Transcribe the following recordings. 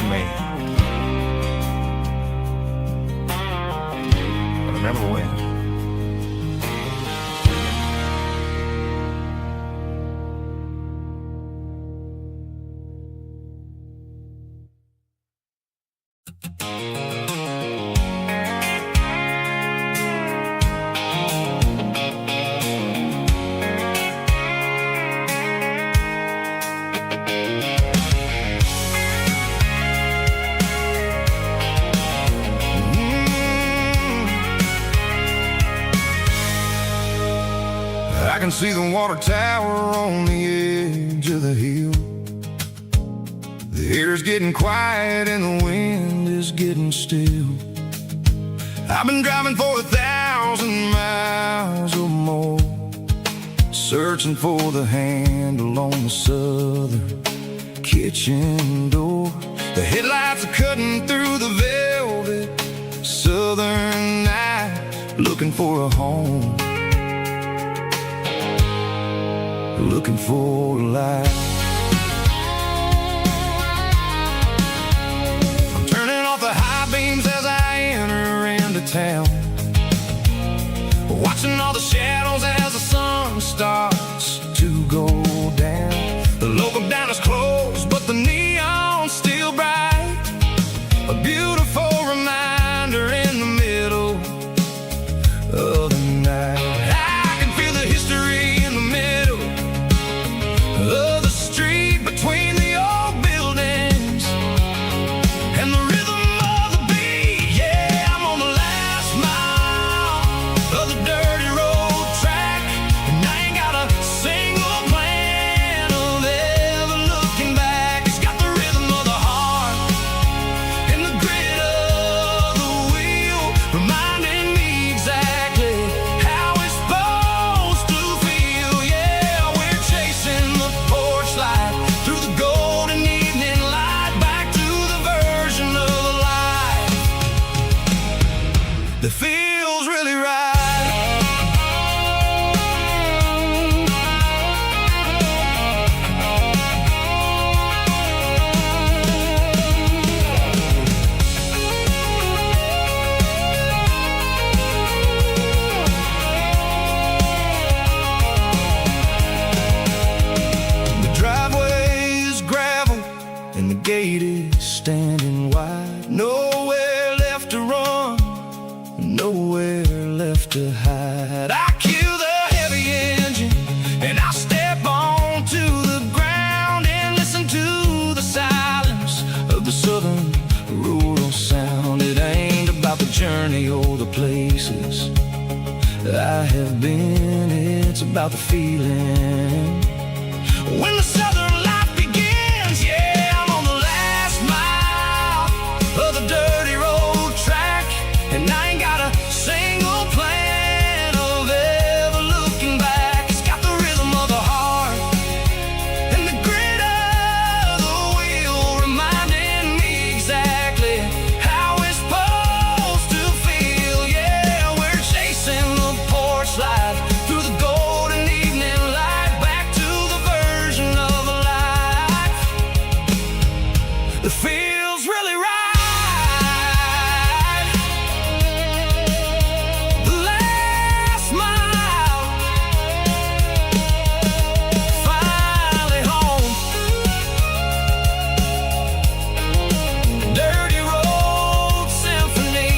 man. But I never win. I can see the water tower on the edge of the hill. The air's getting quiet and the wind is getting still. I've been driving for 1,000 miles or more, searching for the handle on the southern kitchen door. The headlights are cutting through the velvet southern night, looking for a home, looking for a life. I'm turning off the high beams as I enter into town, watching all the shadows as the sun starts to go down. The local diner's closed, but the neon's still bright, a beautiful reminder in the middle of the night. I can feel the history in the middle of the street between the old buildings and the rhythm of the beat. Yeah, I'm on the last mile of the dirty road track, and I ain't got a single plan of ever looking back. It's got the rhythm of the heart and the grit of the wheel, reminding me exactly how it's supposed to feel. Yeah, we're chasing the porch light through the golden evening light, back to the version of life that feels really right. The driveway is gravel and the gate is standing wide. Nowhere left to run, nowhere left to hide. I kill the heavy engine and I step onto the ground and listen to the silence of the southern rural sound. It ain't about the journey or the places I have been, it's about the feeling when the southern life begins. Yeah, I'm on the last mile of the dirty road track, and I ain't got a single plan of ever looking back. It's got the rhythm of the heart and the grit of the wheel, reminding me exactly how it's supposed to feel. Yeah, we're chasing the porch light through the golden evening light, back to the version of life that feels really right. The last mile, finally home. Dirty road symphony.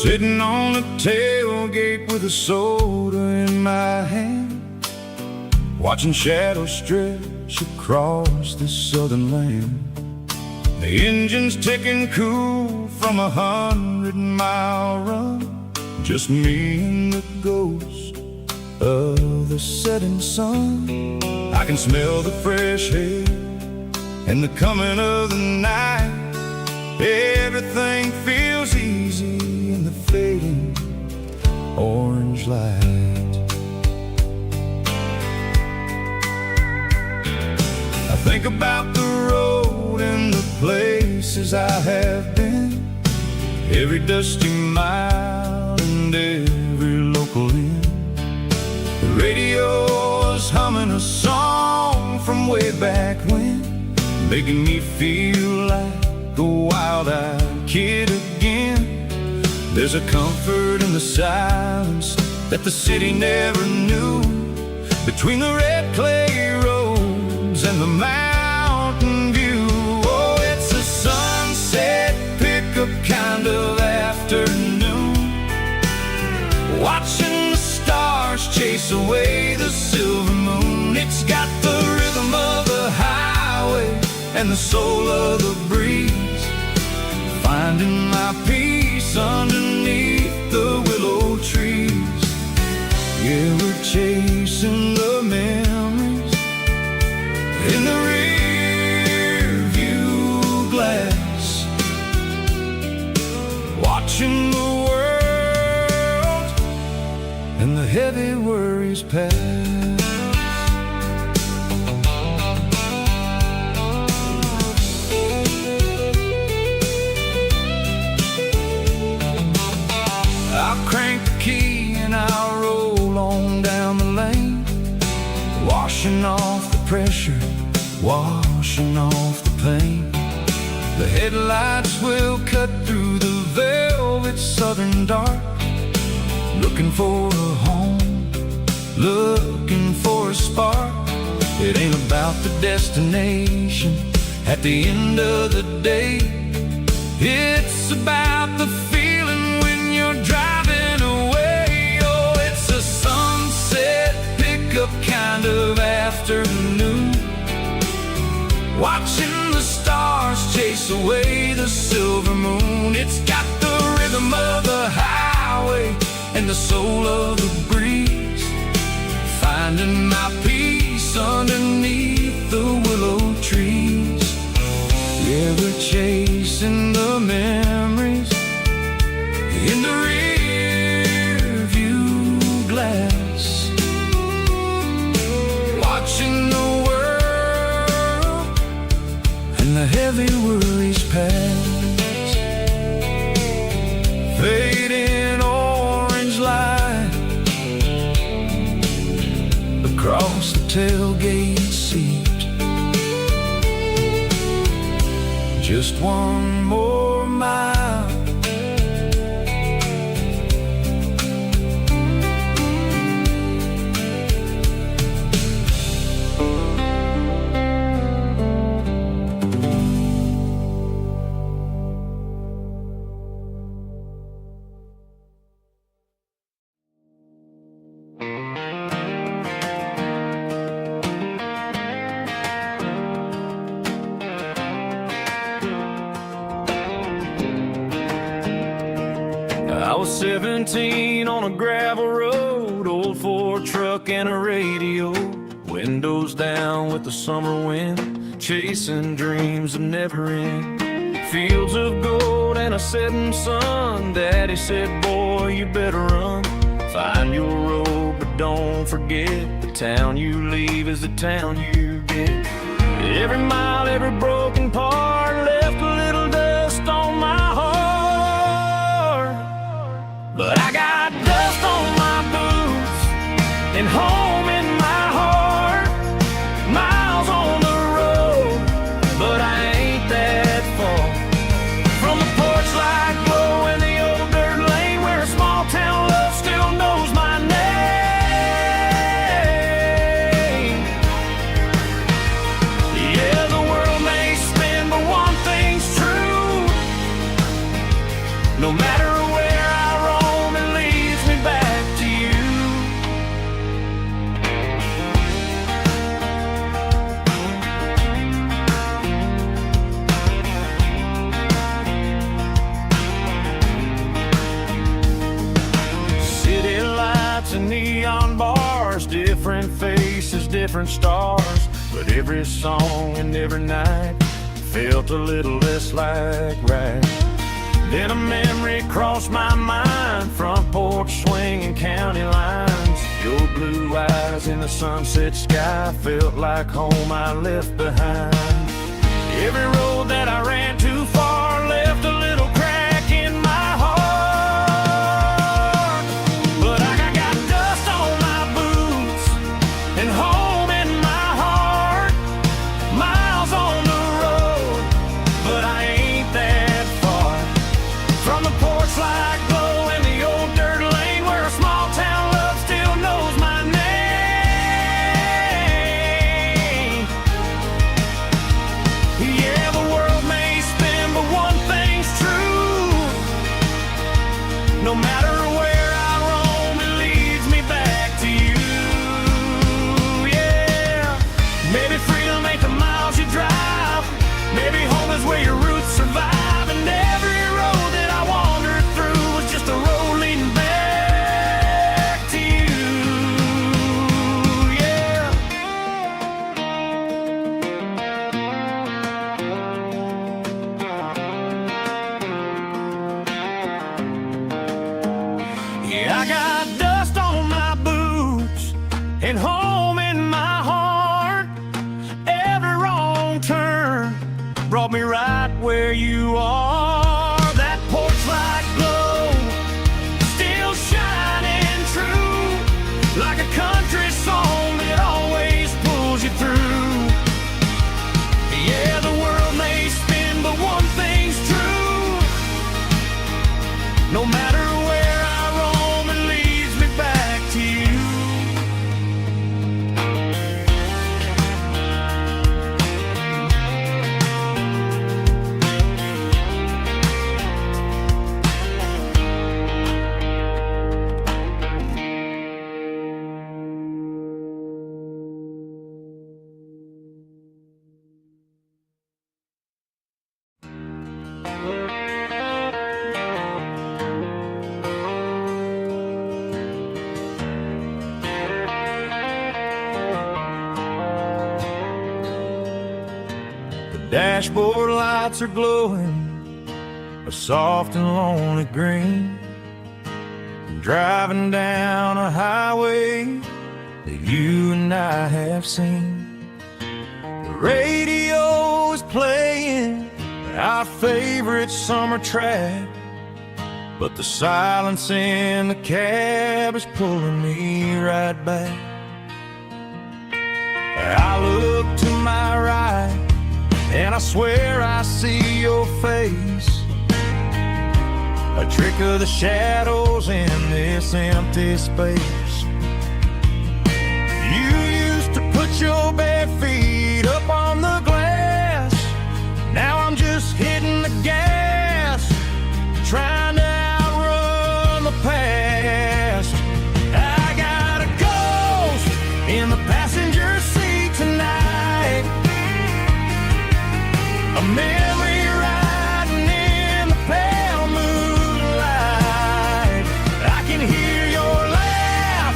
Sitting on the tailgate with a soda in my hand, watching shadows stretch across this southern land. The engine's ticking cool from 100-mile run, just me and the ghost of the setting sun. I can smell the fresh air and the coming of the night. Everything feels easy in the fading orange light. I think about the road and the places I have been, every dusty mile and every local inn. The radio is humming a song from way back when, making me feel like a wild-eyed kid again. There's a comfort in the silence that the city never knew, between the red clay roads and the mountain view. Oh, it's a sunset pickup kind of afternoon, watching the stars chase away the silver moon. It's got the rhythm of the highway and the soul of the breeze, finding my peace underneath the willow trees. Yeah, we're chasing the memories in the rear view glass, watching the world and the heavy worries pass. I'll crank the key and I'll roll on down the lane, washing off the pressure, washing off the pain. The headlights will cut through the velvet southern dark, looking for a home, looking for a spark. It ain't about the destination at the end of the day, it's about the feeling when you're driving away. Oh, it's a sunset pickup kind of afternoon, watching the stars chase away the silver moon. It's got the rhythm of the highway and the soul of the breeze, finding my peace underneath the willow trees. Yeah, we're chasing the memories in the rear view glass, watching the world and the heavy worries pass. Fading orange light across the tailgate seat, just one more mile. I was 17 on a gravel road, old Ford truck and a radio, windows down with the summer wind, chasing dreams that never end. Fields of gold and a setting sun, Daddy said, boy, you better run. Find your road, but don't forget, the town you leave is the town you get. Every mile, every broken part left a little dust on my heart, but I got dust on my boots and home in my heart. Miles on the road, but I ain't that far from the porch light glow in the old dirt lane, where a small town love still knows my name. Yeah, the world may spin, but one thing's true: no matter where I roam, it leads me back to you. different stars, but every song and every night felt a little less like right. Then a memory crossed my mind, front porch swinging county lines. Your blue eyes in the sunset sky felt like home I left behind. Every road that I ran too far left a little crack in my heart. But I got dust on my boots and home in my heart. Miles on the road, but I ain't that far from the porch light glow in the old dirt lane where a small town love still knows my name. Yeah, the world may spin, but one thing's true. No matter where I roam, it leads me back to you. Yeah, maybe freedom ain't the miles you drive. Maybe home is where your roots survive. And every road that I wandered through was just a road leading back to you. Yeah. Yeah, I got dust on my boots and home in my heart. Every wrong turn brought me right where you are. That porch light glow still shining true, like a country song that always pulls you through. Yeah, the world may spin, but one thing's true. No matter where I roam, it leads me back to you. Dashboard lights are glowing a soft and lonely green. Driving down a highway that you and I have seen. The radio is playing our favorite summer track, but the silence in the cab is pulling me right back. I look to my right and I swear I see your face, a trick of the shadows in this empty space. You used to put your bare feet up on the glass. Now I'm just hitting the gas, trying to outrun the past. I got a ghost in the passenger seat tonight, a memory riding in the pale moonlight. I can hear your laugh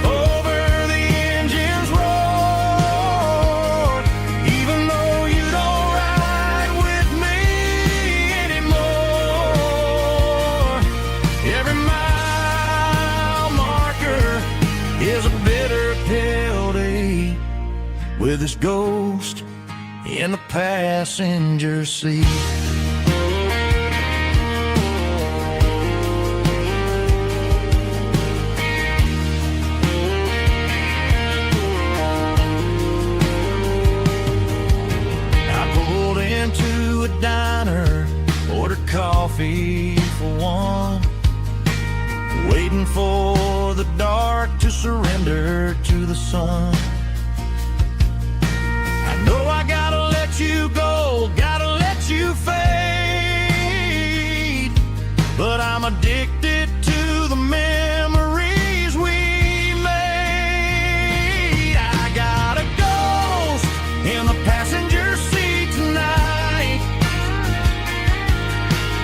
over the engine's roar, even though you don't ride with me anymore. Every mile marker is a bitter pill to eat with this ghost in the passenger seat. I pulled into a diner, ordered coffee for one, waiting for the dark to surrender to the sun. I know I gotta let you go, gotta let you fade, but I'm addicted to the memories we made. I got a ghost in the passenger seat tonight,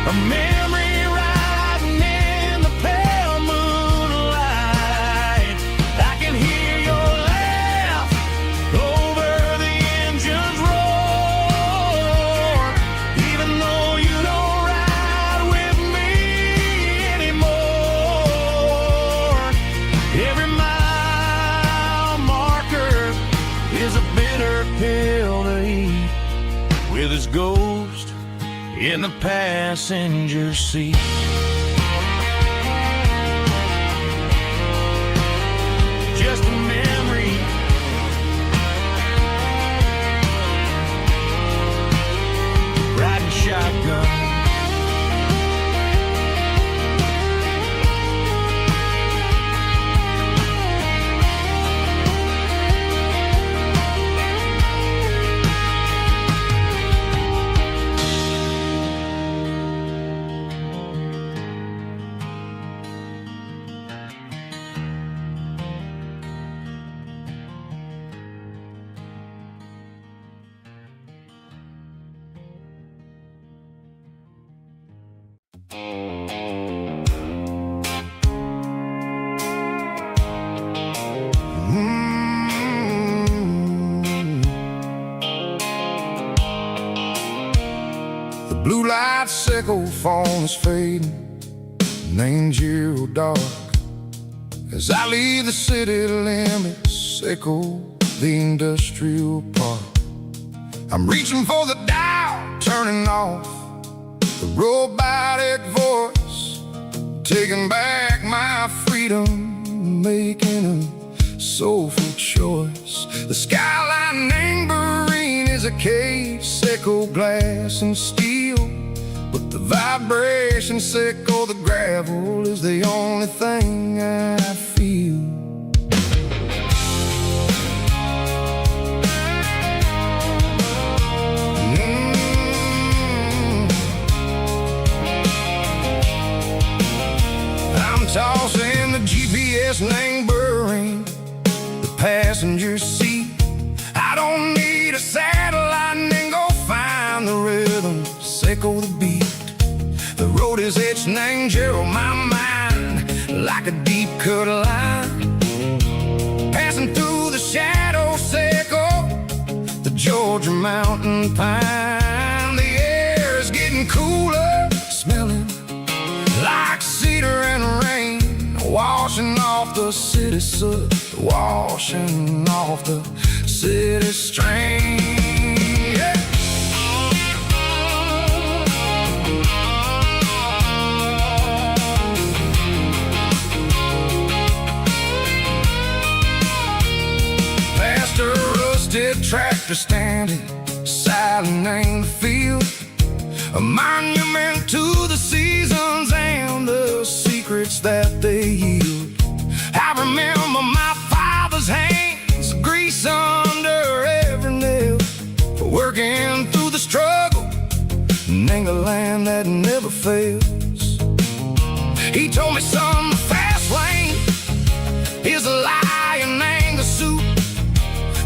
a memory riding in the pale moonlight. I can hear your laugh with his ghost in the passenger seat. Just a memory, riding shotgun. The blue light sickle phone is fading, and ain't zero dark. As I leave the city limits, echo the industrial park. I'm reaching for the dial, turning off the robotic voice, taking back my freedom, making a soulful choice. The skyline neighboring is a case, echo glass and steel, but the vibration sickle, the gravel is the only thing I feel. I'm tossing the GPS neighboring the passenger seat. I don't need a satellite and go find the rhythm, sickle the beat. The road is etched and angel on my mind like a deep cut line, passing through the shadow sickle, the Georgia mountain pine. The air is getting cooler, smelling like cedar and rain, washing off the city soot, washing off the city strain. Yeah. Past a rusted tractor standing silent in the field, a monument to the seasons and the secrets that they yield. I remember my father's hands, grease under every nail, working through the struggle, in a land that never fails. He told me, son, the fast lane is a lie and anger suit.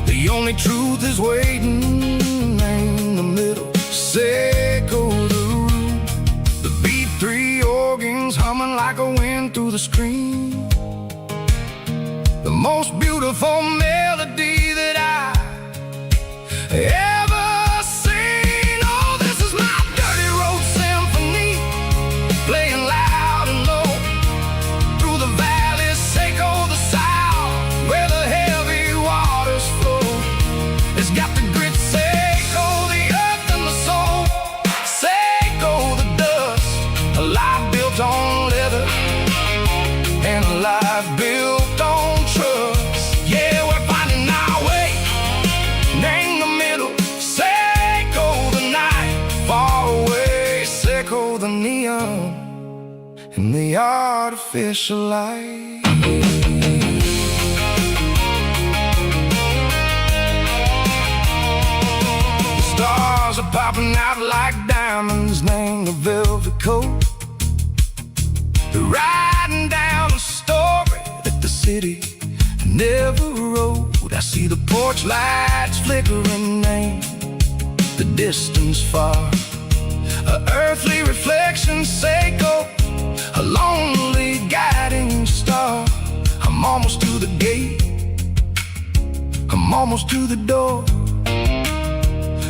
The only truth is waiting in the middle, sickle the root. The B3 organs humming like a wind through the screen, the most beautiful melody that I ever seen. Oh, this is my dirty road symphony, playing loud and low through the valleys, sickle the south, where the heavy waters flow. It's got the grit, sickle the earth and the soul, sickle the dust, a life built on leather and a life built on trust. Yeah, we're finding our way in the middle, sickle the night far away, sickle the neon and the artificial light. The stars are popping out like diamonds, name the velvet coat. They're riding down a story that the city never wrote. I see the porch lights flickering, name the distance far, a earthly reflection, sickle, a lonely guiding star. I'm almost to the gate, I'm almost to the door,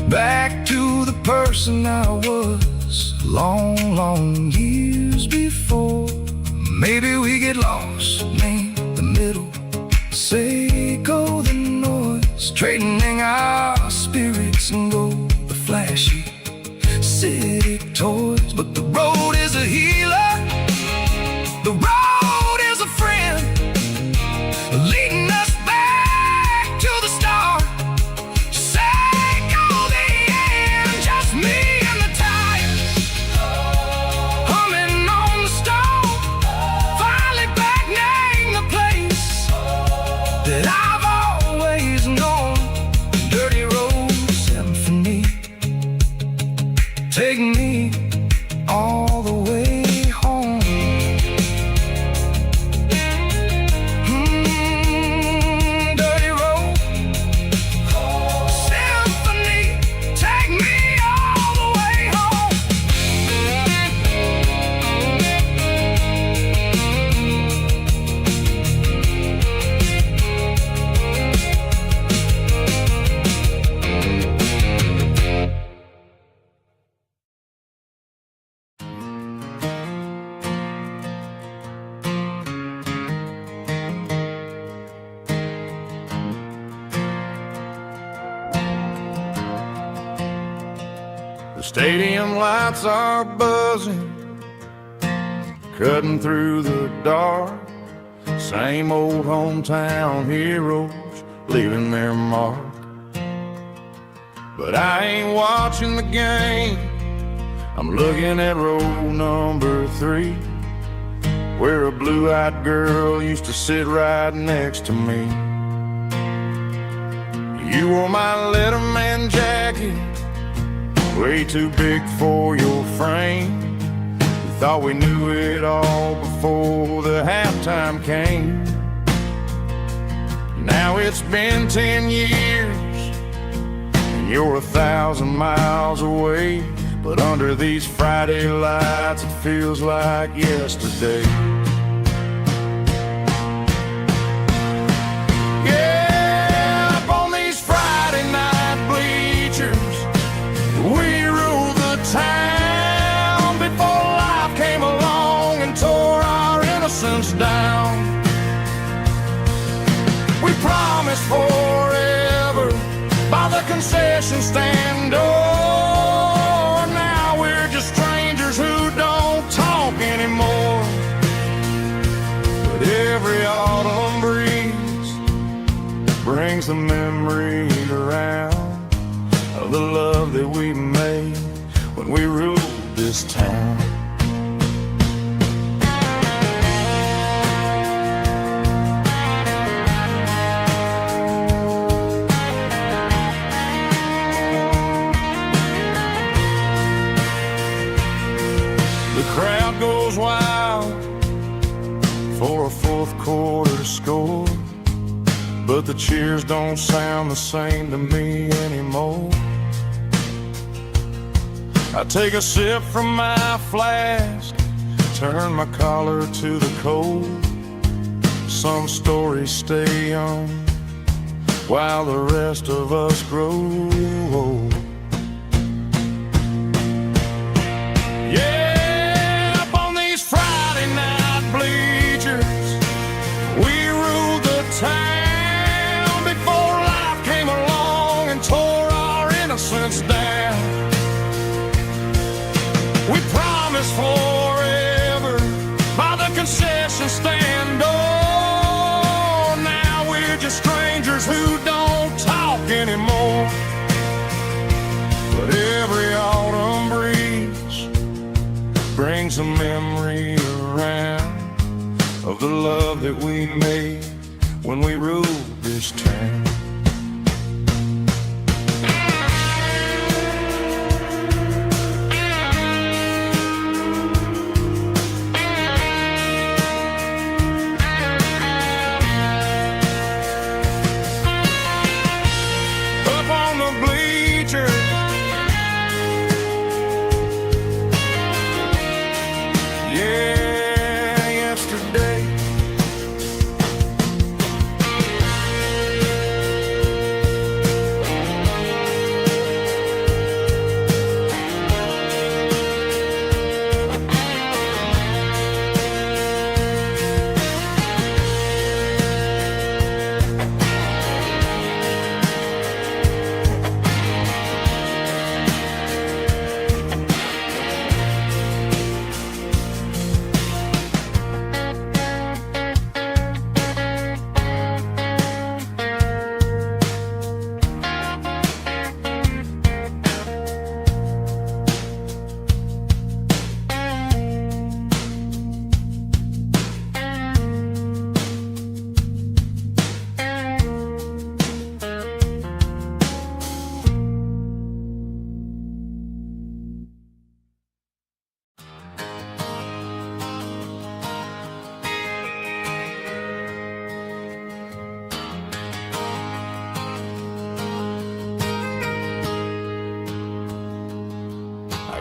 back to the person I was long, long years before. Maybe we get lost in the middle, sickle the noise, trading our spirits and go the flashy toys, but the road is a healer. The road is a friend, leading us back to the start. Sake all the end, just me and the tires, humming on the stove, finally back name the place that I've always known. Dirty road symphony, take me all the way home. Dirty road symphony, take me all the way home. The stadium lights are buzzing, cutting through the dark. Same old hometown heroes leaving their mark. But I ain't watching the game, I'm looking at row number 3, where a blue-eyed girl used to sit right next to me. You wore my Letterman jacket, way too big for your frame. We thought we knew it all before the halftime came. Now it's been 10 years, and you're 1,000 miles away. But under these Friday lights, it feels like yesterday. Yeah, up on these Friday night bleachers, we ruled the town before life came along and tore our innocence down. We promised forever by the concession stand door. Now we're just strangers who don't talk anymore. But every autumn breeze brings the memories around of the love that we made when we ruled this town. The crowd goes wild for a fourth quarter score, but the cheers don't sound the same to me anymore. I take a sip from my flask, turn my collar to the cold. Some stories stay young while the rest of us grow old. Yeah, up on these Friday night bleachers, we ruled the town before life came along and tore our innocence down. We promised forever by the concession stand door. Now we're just strangers who don't talk anymore. But every autumn breeze brings a memory around of the love that we made when we ruled this town.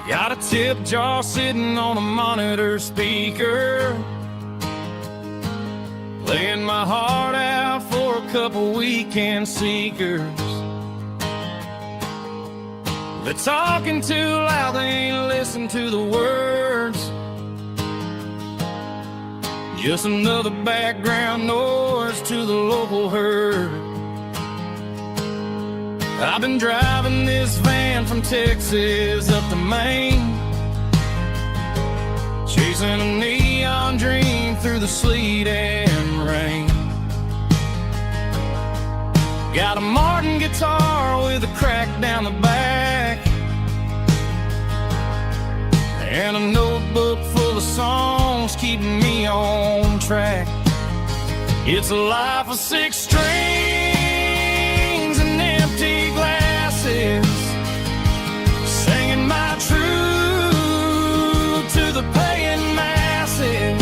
Got a tip jar sitting on a monitor speaker, laying my heart out for a couple weekend seekers. They're talking too loud, they ain't listen to the words. Just another background noise to the local herd. I've been driving this van from Texas up to Maine, chasing a neon dream through the sleet and rain. Got a Martin guitar with a crack down the back, and a notebook full of songs keeping me on track. It's a life of 6 strings and empty glasses, singing my truth to the paying masses.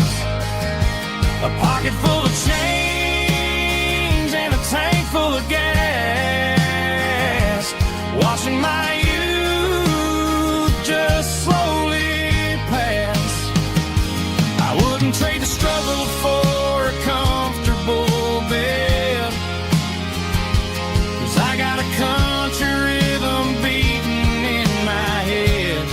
A pocket full of change and a tank full of gas, watching my youth just slowly pass. I wouldn't trade the struggle for a comfortable bed, 'cause I got a country rhythm beating in my head.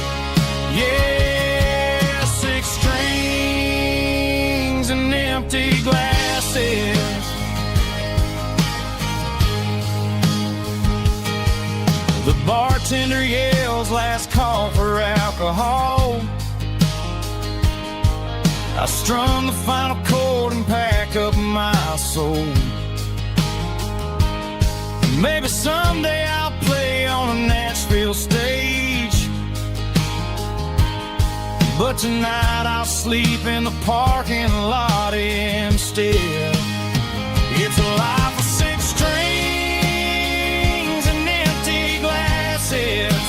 Yeah, 6 strings and empty glasses. The bartender yells last call for alcohol. I strum the final chord and pack up my soul. Maybe someday I'll play on a Nashville stage, but tonight I'll sleep in the parking lot instead. It's a life of 6 strings and empty glasses,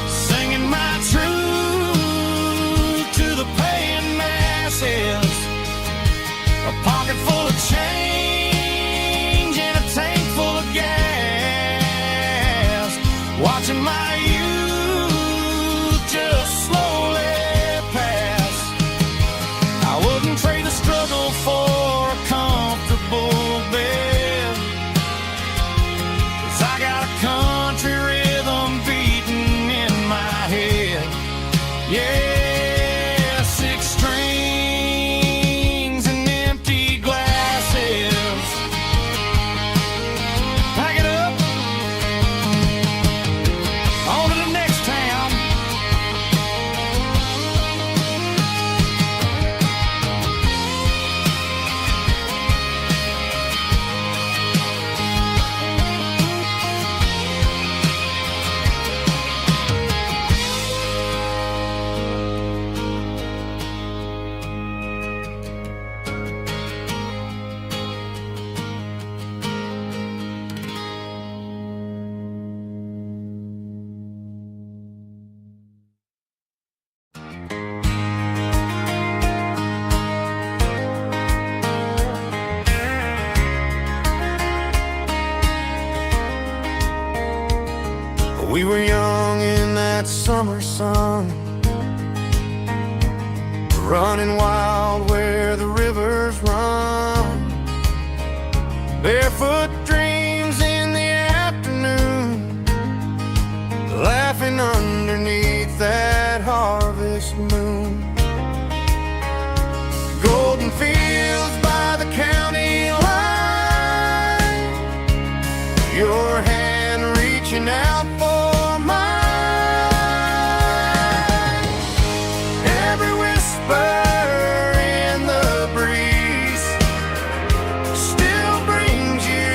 singing my truth to the paying masses. A pocket full of change and a tank full of gas, watching my youth just slowly pass. I wouldn't trade the struggle for a comfortable bed, 'cause I got a country rhythm beating in my head. Yeah, 6 strings and empty glasses. Pack it up, on to the next town. We were young in that summer sun, running wild where the rivers run, barefoot dreams in the afternoon, laughing underneath that harvest moon. Golden fields by the county line, your hand reaching out for in the breeze still brings you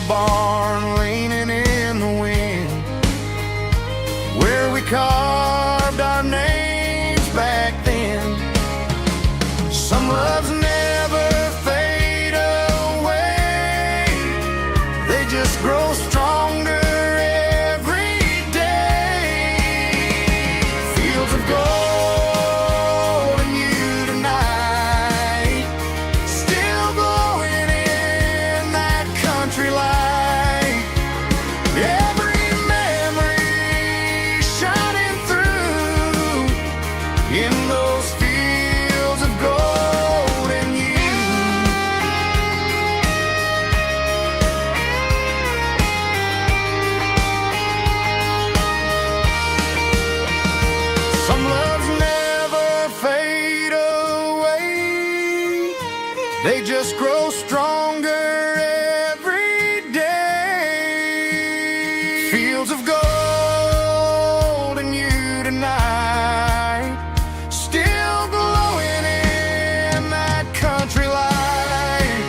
barn leaning in the wind, where we carved our names back then. Some loves never fade away, they just grow stronger every day. Fields of gold and you tonight, still glowing in that country light. Every memory shining through in those fields of gold and you. Some loves never fade away, they just grow stronger every day. Fields of gold and you tonight, still glowing in that country light.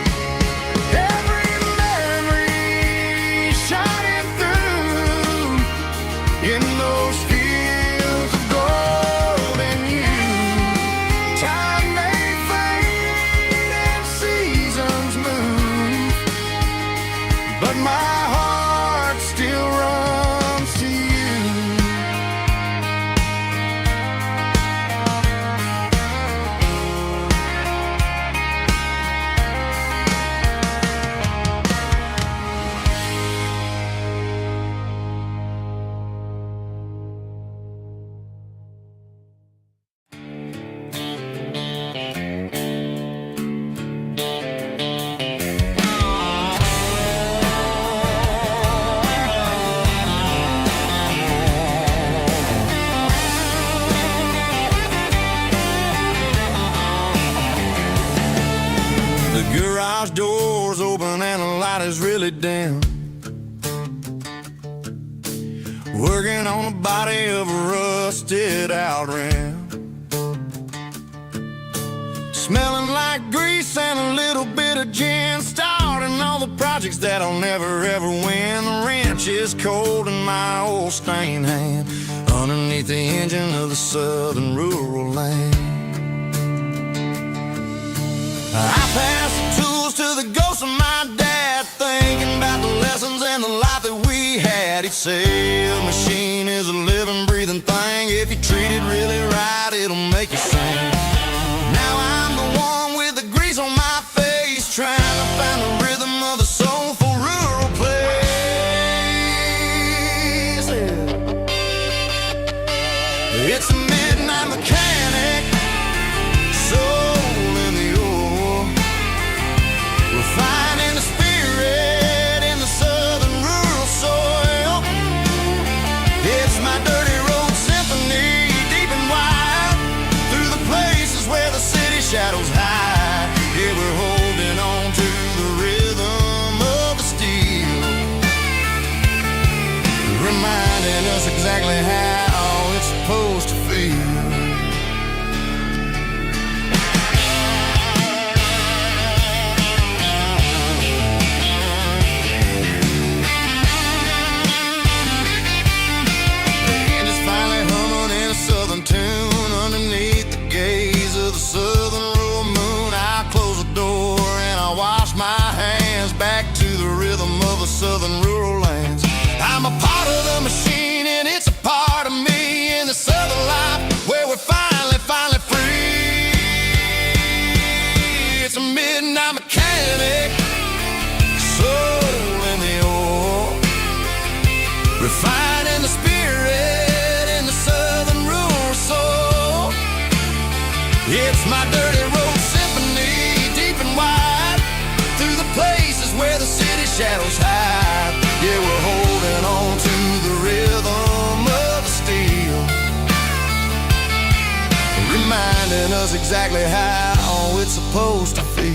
Every memory shining through in those fields of gold and you. Time may fade and seasons move, but my heart still runs to you. The garage door's open and the light is really dim, working on the body of a rusted out rim. Smelling like grease and a little bit of gin, starting all the projects that I'll never ever win. The wrench is cold in my old stained hand, underneath the engine of the southern rural land. I pass the tools to the ghost of my dad, thinking about the lessons and the life that we had. He'd say a machine is a living, breathing thing. If you treat it really right, it'll make you sing. Now I'm the one with the grease on my face, trying to find the rhythm of the soulful rural place. It's a midnight mechanic, soul in the ore, refining the spirit in the southern rural soil. It's my dirty road symphony, deep and wide, through the places where the city shadows hide. Yeah, we're holding on to the rhythm of the steel, reminding us exactly how it's supposed to feel. Southern tune underneath the gaze of the southern rural moon. I close the door and I wash my hands, back to the rhythm of the southern rural lands. I'm a part of the machine and it's a part of me, in the southern life where we're finally free. It's a midnight mechanic, soul in the ore, refining the spirit in the southern rural soul. It's my dirty road symphony, deep and wide, through the places where the city shadows hide. Yeah, we're holding on to the rhythm of the steel, reminding us exactly how it's supposed to feel.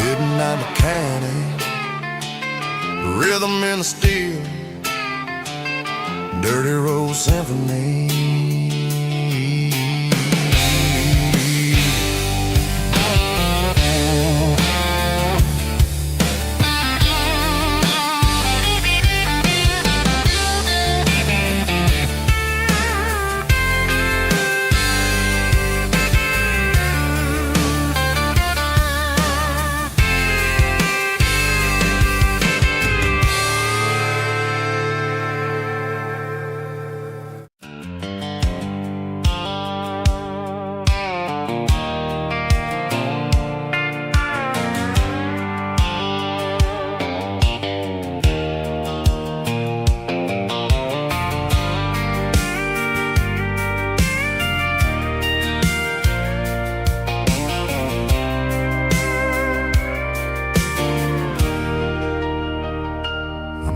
Midnight mechanic, rhythm in the steel, dirty road symphony.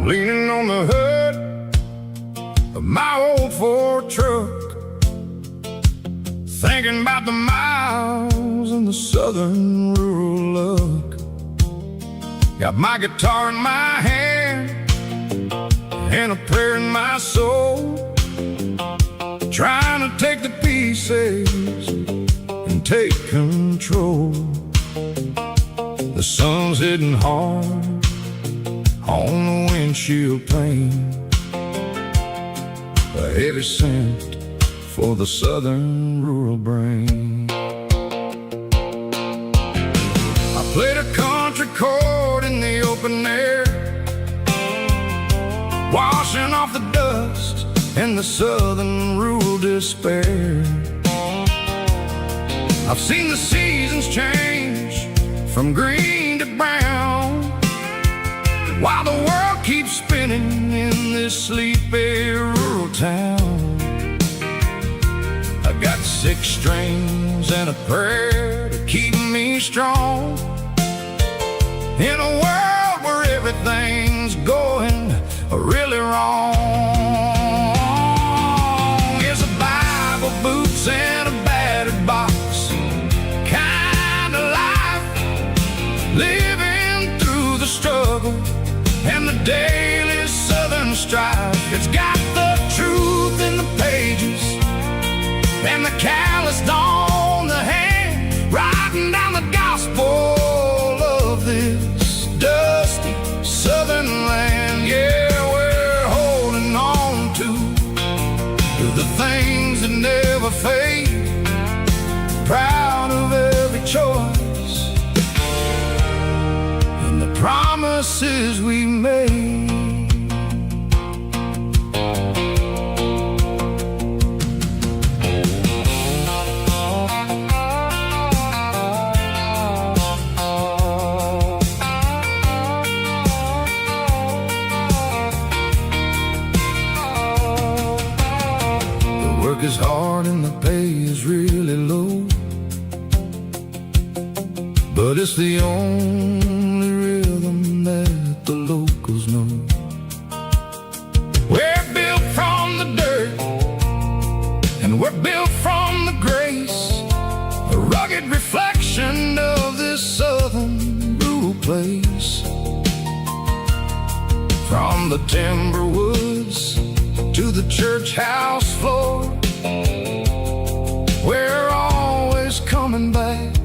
leaning on the hood of my old Ford truck, thinking about the miles and the southern rural look. Got my guitar in my hand and a prayer in my soul, trying to take the pieces and take control. The sun's hitting hard on the windshield pane, a heavy scent for the southern rural brain. I played a country chord in the open air, washing off the dust and the southern rural despair. I've seen the seasons change from green to brown, while the world keeps spinning in this sleepy rural town. I got 6 strings and a prayer to keep me strong, in a world where everything's going really wrong. It's a Bible, boots, and a battered box kind of life, living through the struggle and the daily southern strife. It's got the truth in the pages and the calloused on the hand, writing down the gospel of this dusty southern land. Yeah, we're holding on to the things that never fade, proud of every choice and the promises we made. Work is hard and the pay is really low, but it's the only rhythm that the locals know. We're built from the dirt and we're built from the grace, a rugged reflection of this southern rural place. From the timber woods to the church house floor, we're always coming back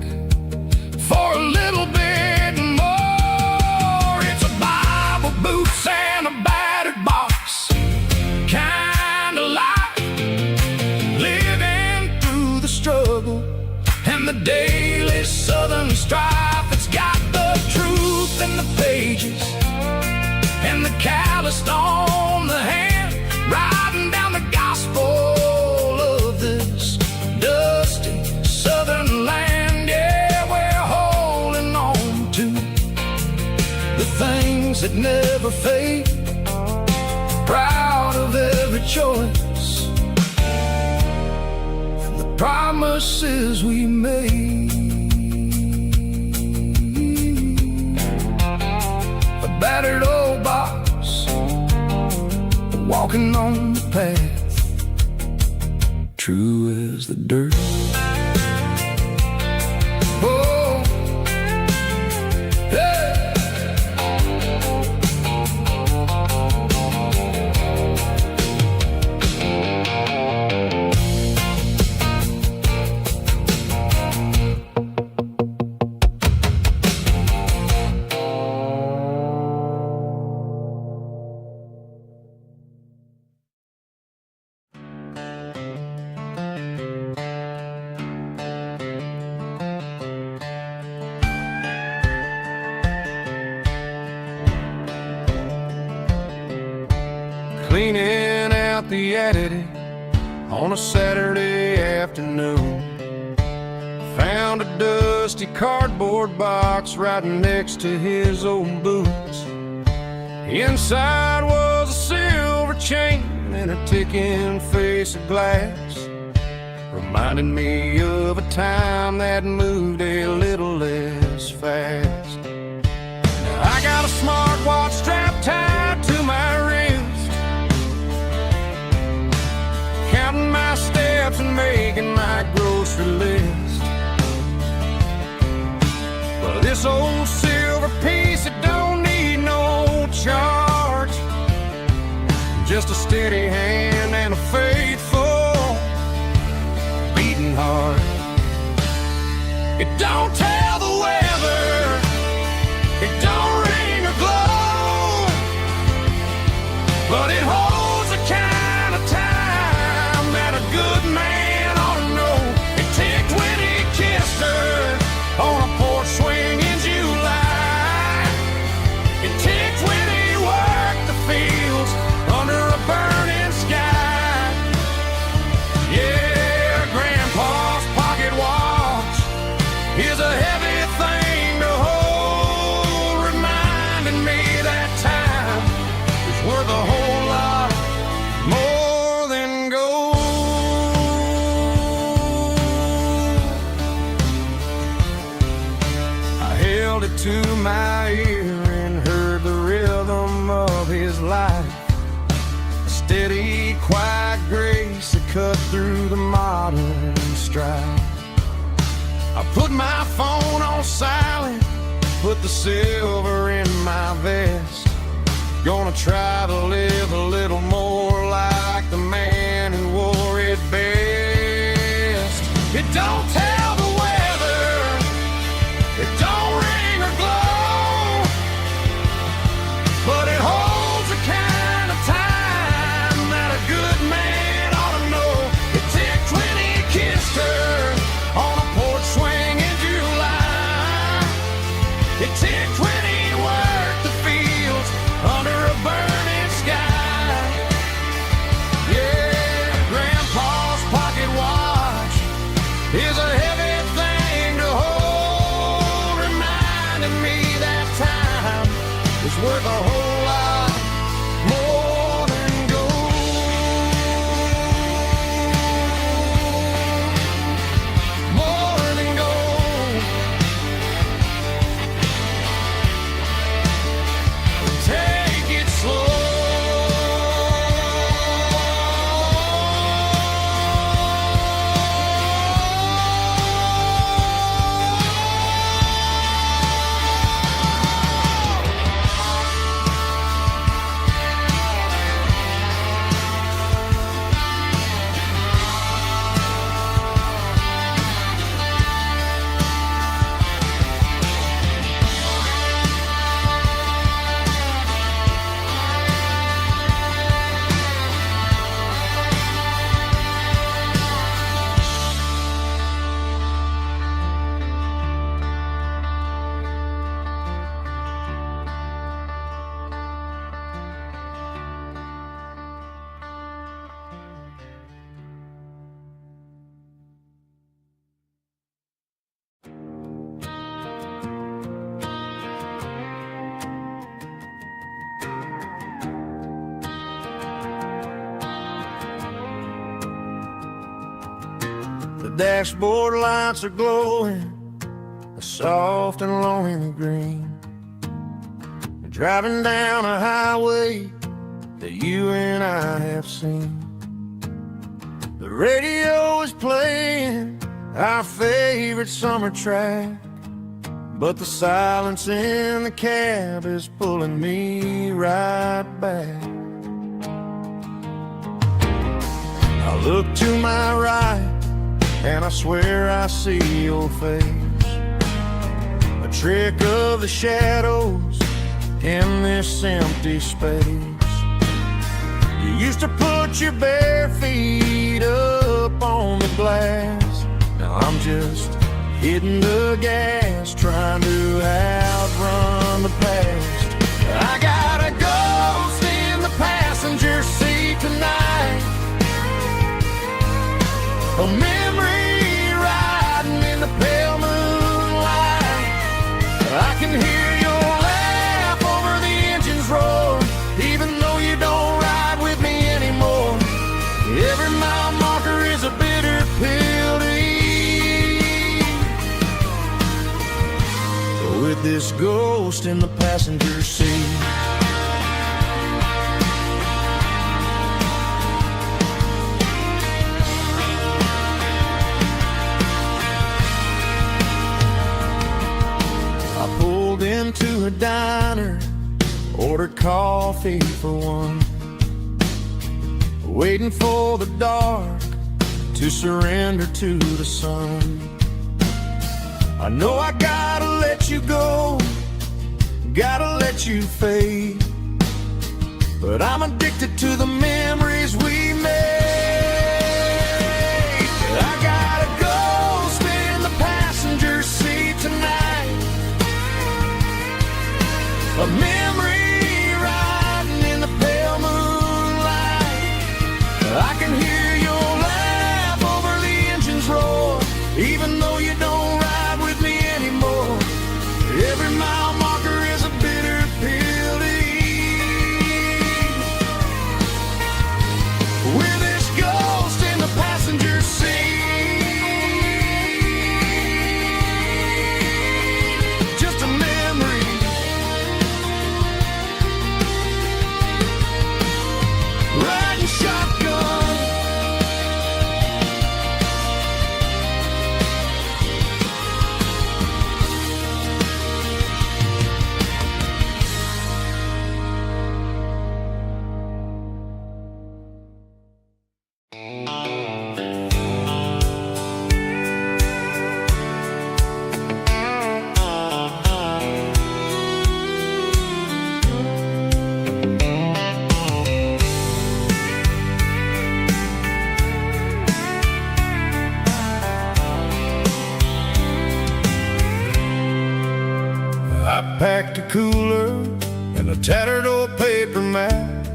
for a little bit more. It's a Bible, boots, and a battered box kind of life, living through the struggle and the daily southern strife. It's got the truth in the pages and the calloused on the hand, writing down the gospel of this dusty southern land. Yeah, we're holding on to the things that never fade, proud of every choice and the promises we made. A battered old box, walking on the path, true as the dirt. Oh, yeah. Cleaning out the attic on a Saturday afternoon, found a dusty cardboard box right next to his old boots. Inside was a silver chain and a ticking face of glass, reminding me of a time that moved a little less fast. Now I got a smartwatch strapped tied to my This old silver piece, it don't need no charge, just a steady hand and a faithful beating heart. It don't tell the weather, it don't ring or glow, but it holds the kind of time that a good man ought to know. It ticked when he kissed her on a porch swing in July. It ticked when he worked the fields under a burning sky. Yeah, Grandpa's pocket watch is a heavy thing to hold, reminding me that time is worth a whole lot more than gold. I held it to my ear and heard the rhythm of his life, a steady, quiet grace that cut through the modern strife. I put my phone on silent, put the silver in my vest. Gonna try to live a little more like the man who wore it best. It don't tell the weather, it don't ring or glow, but it holds the kind of time that a good man ought to know. It ticked when he kissed her on a porch swing in July. It ticked when he worked the fields under a burning sky. Yeah, Grandpa's pocket watch is a heavy thing to hold, reminding me that time is worth a whole lot more than gold. More than gold. Take it slow. The dashboard lights are glowing, a soft and lonely green. We're driving down a highway that you and I have seen. The radio is playing our favorite summer track, but the silence in the cab is pulling me right back. I look to my right and I swear I see your face, a trick of the shadows in this empty space. You used to put your bare feet up on the glass. Now I'm just hitting the gas, trying to outrun the past. I got a ghost in the passenger seat tonight, a memory riding in the pale moonlight. I can hear your laugh over the engine's roar, even though you don't ride with me anymore. Every mile marker is a bitter pill to eat. With this ghost in the passenger seat, I into a diner, order coffee for one, waiting for the dark to surrender to the sun. I know I gotta let you go, gotta let you fade, but I'm addicted to the memories we made. I gotta go spin in the passenger seat tonight, a memory riding in the pale moonlight. I can hear your laugh over the engine's roar, even though you don't ride with me anymore. Every mile marker is a bitter pill to eat. With this ghost in the passenger seat, just a memory, riding shotgun. I packed a cooler and a tattered old paper map,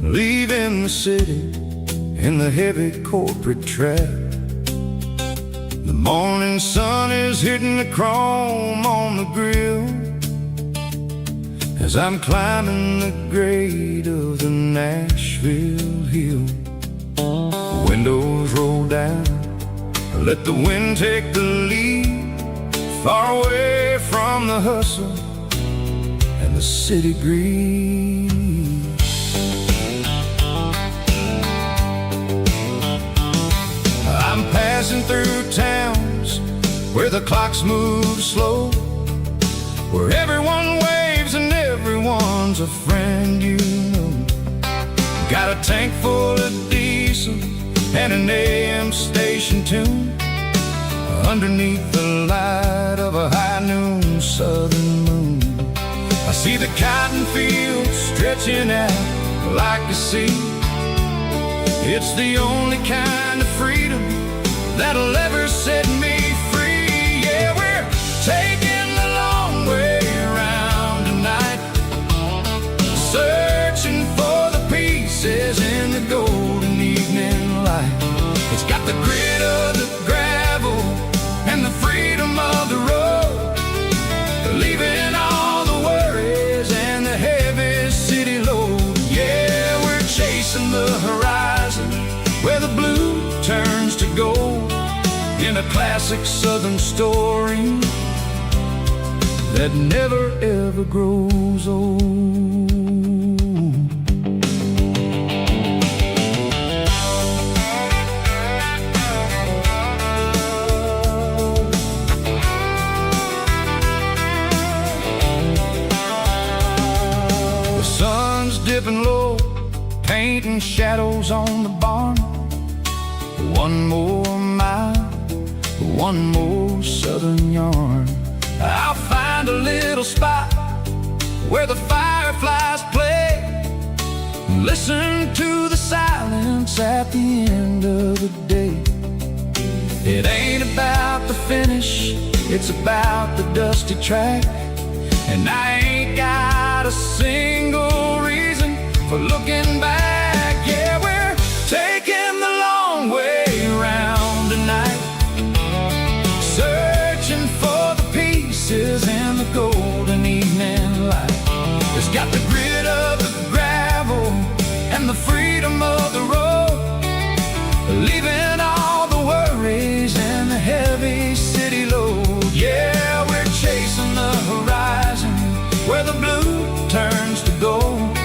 leaving the city in the heavy corporate trap. The morning sun is hitting the chrome on the grill as I'm climbing the grade of the Nashville hill. Windows roll down, let the wind take the lead, far away from the hustle and the city breeze. I'm passing through towns where the clocks move slow, where everyone waves and everyone's a friend you know. Got a tank full of diesel and an AM station tune underneath the light of a high noon southern moon. I see the cotton fields stretching out like a sea. It's the only kind of freedom that'll ever set me free. Yeah, we're taking the long way around tonight, searching for the pieces in the golden evening light. It's got the grit of the gravel and the freedom of the road, leaving all the worries and the heavy city load. Yeah, we're chasing the horizon where the blue turns to gold, in a classic southern story that never ever grows old. Dipping low, painting shadows on the barn. One more mile, one more southern yarn. I'll find a little spot where the fireflies play, listen to the silence at the end of the day. It ain't about the finish, it's about the dusty track, and I ain't got a single reason for looking back. Yeah, we're taking the long way around tonight, searching for the pieces in the golden evening light. It's got the grit of the gravel and the freedom of the road, leaving all the worries and the heavy city load. Yeah, we're chasing the horizon where the blue turns to gold,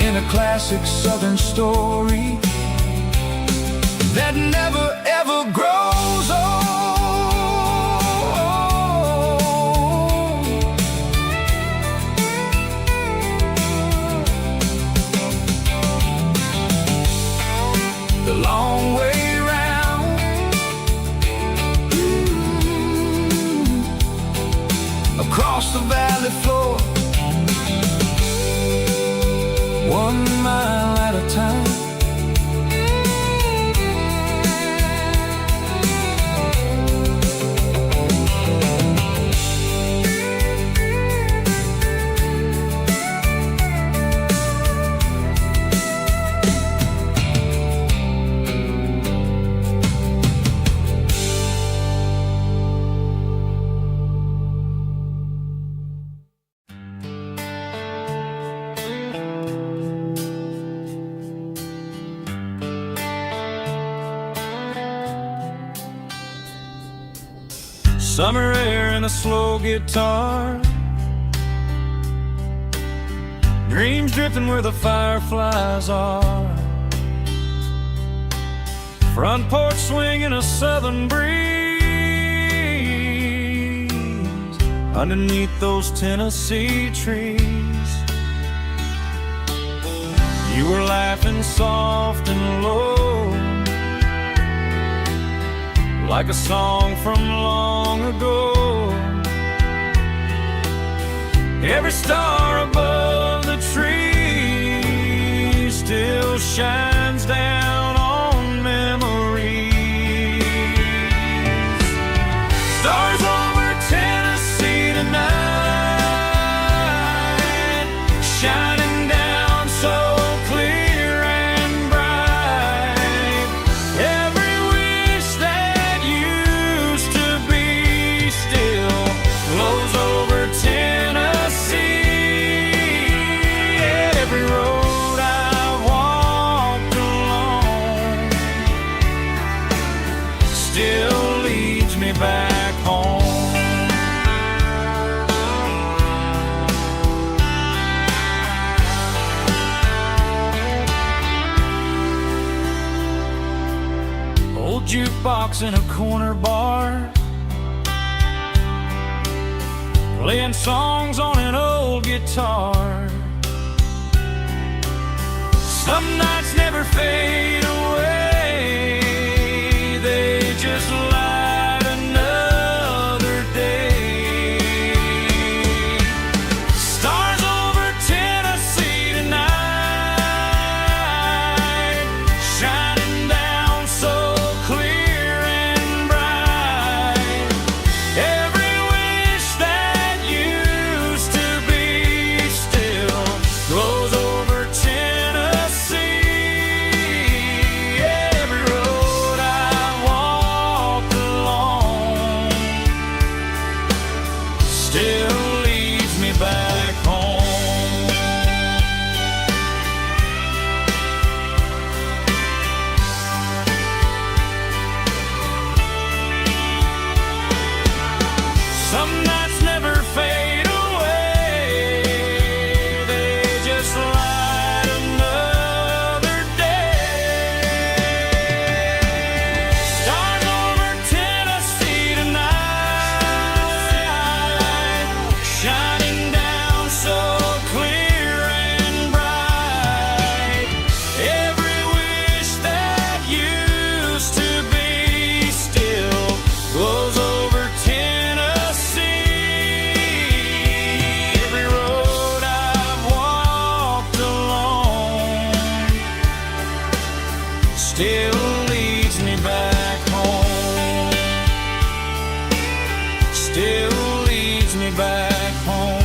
in a classic southern story that never ever grows old. across the valley floor, 1 mile at a time. Summer air and a slow guitar, dreams drifting where the fireflies are, front porch swinging a southern breeze underneath those Tennessee trees. You were laughing soft and low, like a song from long ago. Every star above the tree still shines down on memories. Stars over Tennessee tonight, shining down so clear and bright. Every wish that used to be still flows over Tennessee. Every road I've walked along still leads me back home. Old jukebox in a corner bar, playing songs on an old guitar. Some nights never fade away, they just light another day. Stars over Tennessee tonight, shining down so clear and bright. Every wish that used to be still glows over Tennessee. Every road I walked along still leads me back home. Some nights never fade away, they just light another day. Stars over Tennessee tonight, shining down so clear and bright. Every wish that used to be still glows over Tennessee. Every road I've walked along still leads me back home. Still leads me back home.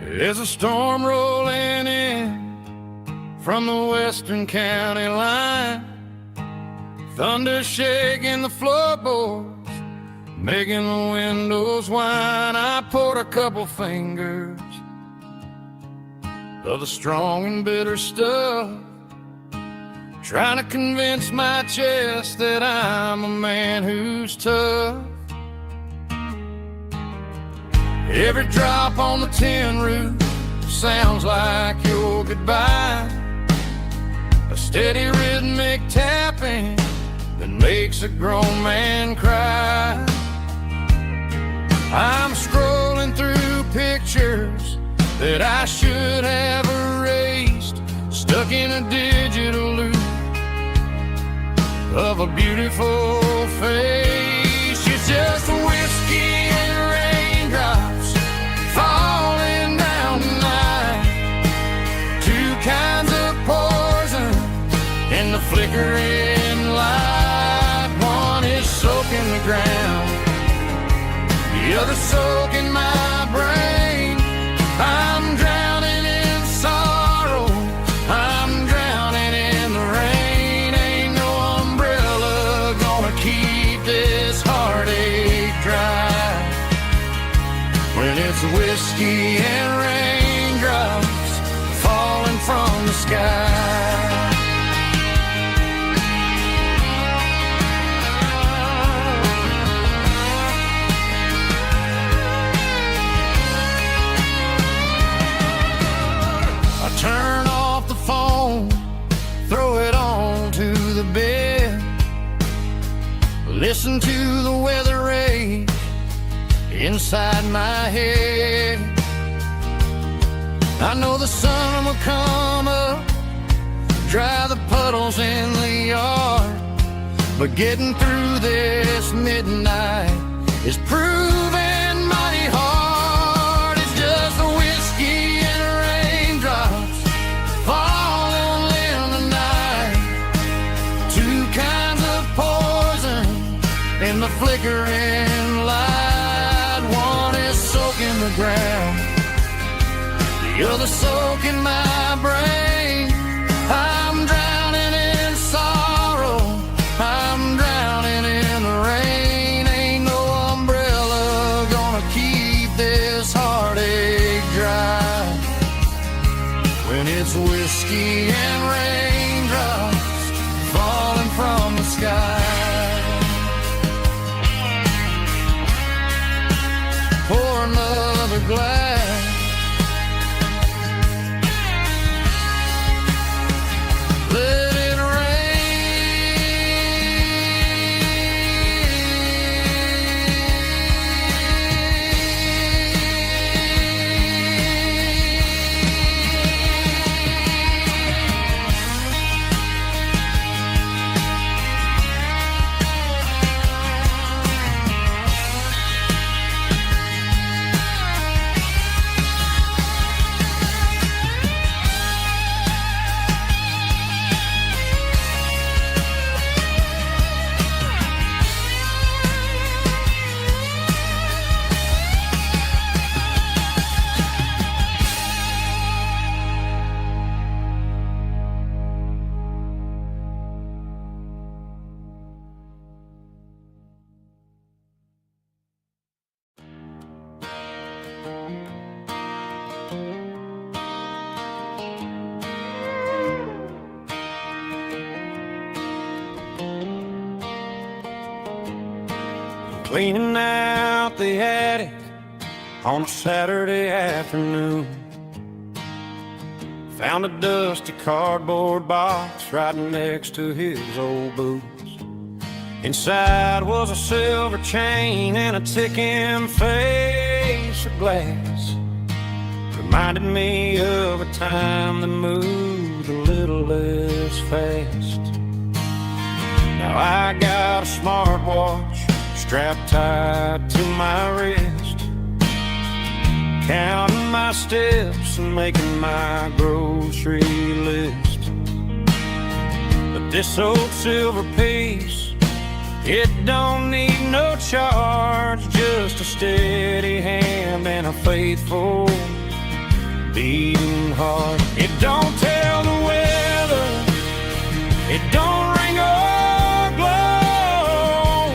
There's a storm rolling in from the western county line, thunder shaking the floorboards, making the windows whine. I poured a couple fingers of the strong and bitter stuff, trying to convince my chest that I'm a man who's tough. Every drop on the tin roof sounds like your goodbye, a steady rhythmic tapping that makes a grown man cry. I'm scrolling through pictures that I should have erased, stuck in a digital loop of a beautiful face. It's just whiskey and raindrops falling down tonight, two kinds of poison in the flickering light. One is soaking the ground, the other soaking my brain. I'm drowning in sorrow, I'm drowning in the rain. Ain't no umbrella gonna keep this heartache dry when it's whiskey and raindrops falling from the sky. Turn off the phone, throw it on to the bed, listen to the weather rage inside my head. I know the sun will come up, dry the puddles in the yard, but getting through this midnight is proving mighty hard. It's just the whiskey and raindrops falling in the night, two kinds of poison in the flickering light. One is soaking the ground, the other soaking my brain. I'm drowning in sorrow, I'm drowning in the rain. Ain't no umbrella gonna keep this heartache dry when it's whiskey and raindrops falling from the sky. Pour another glass, let it cleaning out the attic on a Saturday afternoon. Found a dusty cardboard box right next to his old boots. Inside was a silver chain and a ticking face of glass. Reminded me of a time that moved a little less fast. Now I got a smartwatch strapped tight to my wrist, counting my steps and making my grocery list. But this old silver piece, it don't need no charge, just a steady hand and a faithful beating heart. It don't tell the weather, it don't ring or glow,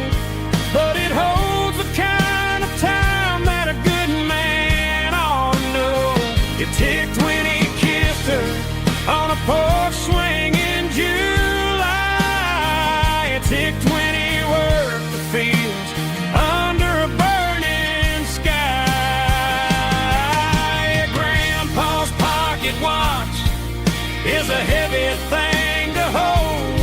but it holds the kind of time that a good man ought to know. It ticked when he kissed her on a porch swing in July. It ticked when he worked the fields under a burning sky. Grandpa's is a heavy thing to hold,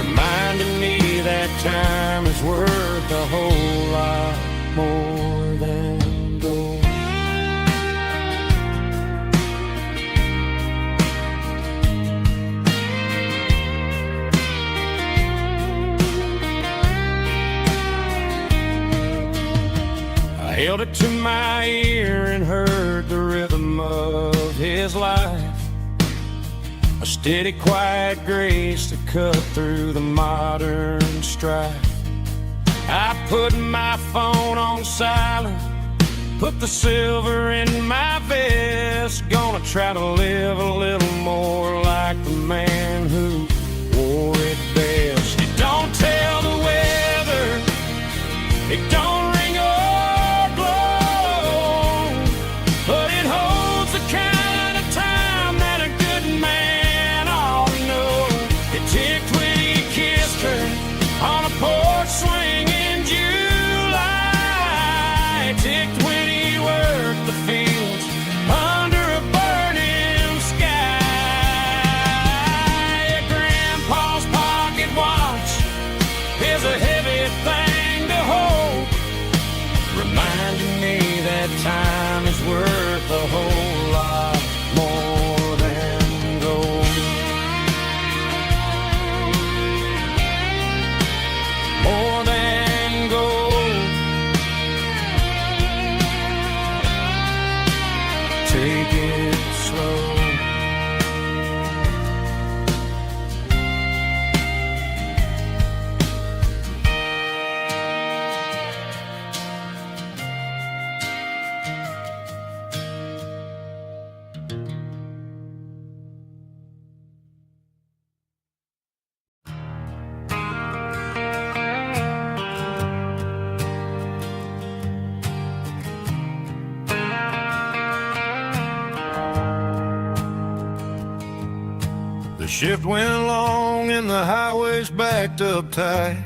reminding me that time is worth a whole lot more than gold. I held it to my ear and heard the rhythm of his life, a steady, quiet grace to cut through the modern strife. I put my phone on silent, put the silver in my vest, gonna try to live a little more like the man who wore it best. It don't tell the weather, it don't ring or blow, but it holds the kind of time that a good man ought to know. It ticked when he kissed her on a porch swing in July. It ticked when he worked the fields under a burning sky. Grandpa's pocket watch is a heavy thing to hold, reminding me that time is worth a whole lot more than gold. More than gold. Take it slow. The shift went long and the highway's backed up tight.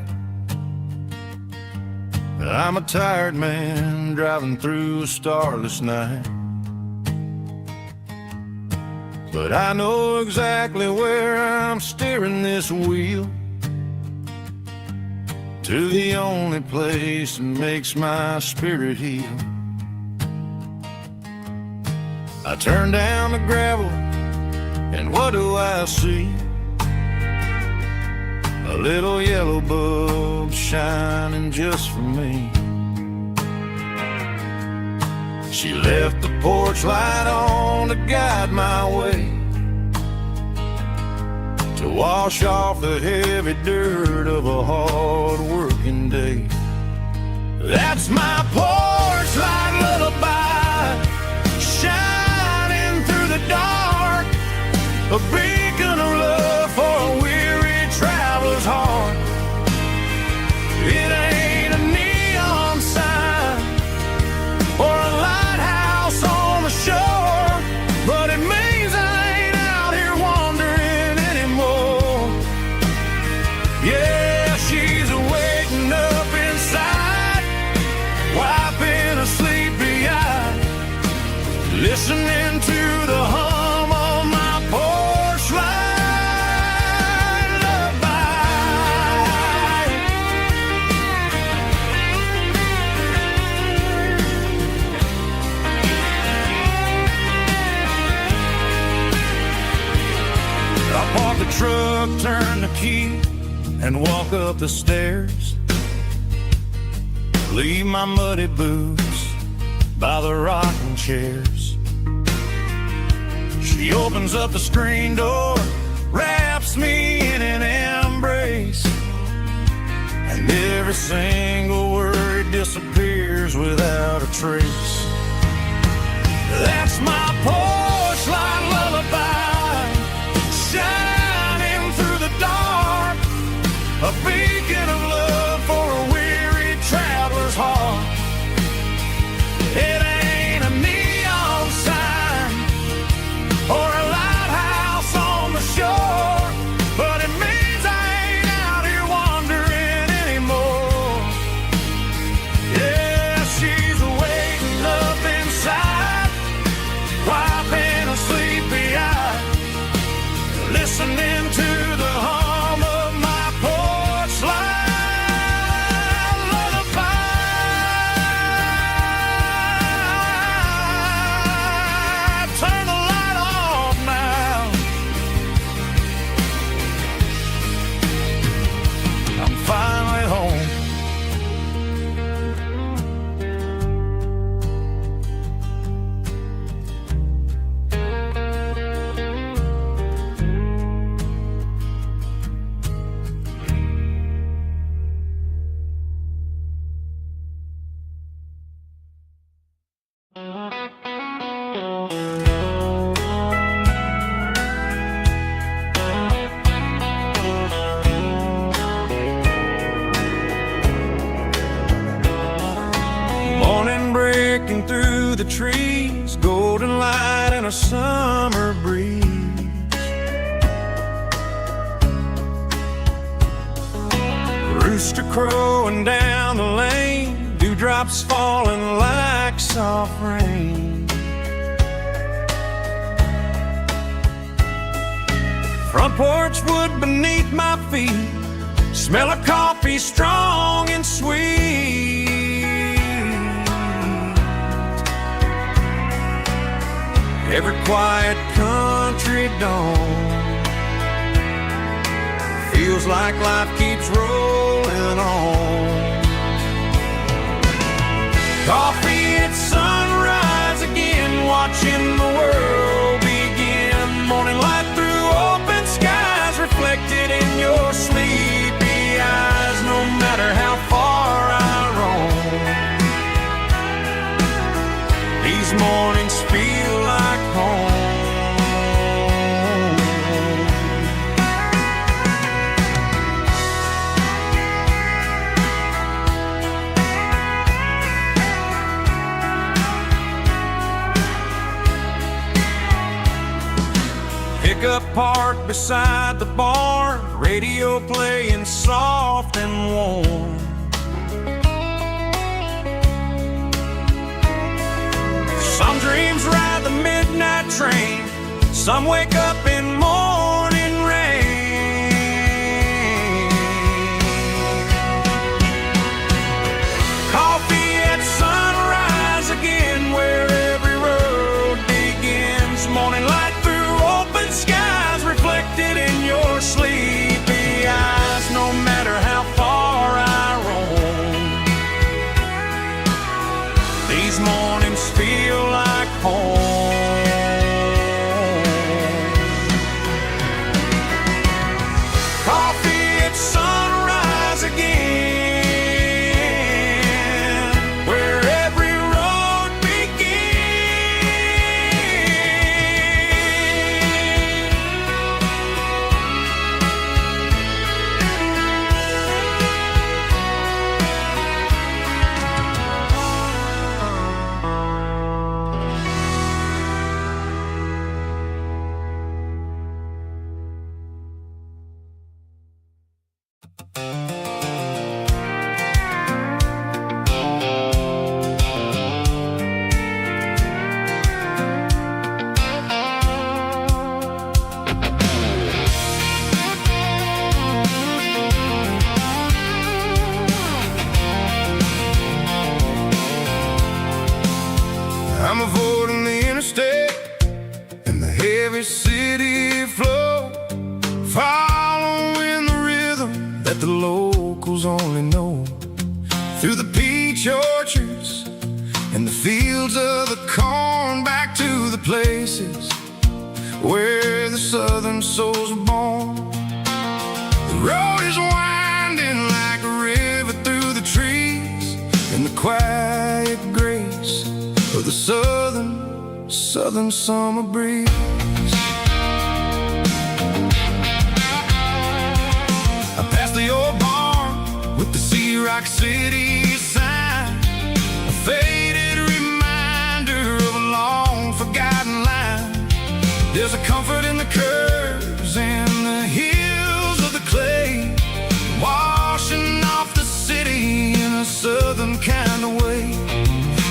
I'm a tired man driving through a starless night, but I know exactly where I'm steering this wheel, to the only place that makes my spirit heal. I turn down the gravel, and what do I see? A little yellow bulb shining just for me. She left the porch light on to guide my way, to wash off the heavy dirt of a hard-working day. That's my porch light lullaby, shining through the dark, a beacon of love for a weary traveler's heart. It ain't a neon sign or a lighthouse on the shore, but it means I ain't out here wandering anymore. Yeah, she's waiting up inside, wiping a sleepy eye, listening to the hum of my porch light lullaby. I park the truck, turn the key, and walk up the stairs. Leave my muddy boots by the rocking chairs. She opens up the screen door, wraps me in an embrace, and every single word disappears without a trace. That's my porch light lullaby, shining through the dark, a beacon of love for a weary traveler's heart. It ain't a neon sign or a lighthouse on the shore, but it means I ain't out here wandering anymore. Yeah, she's waiting up inside, while Morning breaking through the trees, golden light and a summer breeze. Rooster crowing down the lane, dewdrops falling like soft rain. Front porch wood beneath my feet, smell of coffee strong and sweet. Every quiet country dawn feels like life keeps rolling on. Coffee at sunrise again, watching the world begin. Morning light through open skies, reflected in your sleepy eyes. No matter how far I roam, these mornings feel like home. Pickup parked beside the barn, radio playing soft and warm. Some dreams ride the midnight train, some wake up in morning rain. Coffee at sunrise again, where every road begins. Morning light through open skies, reflected in your sleepy eyes. No matter how far I roam, these mornings feel like home. Coffee at sunrise again, where every road I'm avoiding the interstate and the heavy city flow, following the rhythm that the locals only know. Through the peach orchards and the fields of the corn, back to the places where the southern souls were born. The road is winding like a river through the trees, and the quiet grace of the southern summer breeze. I passed the old barn with the Sea Rock City sign, a faded reminder of a long forgotten line. There's a comfort in the curves and the hills of the clay, washing off the city in a southern kind of way.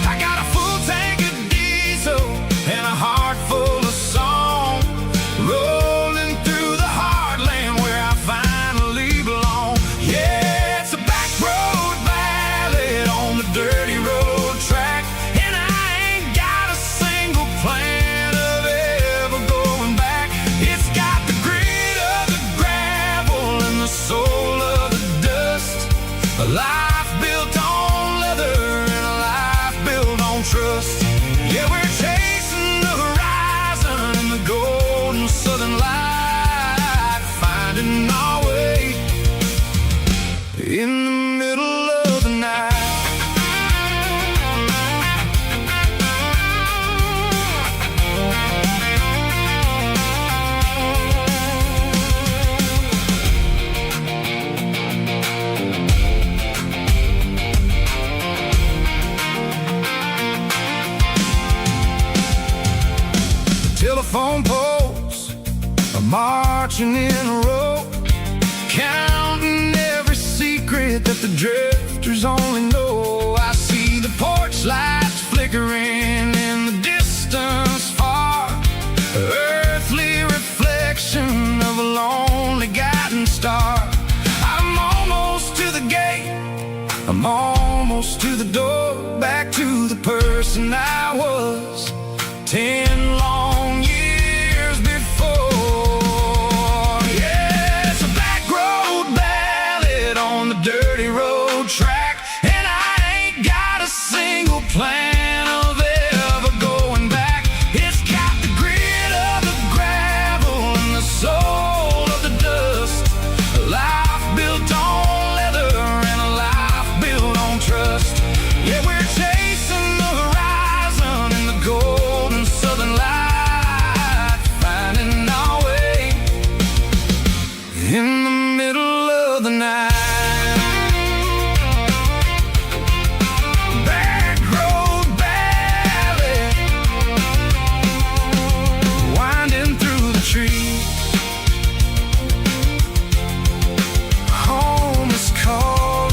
I got a full tank of diesel and a heart full of song, rolling through the heartland where I finally belong. Yeah, it's a back road ballad on the dirty road track, and I ain't got a single plan of ever going back. telephone poles are marching in a row, counting every secret that the drifters only know. I see the porch lights flickering in the distance far, earthly reflection of a lonely guiding star. I'm almost to the gate, I'm almost to the door, back to the person I was 10 long years before. Yeah, it's a back road ballad on the dirty road track, and I ain't got a single plan of ever going back. It's got the grit of the gravel and the soul of the dust, a life built on leather and a life built on trust. Yeah, we're chasing the horizon in the golden southern light, finding our way in the middle of the night. Back road ballad, winding through the trees. Home is calling.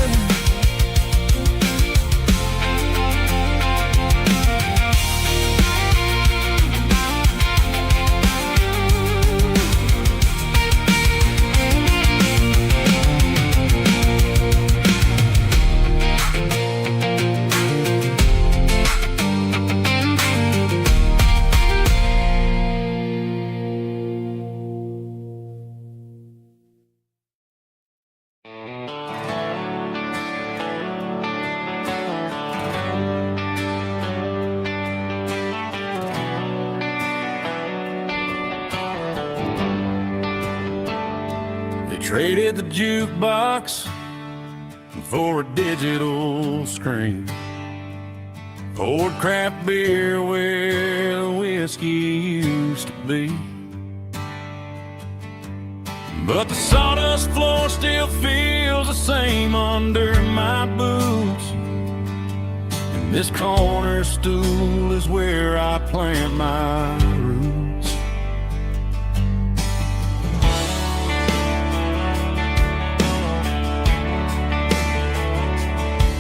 They traded the jukebox for a digital screen, poured craft beer where the whiskey used to be. But the sawdust floor still feels the same under my boots, and this corner stool is where I plant my roots.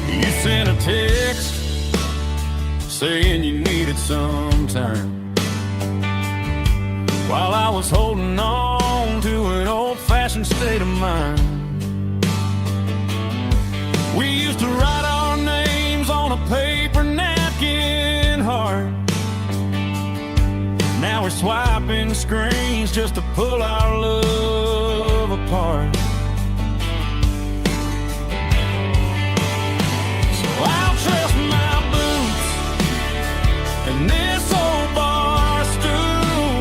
You sent a text saying you needed some time, while I was holding on to an old-fashioned state of mind. We used to write our names on a paper napkin heart. Now we're swiping screens just to pull our love apart. I'll trust my boots and this old bar stool.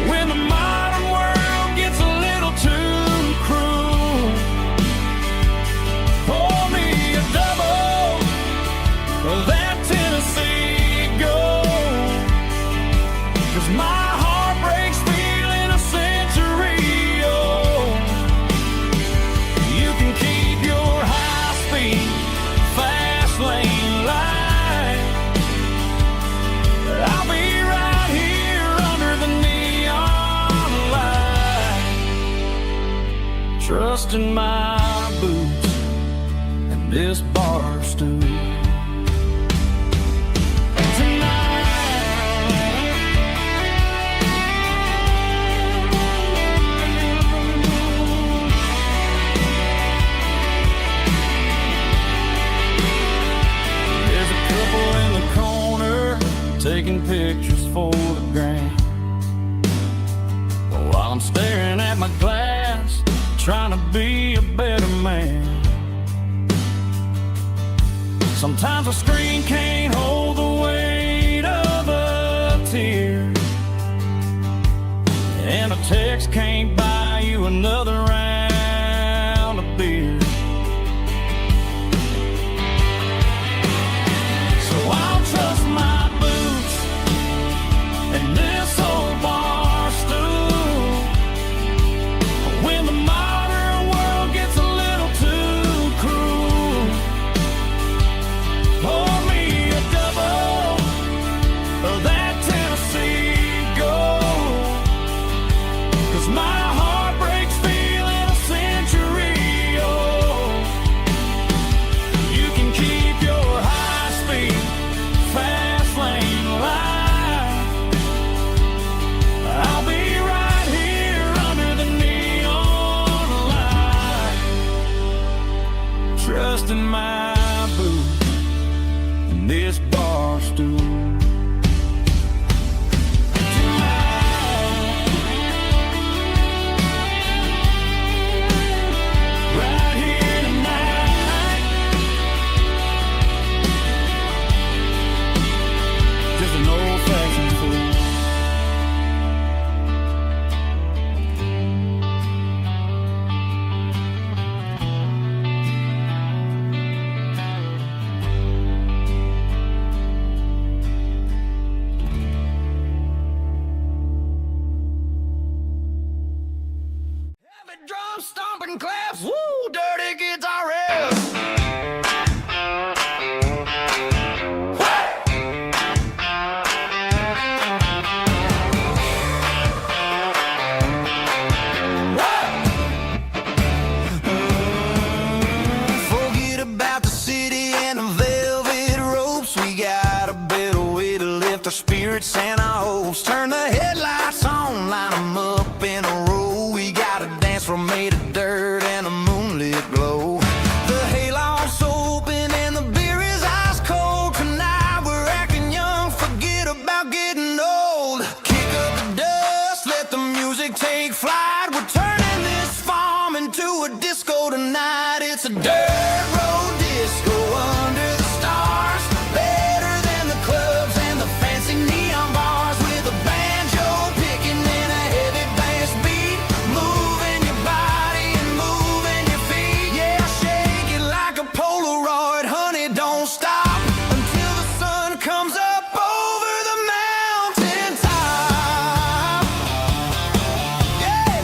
When the modern world gets a little too cruel, pour me a double of that Tennessee Gold, 'cause my heart breaks feeling a century old. You can keep your high-speed fast lane light, I'll be right here under the neon light, trusting my boots and this bar stool. Taking pictures for the gram, while I'm staring at my glass, trying to be a better man. Sometimes a screen can't hold the weight of a tear, and a text can't buy you another round of beer. So I'll trust my boots and this old bar stool. When the modern world gets a little too cruel, pour me a double of that Tennessee Spartan claps, woo, dirty guitar riffs. Forget about the city and the velvet ropes. We got a better way to lift our spirits and our hopes. Turn the headlights on, line them up in a row. We got a dance floor made of dirt and a moonlit glow. The hayloft's open and the beer is ice cold. Tonight we're acting young, forget about getting old. Kick up the dust, let the music take flight. We're turning this farm into a disco tonight. It's a dirt road disco under the stars. Better than the clubs and the fancy neon bars. With a banjo picking and a heavy bass beat. Moving your body and moving your feet. Yeah, shake it like a Polaroid, honey, don't stop until the sun comes up over the mountain top. Yeah.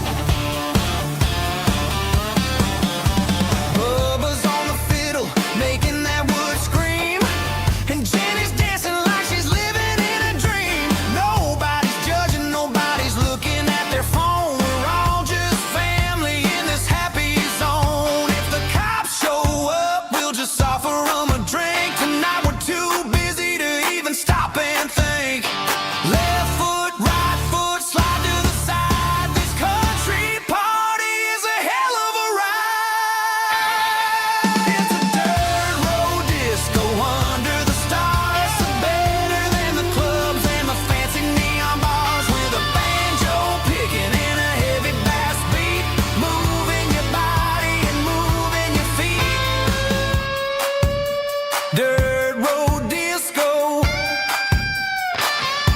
Bubba's on the fiddle, making that wood scream. And Jenny's dancing like she's living in a dream. Nobody's judging, nobody's looking at their phone. We're all just family in this happy zone. If the cops show up, we'll just offer them a drink. Tonight we're too busy to even stop and think. Left foot, right foot, slide to the side. This country party is a hell of a ride. It's a dirt road disco under the stars. Better than the clubs and the fancy neon bars. With a banjo picking and a heavy bass beat. Moving your body and moving your feet. Dirt road disco.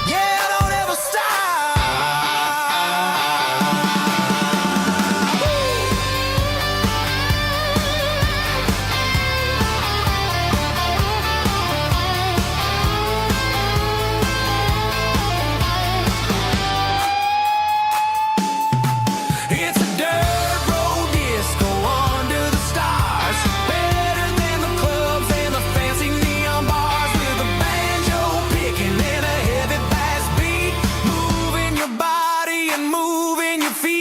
Yeah, don't ever stop. It's a dirt road disco under the stars. Better than the clubs and the fancy neon bars. With a banjo picking and a heavy bass beat. Moving your body and moving your feet.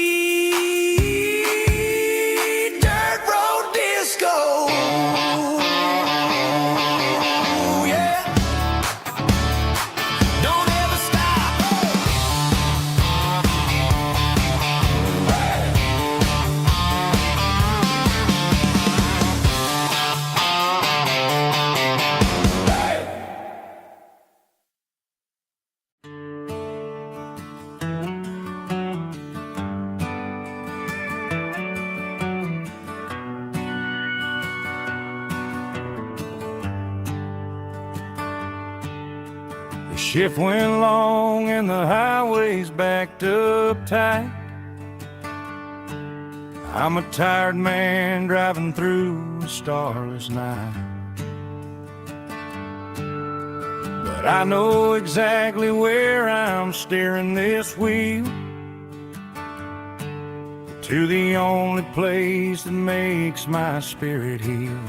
Dirt road disco. Yeah. Don't ever stop. The shift went long and the highway's backed up tight. I'm a tired man driving through a starless night. But I know exactly where I'm steering this wheel, to the only place that makes my spirit heal.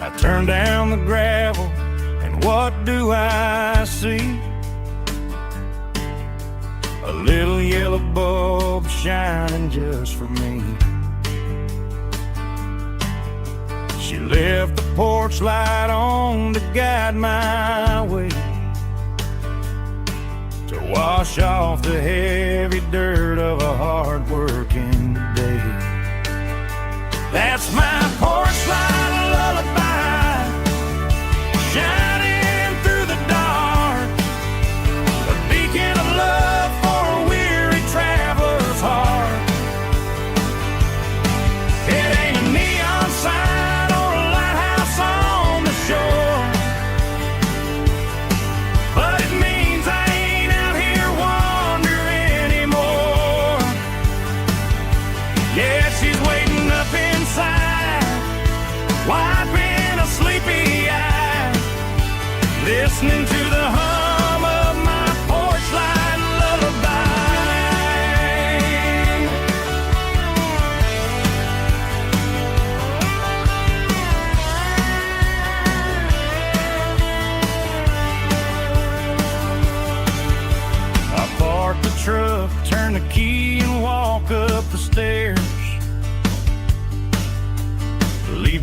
I turn down the gravel, and what do I see? A little yellow bulb shining just for me. She left the porch light on to guide my way, to wash off the heavy dirt of a hard-working day. That's my porch light lullaby, shining through the dark, a beacon of love for a weary traveler's heart. It ain't a neon sign or a lighthouse on the shore, but it means I ain't out here wandering anymore. Yeah, she's waiting up inside, wiping a sleepy eye, listening to the hum of my porch light lullaby.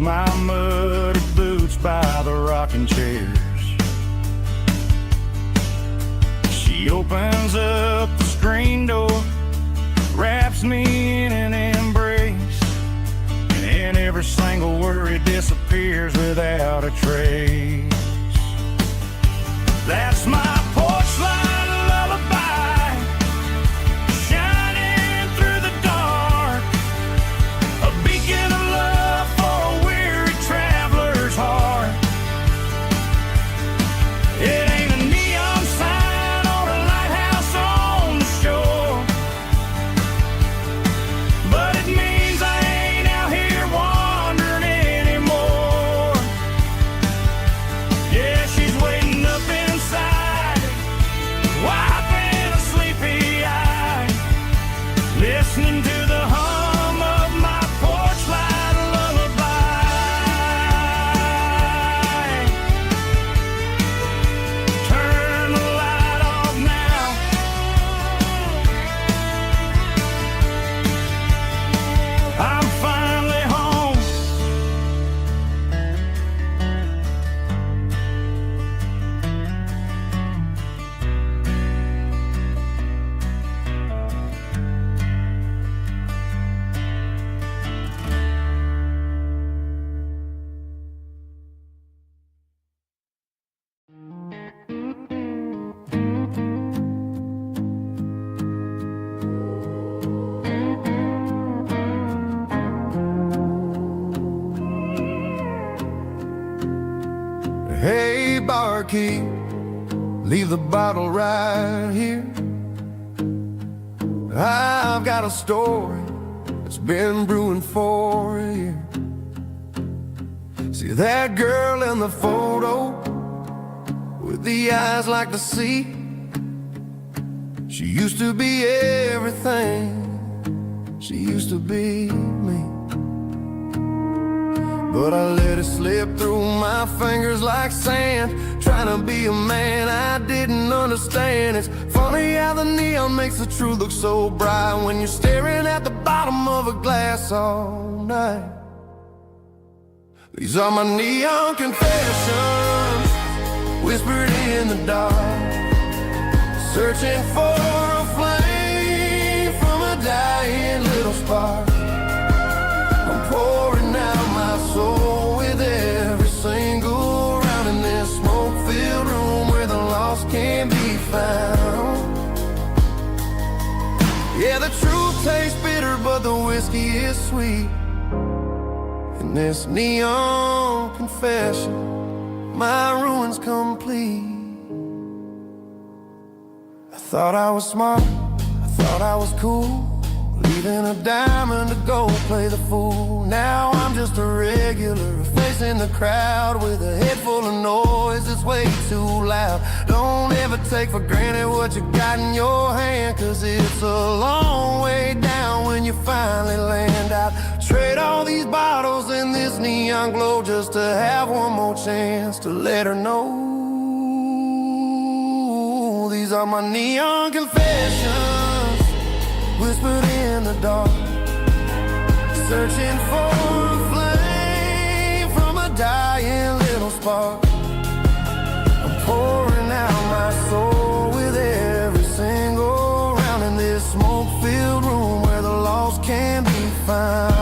my muddy boots by the rocking chairs. She opens up the screen door, wraps me in an embrace, and every single worry disappears without a trace. That's my porch light lullaby, shining through the dark, a beacon of love for a weary traveler's heart. It ain't a neon sign or a lighthouse on the shore, but it means I ain't out here wandering anymore. Yeah, she's waiting up inside, wiping a sleepy eye, listening to the hum of my porch light lullaby. Turn the light off now. I'm finally home. Hey, barkeep, leave the bottle right here. I've got a story that's been brewing for a year. See that girl in the photo with the eyes like the sea? She used to be everything, she used to be me. But I let it slip through my fingers like sand, trying to be a man I didn't understand. It's funny how the neon makes the truth look so bright when you're staring at the bottom of a glass all night. These are my neon confessions, whispered in the dark, searching for a flame from a dying little spark. I'm pouring out my soul with every single round in this smoke-filled room where the lost can't be found. Yeah, the truth tastes bitter, but the whiskey is sweet. In this neon confession, my ruin's complete. I thought I was smart, I thought I was cool, leaving a diamond to go play the fool. Now I'm just a regular, facing the crowd with a head full of noise that's way too loud. Don't ever take for granted what you got in your hand, cause it's a long way down when you finally land out. Trade all these bottles and this neon glow just to have one more chance to let her know. These are my neon confessions, whispered in the dark, searching for a flame from a dying little spark. I'm pouring out my soul with every single round in this smoke-filled room where the lost can be found.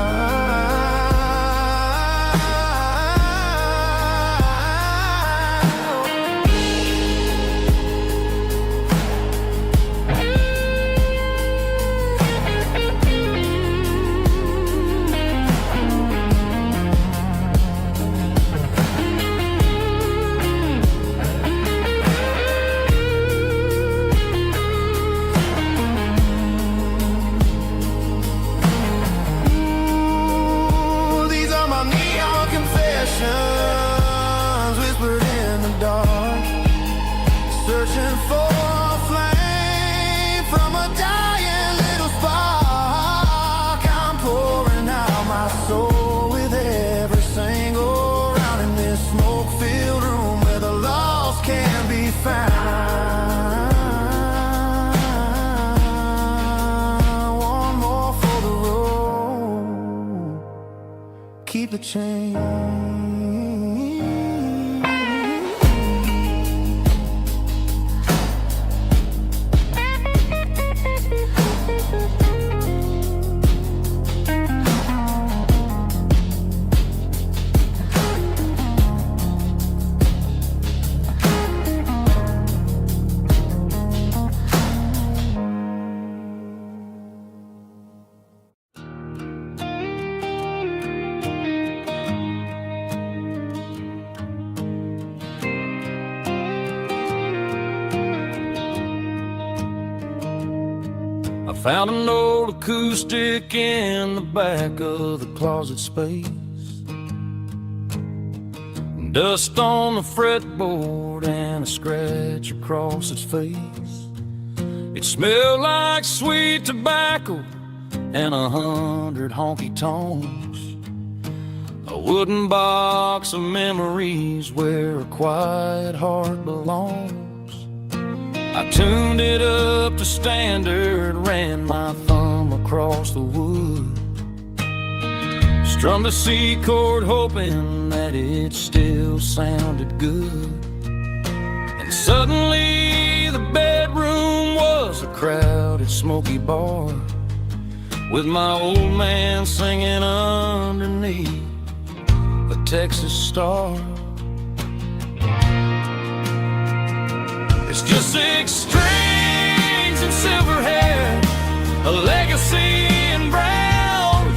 the change. I found an old acoustic in the back of the closet space. Dust on the fretboard and a scratch across its face. It smelled like sweet tobacco and 100 honky-tonks. A wooden box of memories where a quiet heart belongs. I tuned it up to standard, ran my thumb across the wood, strummed a C chord hoping that it still sounded good. And suddenly the bedroom was a crowded smoky bar, with my old man singing underneath a Texas star. It's just 6 strings and silver hair, a legacy in brown,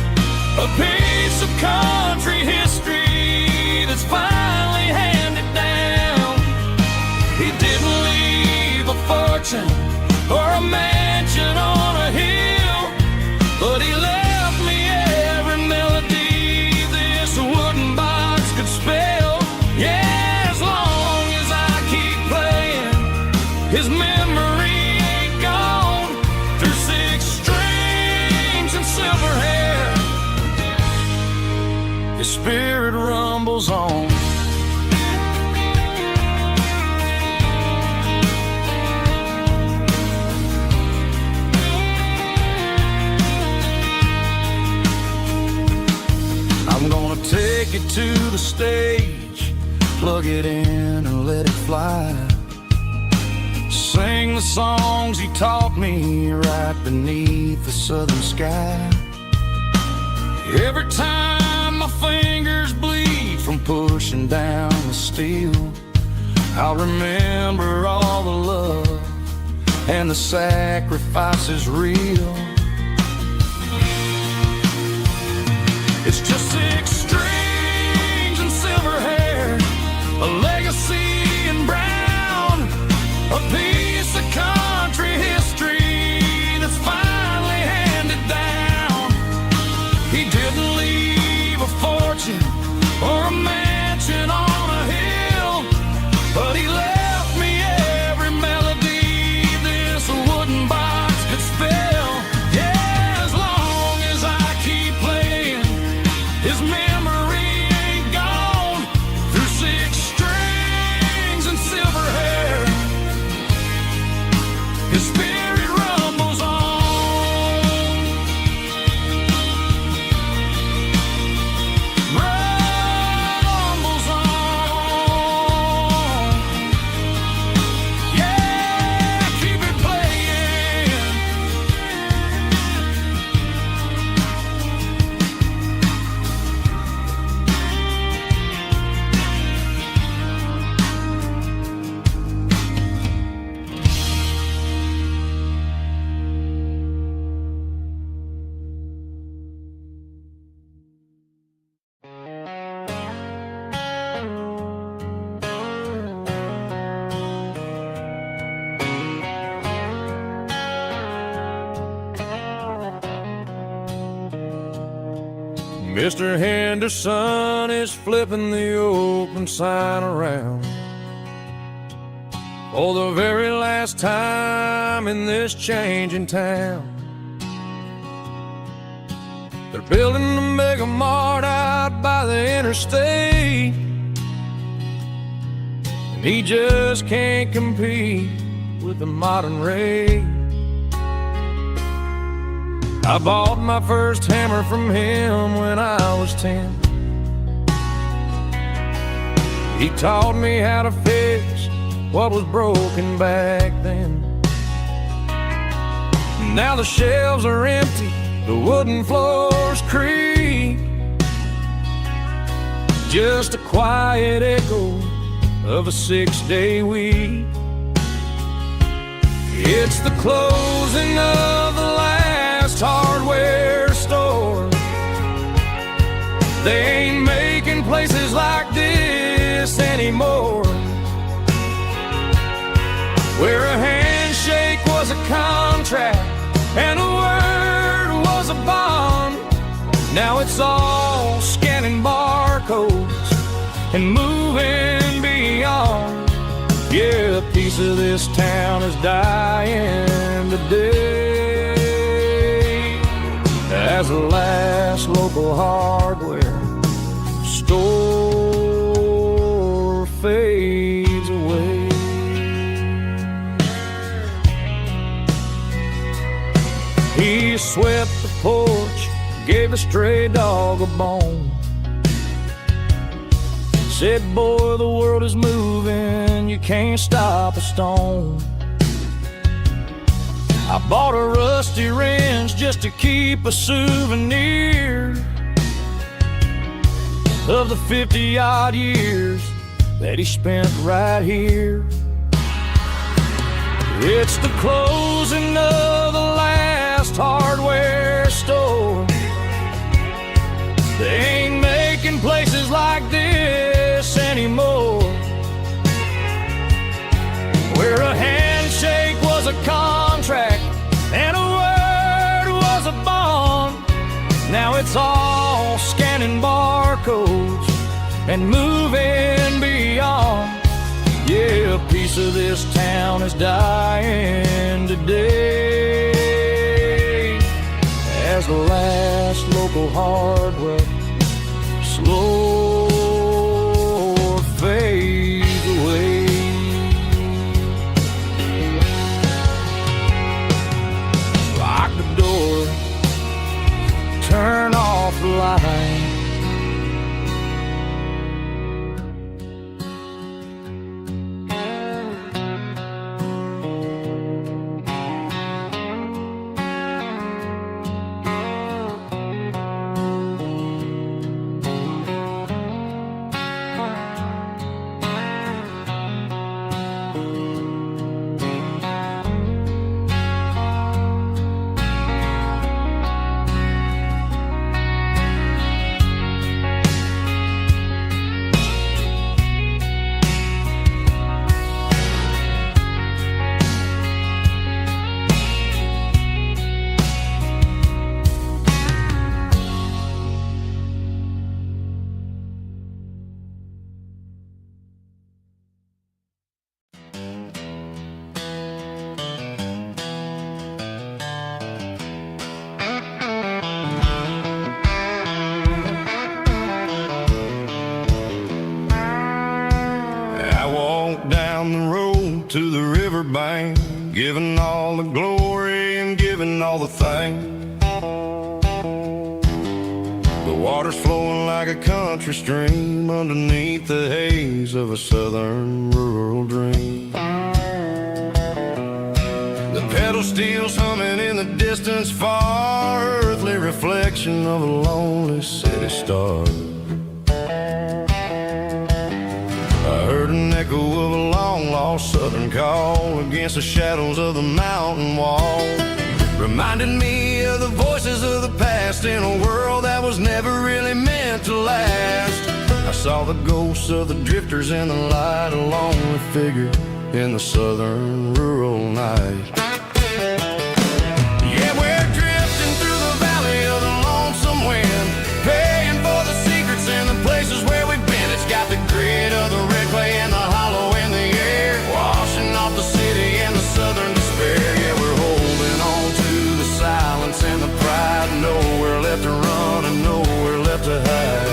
a piece of country history that's finally handed down. He didn't leave a fortune or a mansion on a hill, but he left me every melody this wooden box could spell. Yeah, as long as I keep playing, his memory ain't gone. Through 6 strings and silver hair, his spirit rumbles on. I'm gonna take it to the stage, plug it in and let it fly. Sing the songs he taught me right beneath the southern sky. Every time my fingers bleed from pushing down the steel, I'll remember all the love and the sacrifices real. It's just 6 strings and silver hair, a legacy in brown, a piece of country history that's finally handed down. He didn't leave a fortune or a mansion on a hill, but he left me every melody this wooden box could spell. Yeah, as long as I keep playing, his memory ain't gone. Through 6 strings and silver hair, his spirit rumbles on. Rumbles on. Yeah, keep it playing. Mr. Henderson is flipping the open sign around for the very last time in this changing town. They're building a mega mart out by the interstate, and he just can't compete with the modern rate. I bought my first hammer from him when I was 10. He taught me how to fix what was broken back then. Now the shelves are empty, the wooden floors creak, just a quiet echo of a 6-day week. It's the closing of the last hardware store. They ain't making places like this anymore, where a handshake was a contract and a word was a bond. Now it's all scanning barcodes and moving beyond. Yeah, a piece of this town is dying today as the last local hardware store fades away. He swept the porch, gave a stray dog a bone, said, boy, the world is moving, you can't stop a stone. I bought a rusty wrench just to keep a souvenir of the 50-odd years that he spent right here. It's the closing of the last hardware store. They ain't making places like this anymore, where a handshake was a contract and a word was a bond. Now it's all scanning barcodes and moving beyond. Yeah, a piece of this town is dying today as the last local hardware slow fades away. Lock the door, turn off the light. To the riverbank, giving all the glory and giving all the thanks. The water's flowing like a country stream underneath the haze of a southern rural dream. The pedal steel's humming in the distance far, earthly reflection of a lonely city star. I heard an echo of a long-lost southern call against the shadows of the mountain wall, reminded me of the voices of the past in a world that was never really meant to last. I saw the ghosts of the drifters in the light, a lonely figure in the southern rural night. Yeah, we're drifting through the valley of the lonesome wind, paying for the secrets and the places where we've been. It's got the grit of the red clay and the hollow in the air, washing off the city and the southern despair. Yeah, we're holding on to the silence and the pride, nowhere left to run and nowhere left to hide.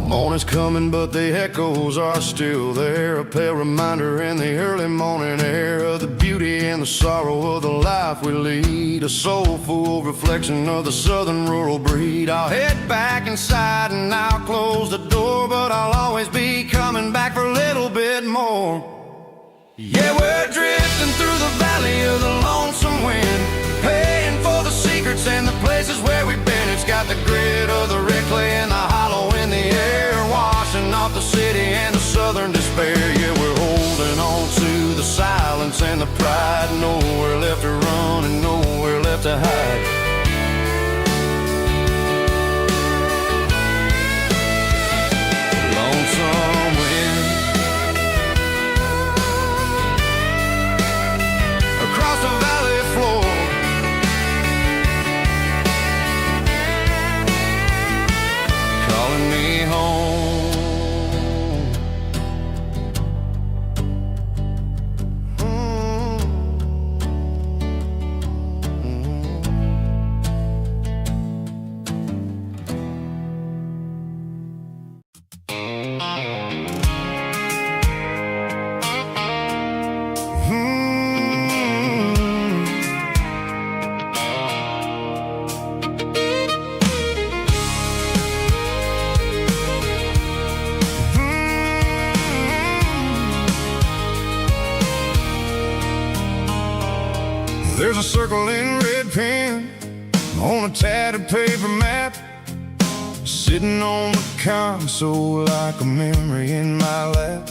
Morning's coming, but the echoes are still there. A pale reminder in the early morning air of the beauty and the sorrow of the life we lead. A soulful reflection of the southern rural breed. I'll head back inside and I'll close the door, but I'll always be coming back for a little bit more. Yeah, we're drifting through the valley of the lonesome wind, paying for the secrets and the places where we've been. It's got the grit of the red clay and the hollow in the air, washing off the city and the southern despair. Yeah, we're holding on to the silence and the pride. Nowhere left to run and nowhere left to hide. Lonesome wind across the valley floor, calling me home. There's a circle in red pen on a tattered paper map, sitting on the console like a memory in my lap.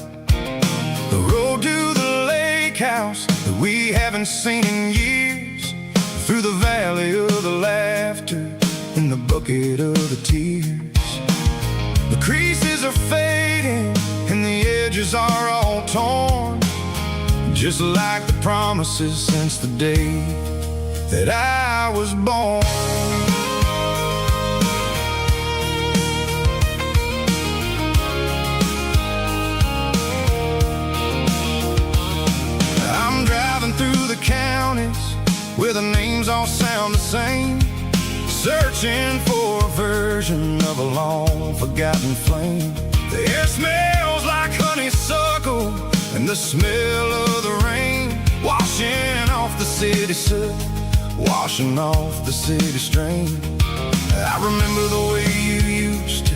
The road to the lake house that we haven't seen in years, through the valley of the laughter and the bucket of the tears. The creases are fading and the edges are all torn, just like the promises since the day that I was born. I'm driving through the counties where the names all sound the same, searching for a version of a long forgotten flame. The air smells like honeysuckle and the smell of the rain, washing off the city soot, washing off the city strain. I remember the way you used to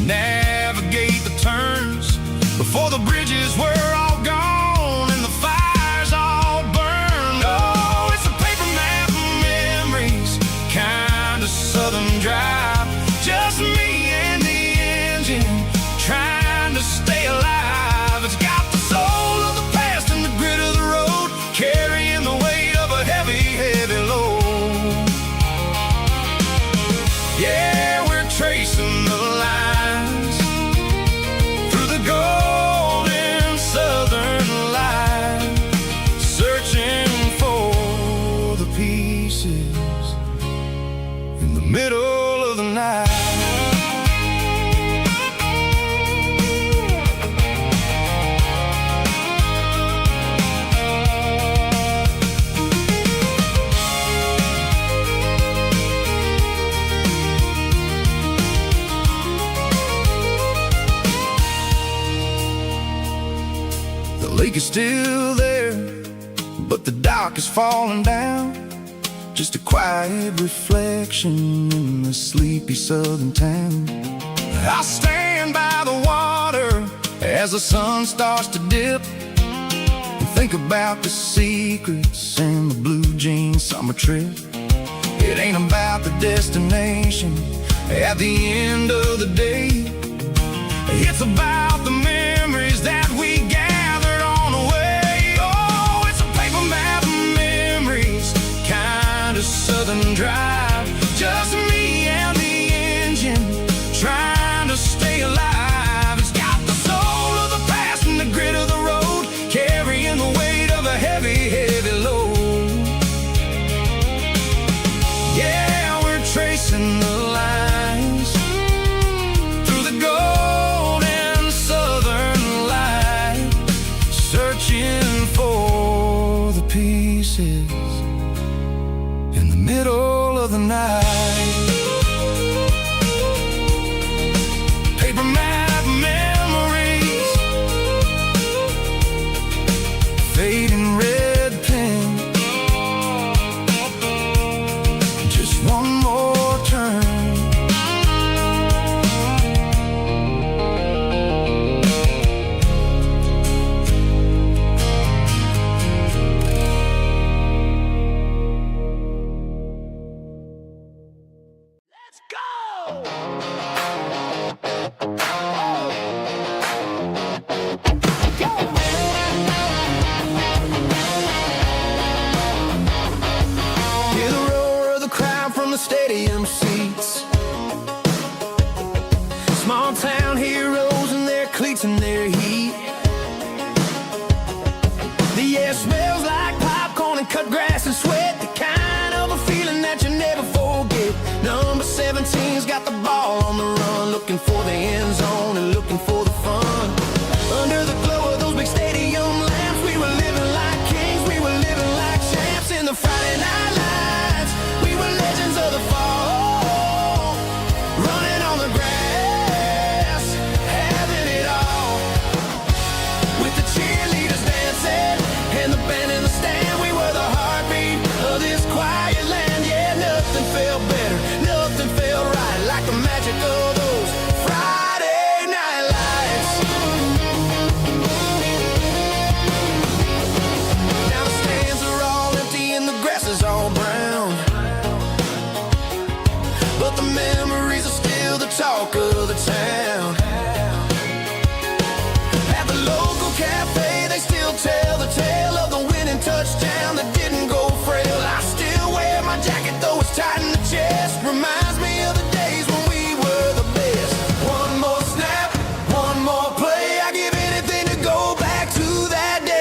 navigate the turns before the bridges were all gone and the fires all burned. Oh, it's a paper map of memories, kind of southern drive, just me and the engine trying to stay alive. It's got the soul of the past and the grit of the road, carrying the weight of a heavy, heavy load. Yeah, we're tracing the lines through the golden southern light, searching for the pieces in the middle of the night. The lake is still there, but the dock is falling down, just a quiet reflection in the sleepy southern town. I stand by the water as the sun starts to dip, and think about the secrets and the blue jean summer trip. It ain't about the destination at the end of the day, it's about the memories that we gathered on the way. Oh, it's a paper map of memories, kind of southern drive, just me and the engine trying to stay alive. It's got the soul of the past and the grit of the road, carrying the weight of a heavy, heavy load. Yeah, we're tracing the lines through the golden southern light, searching for the pieces in the middle of the night. Paper map Small town heroes in their cleats and their heat. The air smells like popcorn and cut grass and sweat, the kind of a feeling that you never forget. Number 17's got the ball on the run, looking for the end zone and looking for the fun. Under the glow of those big stadium lamps, we were living like kings, we were living like champs. In the Friday night lights, we were legends of the fall, running on the grass, having it all. With the cheerleaders dancing and the band in the stand, we were the heartbeat of this quiet land. Yeah, nothing felt better, nothing felt right like the magic of those Friday night lights. Now the stands are all empty and the grass is all brown, but the memories are still the talk of the town. At the local cafe, they still tell the tale of the winning touchdown that didn't go frail. I still wear my jacket though it's tight in the chest. Reminds me of the days when we were the best. One more snap, one more play, I give anything to go back to that day.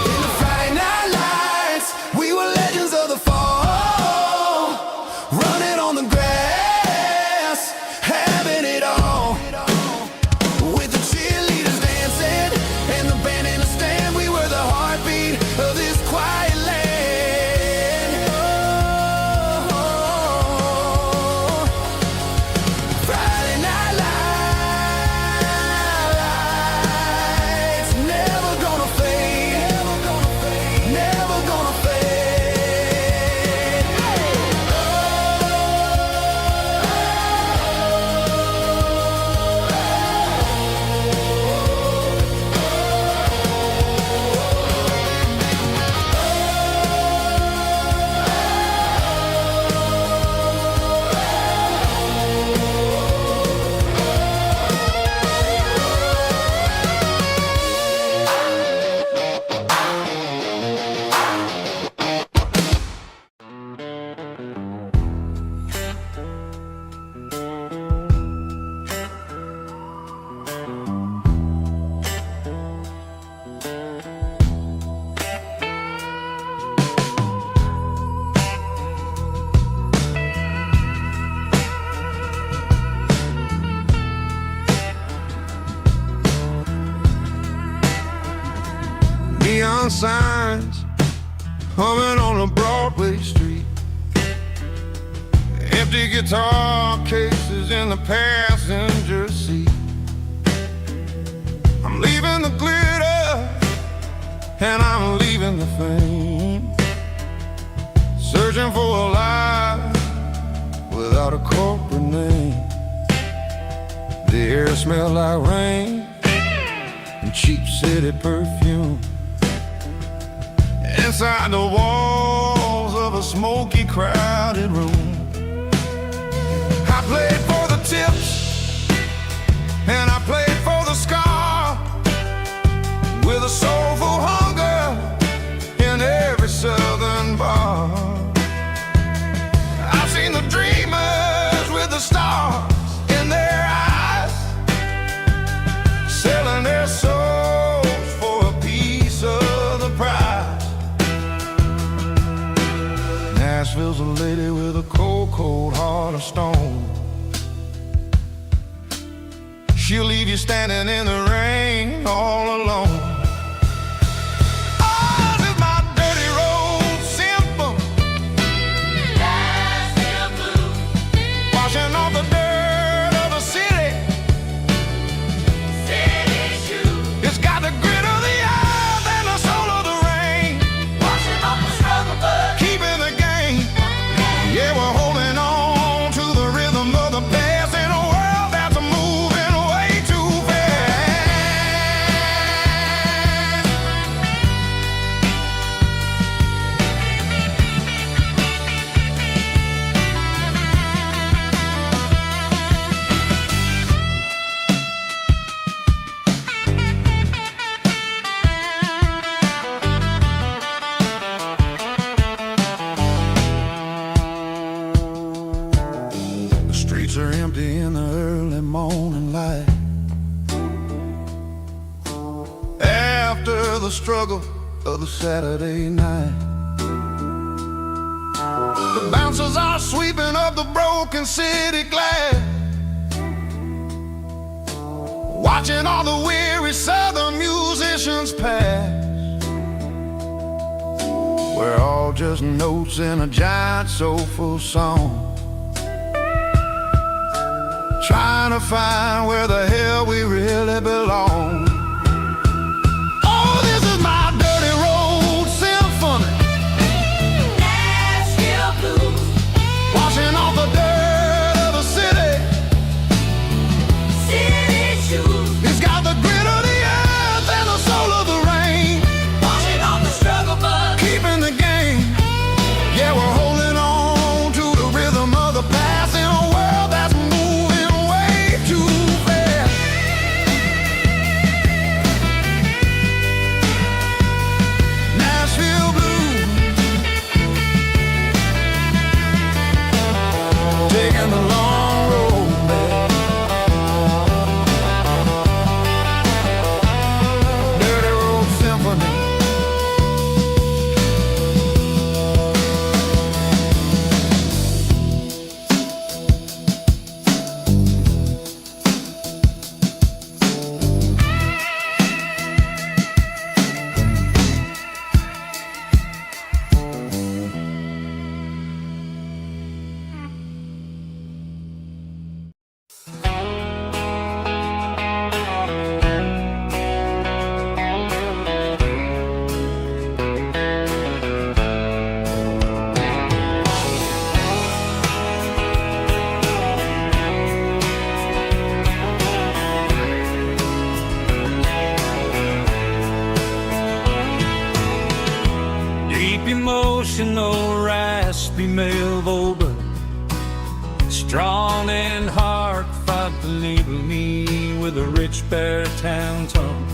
In the Friday night lights, we were legends of the fall, running on the grass, having it all. With the cheerleaders dancing and the band in the stand, we were the heartbeat of this quiet land. Oh, Friday night lights, never gonna fade, never gonna fade. Neon signs humming on a Broadway street, empty guitar cases in the passenger seat. I'm leaving the glitter and I'm leaving the fame, searching for a life without a corporate name. The air smells like rain and cheap city perfume. Inside the walls of a smoky, crowded room, I played for the tips and I played for the scar, with a soulful hunger in every southern bar. I've seen the dreamers with the stars in their eyes, selling their souls for a piece of the prize. Nashville's a lady with a cold, cold heart of stone. She'll leave you standing in the rain all alone. Ours is my dirty road simple, washing off the dirt of the city. It's got the grit of the earth and the soul of the rain, washing off the struggle, but keeping the game. Yeah, we're holding on to the rhythm of the past in a world that's moving way too fast. the struggle of the Saturday night. The bouncers are sweeping up the broken city glass, watching all the weary southern musicians pass. We're all just notes in a giant soulful song, trying to find where the hell we really belong. Oh, this is my dirty road symphony, Nashville blues, washing off the dirt of the city. city shoes, It's got the grit of the earth and the soul of the rain, washing off the struggle bug. keeping the game. Yeah, we're holding on to the rhythm of the past in a world that's moving way too fast. Nashville blues, taking the long road back. Dirty road symphony. Deep emotional, raspy male vocal, strong in heart, fight believe me with a rich baritone tone.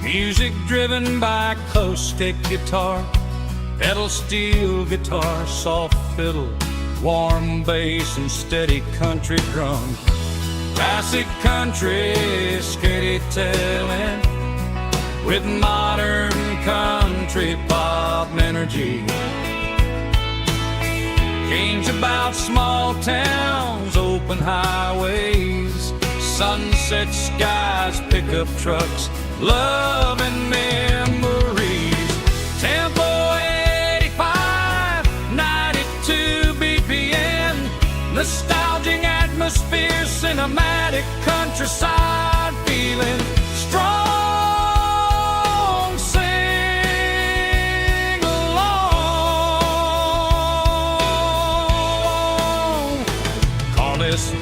Music driven by acoustic guitar, pedal steel guitar, soft fiddle, warm bass and steady country drums. Classic country, skitty telling, with modern country pop energy. Kane's about small towns, open highways, sunset skies, pickup trucks, love and memories. Tempo 85, 92 BPM, nostalgic atmosphere, cinematic countryside feeling, strong. Sing along. Call this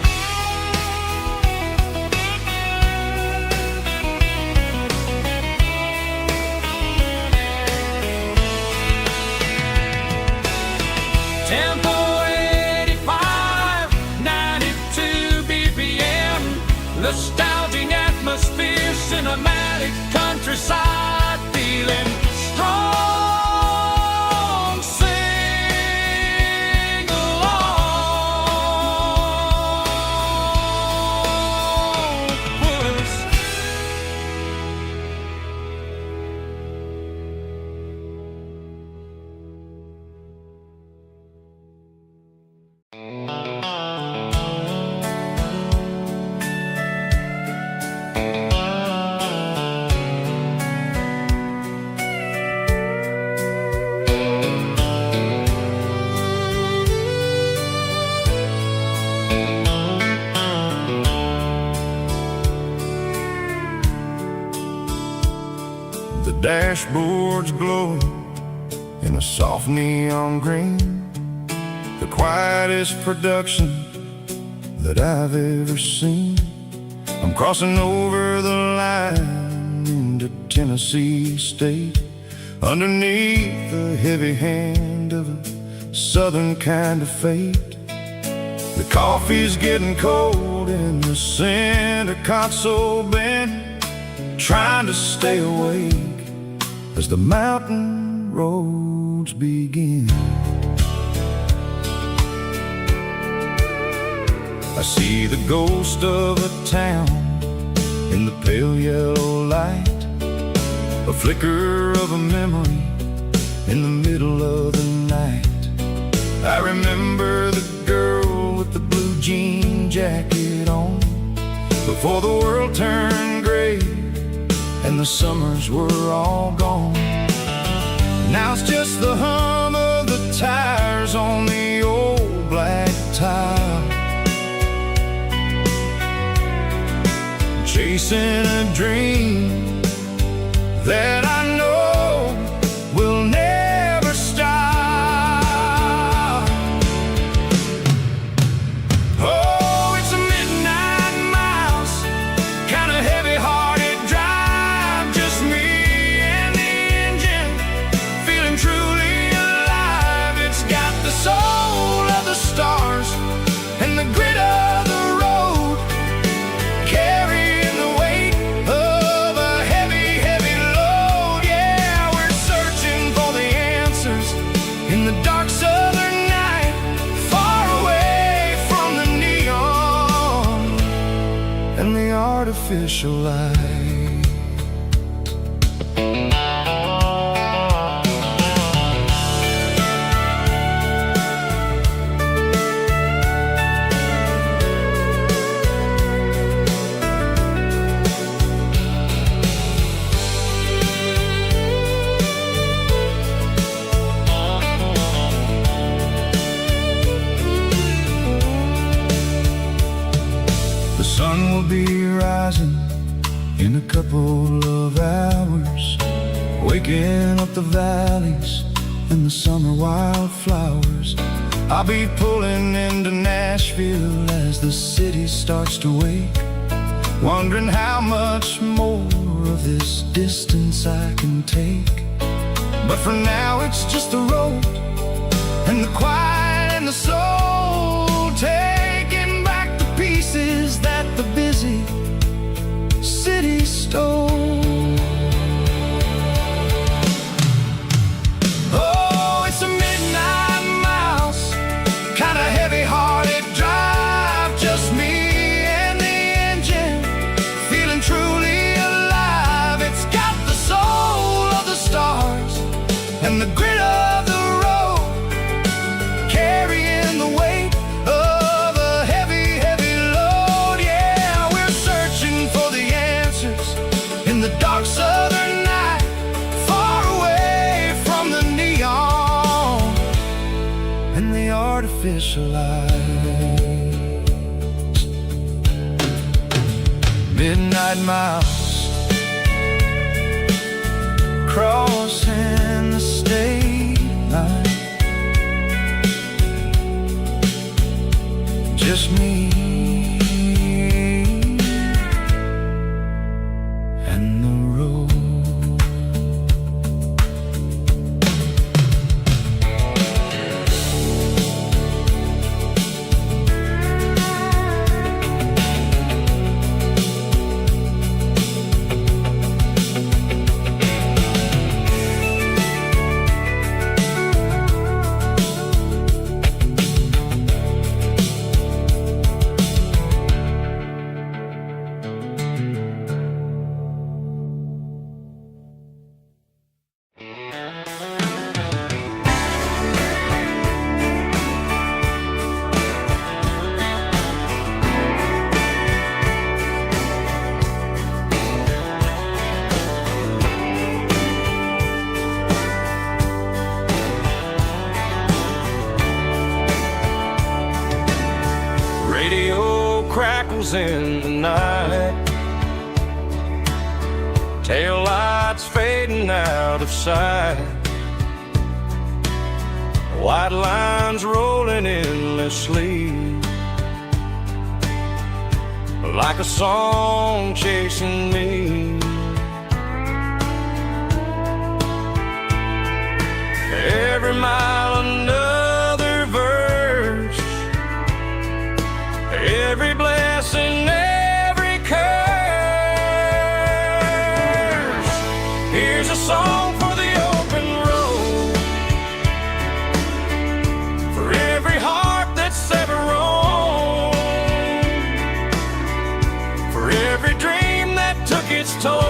Tempo 85, 92 BPM, nostalgic atmosphere, cinematic countryside feeling, strong. Sing along with us. The dashboard's glowing in a soft neon green, the quietest production that I've ever seen. I'm crossing over the line into Tennessee State, underneath the heavy hand of a southern kind of fate. The coffee's getting cold in the center console bin, trying to stay awake as the mountain roads begin. I see the ghost of a town in the pale yellow light, a flicker of a memory in the middle of the night. I remember the girl with the blue jean jacket on, before the world turned gray and the summers were all gone. Now it's just the hum of the tires on the old black tile, chasing a dream that I know will never stop. Oh, it's a midnight mouse, kind of heavy-hearted drive, just me and the engine, feeling truly alive. It's got the soul of the stars and the grit of the road, carrying the weight of a heavy, heavy load. Yeah, we're searching for the answers in the dark southern night, far away from the neon and the artificial light. The sun will be rising in a couple of hours, waking up the valleys and the summer wildflowers. I'll be pulling into Nashville as the city starts to wake, wondering how much more of this distance I can take. But for now it's just the road and the quiet and the soul, taking back the pieces that the busy city stole. Oh, it's a midnight mouse, kind of heavy-hearted drive, just me and the engine, feeling truly alive. It's got the soul of the stars and the grit of the road, carrying the weight of a heavy, heavy load. Yeah, we're searching for the answers in the dark southern night, far away from the neon and the artificial lights. Midnight mouse, crossing the state line, just me and the road. Radio crackles in the night, tail lights fading out of sight, white lines rolling endlessly, like a song chasing me. Every mile another verse, every blessing, every curse. Here's a song for the open road, for every heart that's ever roamed, for every dream that took its toll.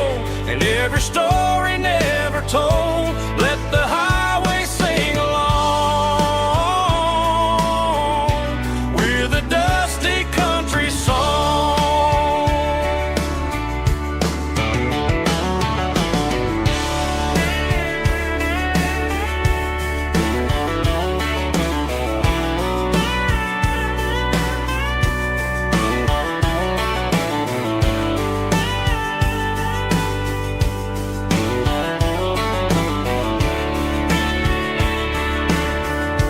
every story never told. Let the highway sing along with a dusty country song.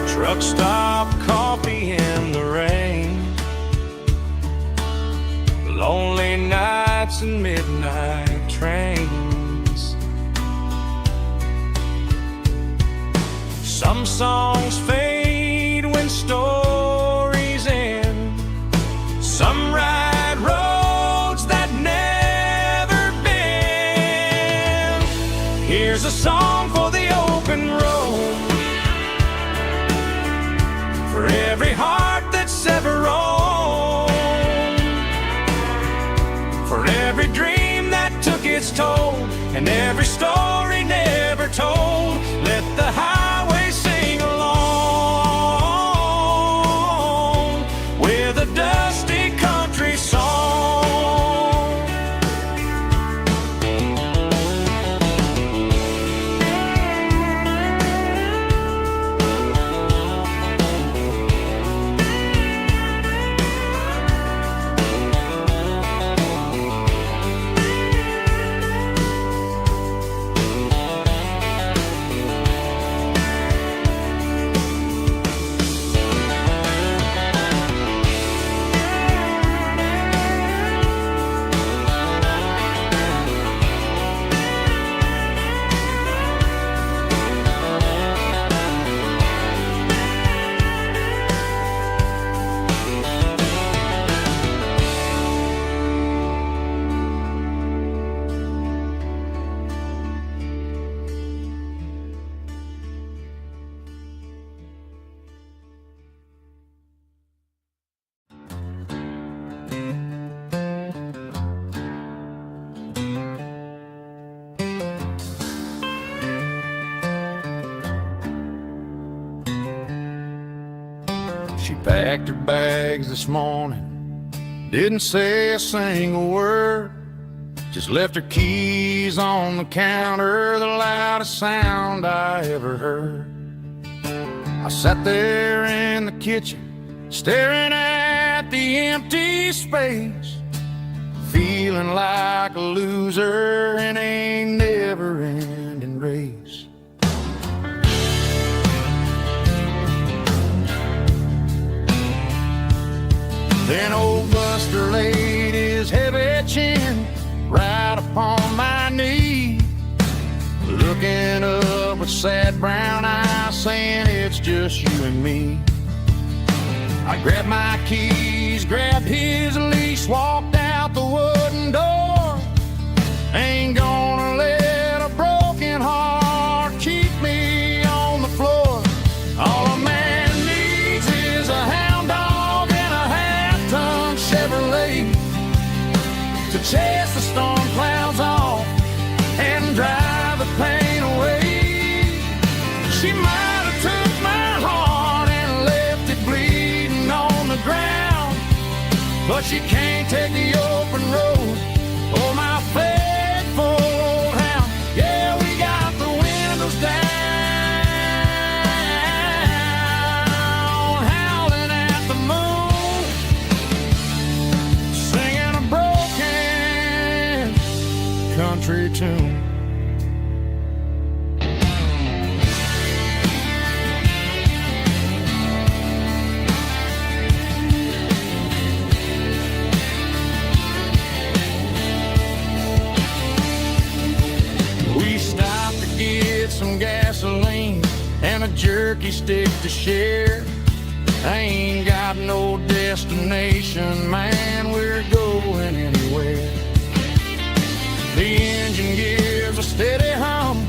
Truck stop, coffee in the rain, lonely nights and midnight trains. Some songs fade when stories end. Some ride roads that never bend. Here's a song for the open road, for every heart that's ever roamed, for every dream that took its toll, and every story never told. Let the highway sing along with a dusty country song. She packed her bags this morning, didn't say a single word, just left her keys on the counter, the loudest sound I ever heard. I sat there in the kitchen, staring at the empty space, feeling like a loser in a never-ending race. Then old Buster laid his heavy chin right upon my knee, looking up with sad brown eyes, saying it's just you and me. I grabbed my keys, grabbed his leash, walked out the wooden door. Ain't gonna let a broken heart keep me on the floor. All a man needs is a hound dog and a half-ton Chevrolet to chase the storm clouds off and drive the pain away. She might have took my heart and left it bleeding on the ground, but she can't take the open road or my faithful old hound. Yeah, we got the windows down, howling at the moon, singing a broken country tune. We stopped to get some gasoline and a jerky stick to share. I ain't got no destination, man, we're going anywhere. The engine gives a steady hum,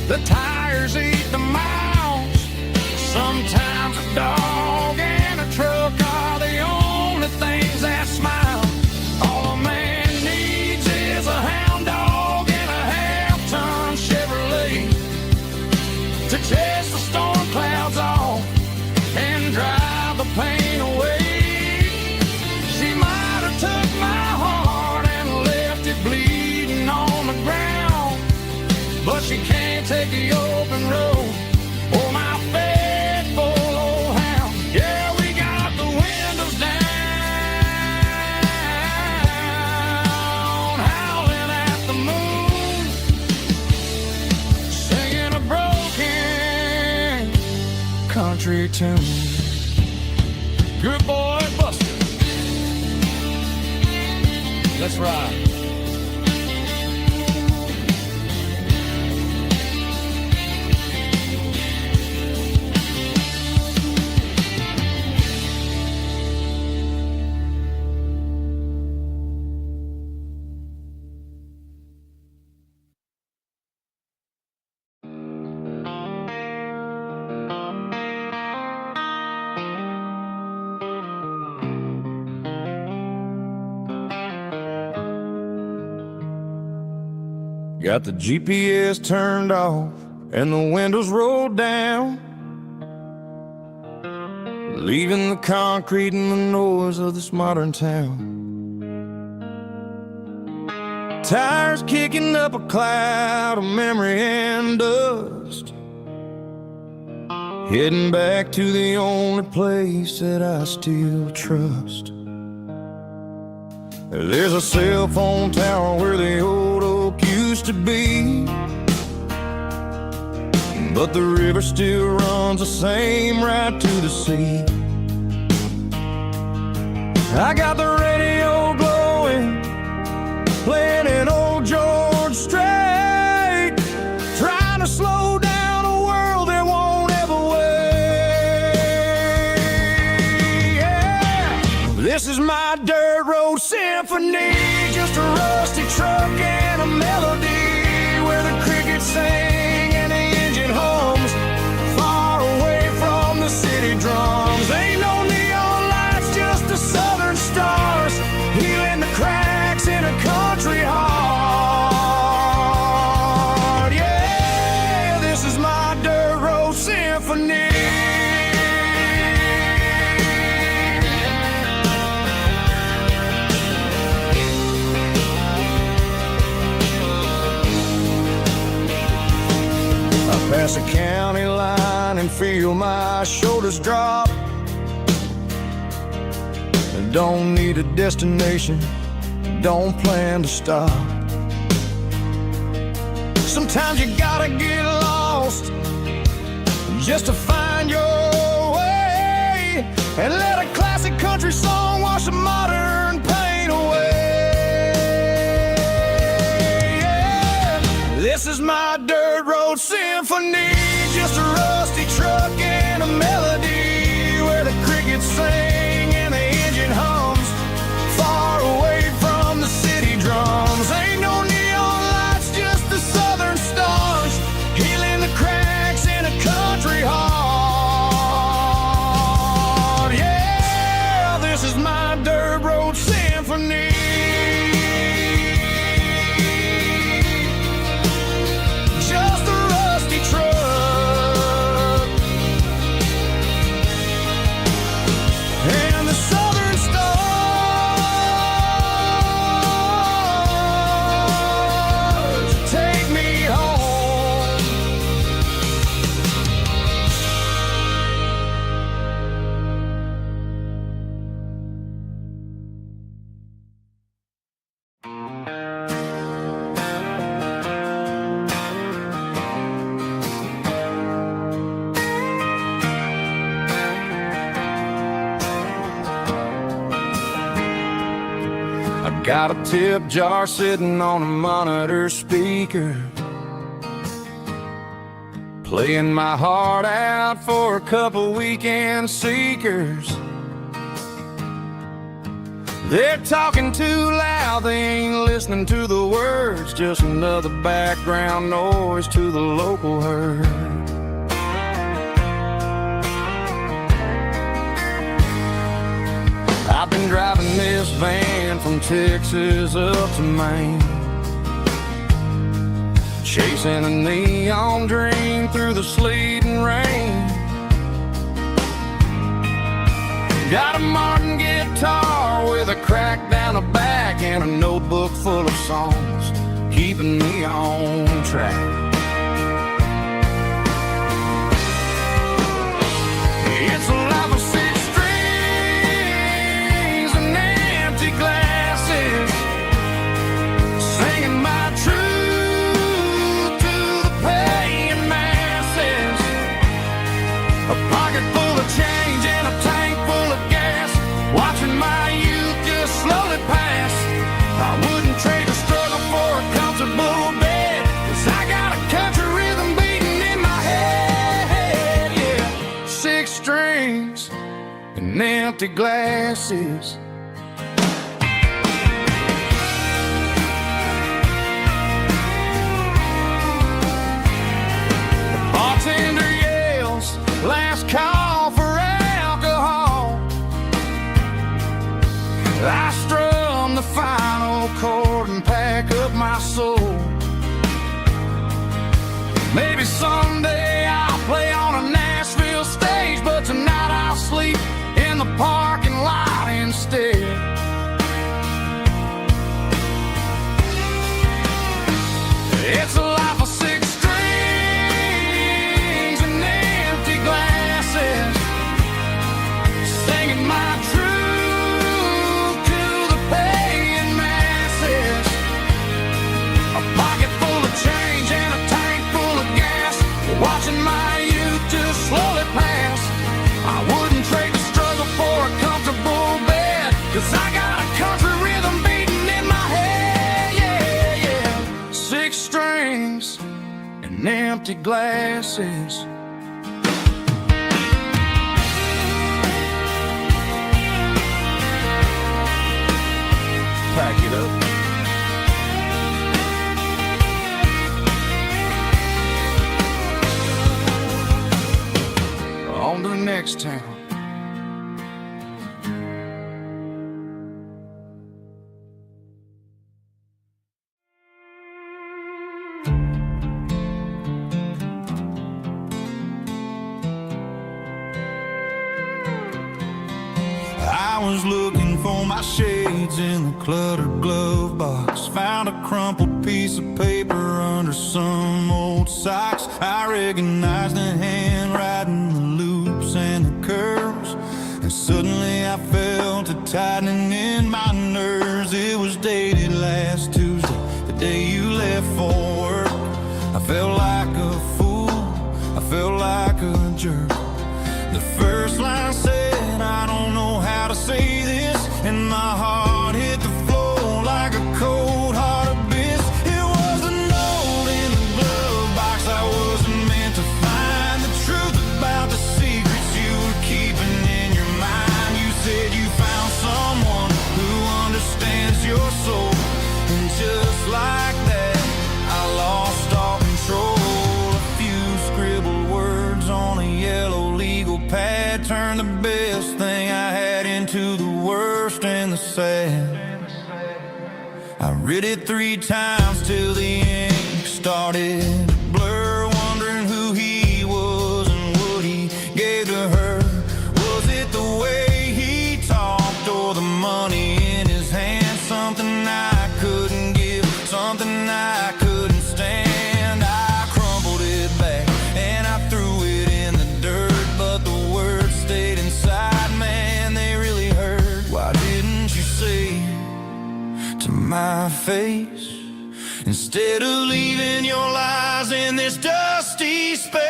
the tires eat the miles. Sometimes a dog and a truck are the only things that smile. All a man needs is a hound dog and a to chase the storm clouds off and drive the pain away. She might have took my heart and left it bleeding on the ground, but she can't take the open road or my faithful old hound. Yeah, we got the windows down, howling at the moon, singing a broken country tune. Good boy, Buster. Let's ride. Got the GPS turned off and the windows rolled down, leaving the concrete and the noise of this modern town. Tires kicking up a cloud of memory and dust, heading back to the only place that I still trust. There's a cell phone tower where the old oak used to be, but the river still runs the same right to the sea. I got the radio glowing, playing an old George Strait, trying to slow down a world that won't ever wait. Yeah. This is my dirt road symphony, just a rusty truck and a melody where the crickets sing and the engine hums, far away from the city drums. Ain't no neon lights, just the southern stars, healing the cracks in a country heart. Yeah, this is my dirt road symphony. Pass a county line and feel my shoulders drop. Don't need a destination, don't plan to stop. Sometimes you gotta get lost just to find your way, and let a classic country song wash the modern pain away. Yeah. This is my dirt road symphony, just a rusty truck and a melody where the crickets sing and the engine hums, far away from the city drums. Ain't no neon lights, just the southern stars, healing the cracks in a country heart. Yeah, this is my dirt road symphony. Just a rusty truck and the southern stars take me home. I got a tip jar sitting on a monitor speaker, playing my heart out for a couple weekend seekers. They're talking too loud, they ain't listening to the words, just another background noise to the local herd. I've been driving this van from Texas up to Maine, chasing a neon dream through the sleet and rain. Got a Martin guitar with a crack down the back and a notebook full of songs keeping me on track. It's a life of six strings and empty glasses, singing my truth to the paying masses. A pocket full of change and a tank full of gas, watching my youth just slowly pass. I wouldn't trade the struggle for a comfortable bed, 'cause I got a country rhythm beating in my head. Yeah, six strings and empty glasses. The bartender yells, last call for alcohol. I strum the final chord and pack up my soul. Maybe someday I'll play on a Nashville stage, but tonight I'll sleep in the parking lot instead. It's a life of six strings and empty glasses, singing my truth to the paying masses. A pocket full of change and a tank full of gas, watching my youth just slowly pass. I wouldn't trade the struggle for a comfortable bed, 'cause I got a country rhythm beating in my head. Yeah, yeah. Six strings and empty glasses. Pack it up. On to the next town. I was looking for my shades in the cluttered glove box. Found a crumpled piece of paper under some old socks. I recognized the handwriting, the loops and the curls, and suddenly I felt a tightening in my nerves. It was dated last Tuesday, the day you left for work. I felt like a fool, I felt like a jerk. The first line said, I don't know how to say this, and my heart hit the floor like a cold heart abyss. It was a note in the glove box. I wasn't meant to find the truth about the secrets you were keeping in your mind. You said you found someone who understands your soul, and just like that, I lost all control. A few scribbled words on a yellow legal pad turned the best thing I had into the worst and the sad. I read it 3 times till the ink started to blur, wondering who he was and what he gave to her. Was it the way he talked or the money in his hand? Something I couldn't give, something I couldn't stand. I crumpled it back and I threw it in the dirt, but the words stayed inside. Man, they really hurt. Why didn't you say to my face, instead of leaving your lies in this dusty space?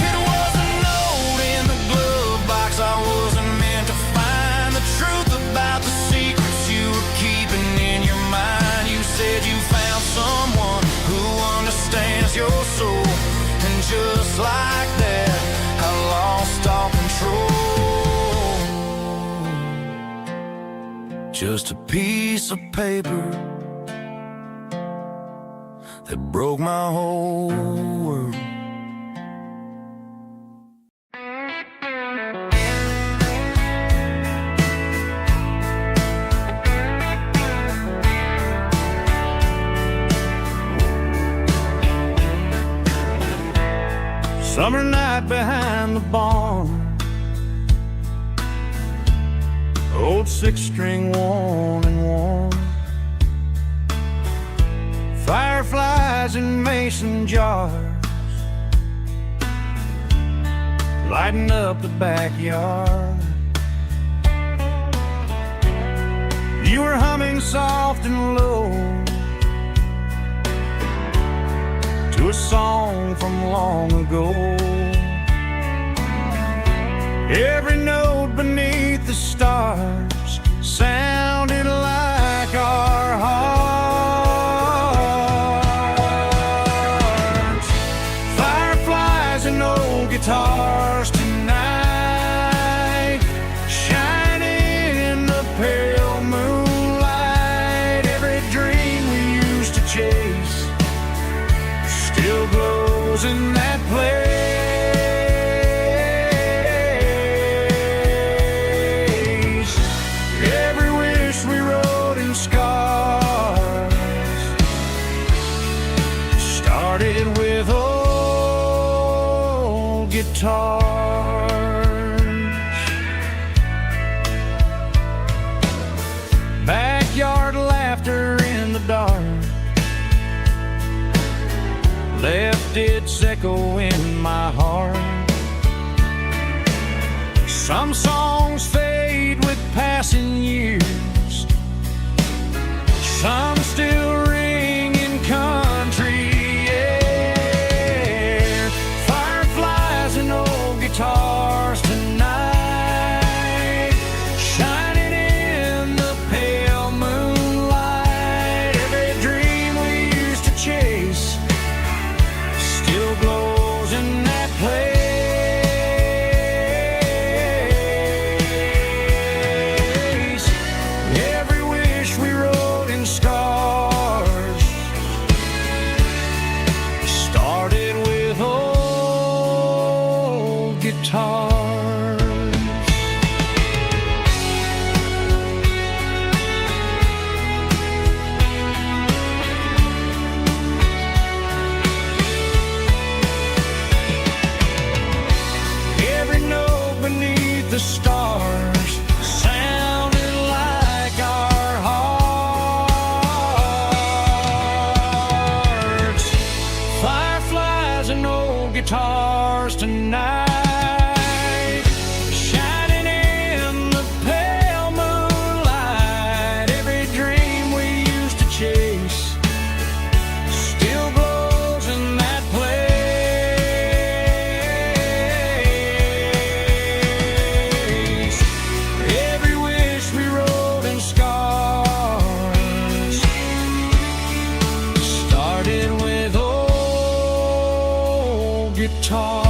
It was a note in the glove box. I wasn't meant to find the truth about the secrets you were keeping in your mind. You said you found someone who understands your soul, and just like that, I lost all control. just a piece of paper that broke my whole world. Summer night behind the barn, old six-string worn and worn, fireflies in mason jars, lighting up the backyard. You were humming soft and low to a song from long ago. Every note beneath the stars sounded like our hearts. Fireflies and old guitars tonight, shining in the pale moonlight. Every dream we used to chase still glows in that place. Every wish we wrote in scars started with old guitars. Backyard laughter in the dark left its echo in my heart. Some songs fade with passing years, some still ring in country air. Fireflies and old guitars tonight, shining in the pale moonlight. Every dream we used to chase still glows in that place. Every wish we wrote in scars started with old guitars. Every note beneath the stars sounded like our hearts. Fireflies and old guitars tonight, shining in the pale moonlight. Every dream we used to chase still glows in that place. Every wish we wrote in scars started with old guitars.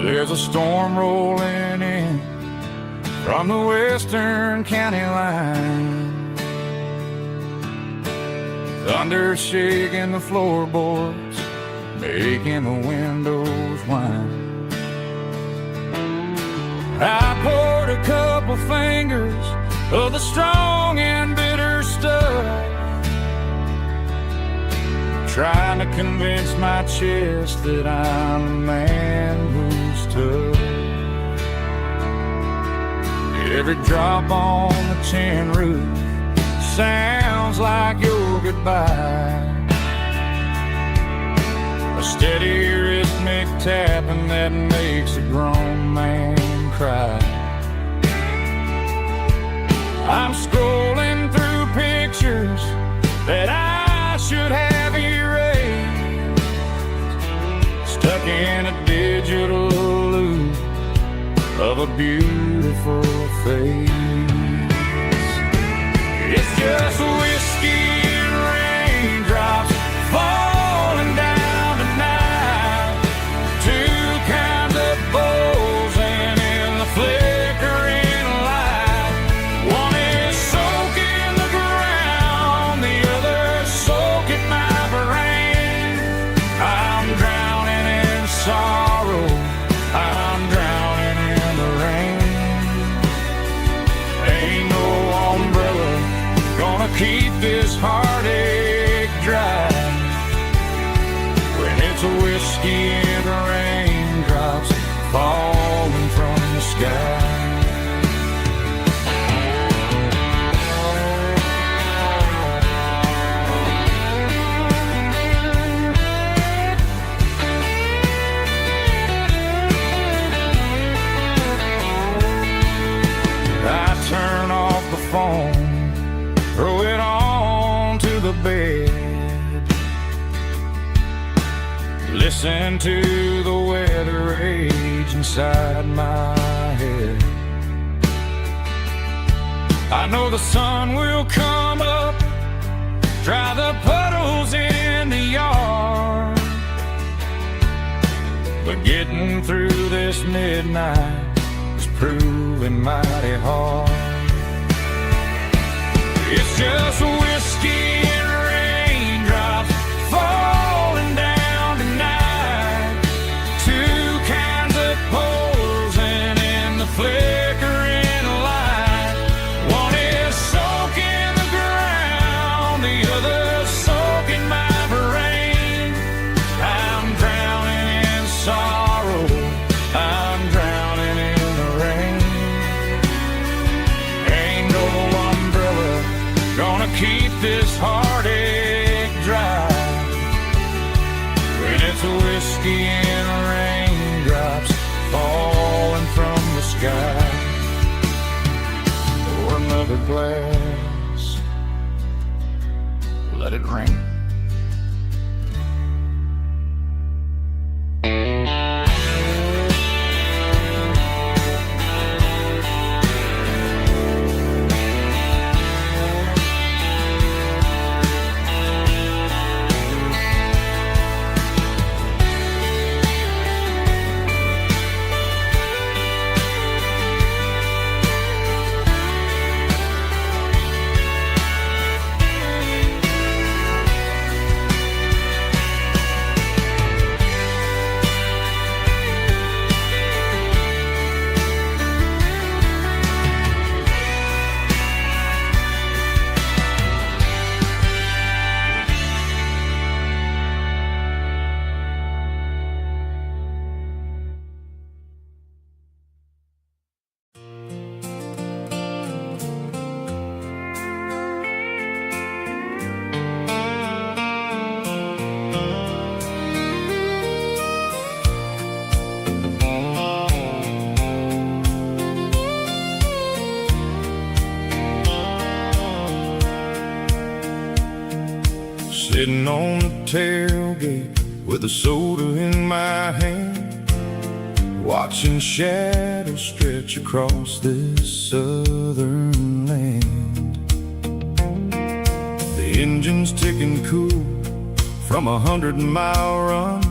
There's a storm rolling in from the western county line, thunder shaking the floorboards, making the windows whine. I poured a couple fingers of the strong and bitter stuff, trying to convince my chest that I'm a man who's tough. Every drop on the tin roof sounds like your goodbye, a steady rhythmic tapping that makes a grown man cry. I'm scrolling through pictures that I should have erased, stuck in a digital loop of a beautiful face. It's just whiskey and raindrops falling down tonight. Two kinds of bowls and in the flickering light. One is soaking the ground, the other soaking my brain. I'm drowning in sorrow, I'm drowning in the rain. Ain't no umbrella gonna keep this heartache dry when it's a whiskey and raindrops falling from the sky. I turn off the phone, throw it on to the bed, listen to the weather rage inside my head. I know the sun will come up, dry the puddles in the yard, but getting through this midnight is proving mighty hard. It's just whiskey and raindrops falling down tonight. Two kinds of poles and in the flickering light. One is soaking the ground, the other soaking my brain. I'm drowning in sorrow, I'm drowning in the rain. Ain't no umbrella gonna keep this heartache dry when it's a whiskey and raindrops falling from the sky. Pour another glass, let it rain. Sitting on the tailgate with a soda in my hand, watching shadows stretch across this southern land. The engine's ticking cool from 100-mile run,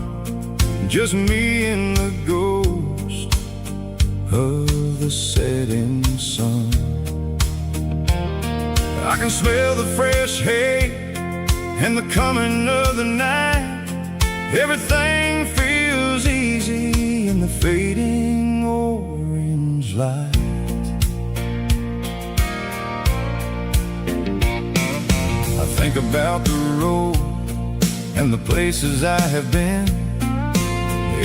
just me and the ghost of the setting sun. I can smell the fresh hay and the coming of the night. Everything feels easy in the fading orange light. I think about the road and the places I have been,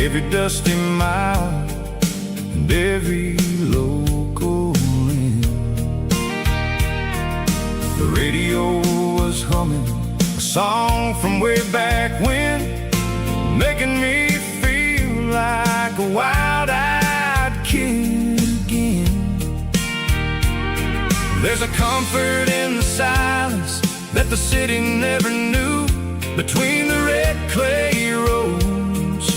every dusty mile and every local inn. The radio was humming a song from way back when, making me feel like a wild-eyed kid again. There's a comfort in the silence that the city never knew, between the red clay roads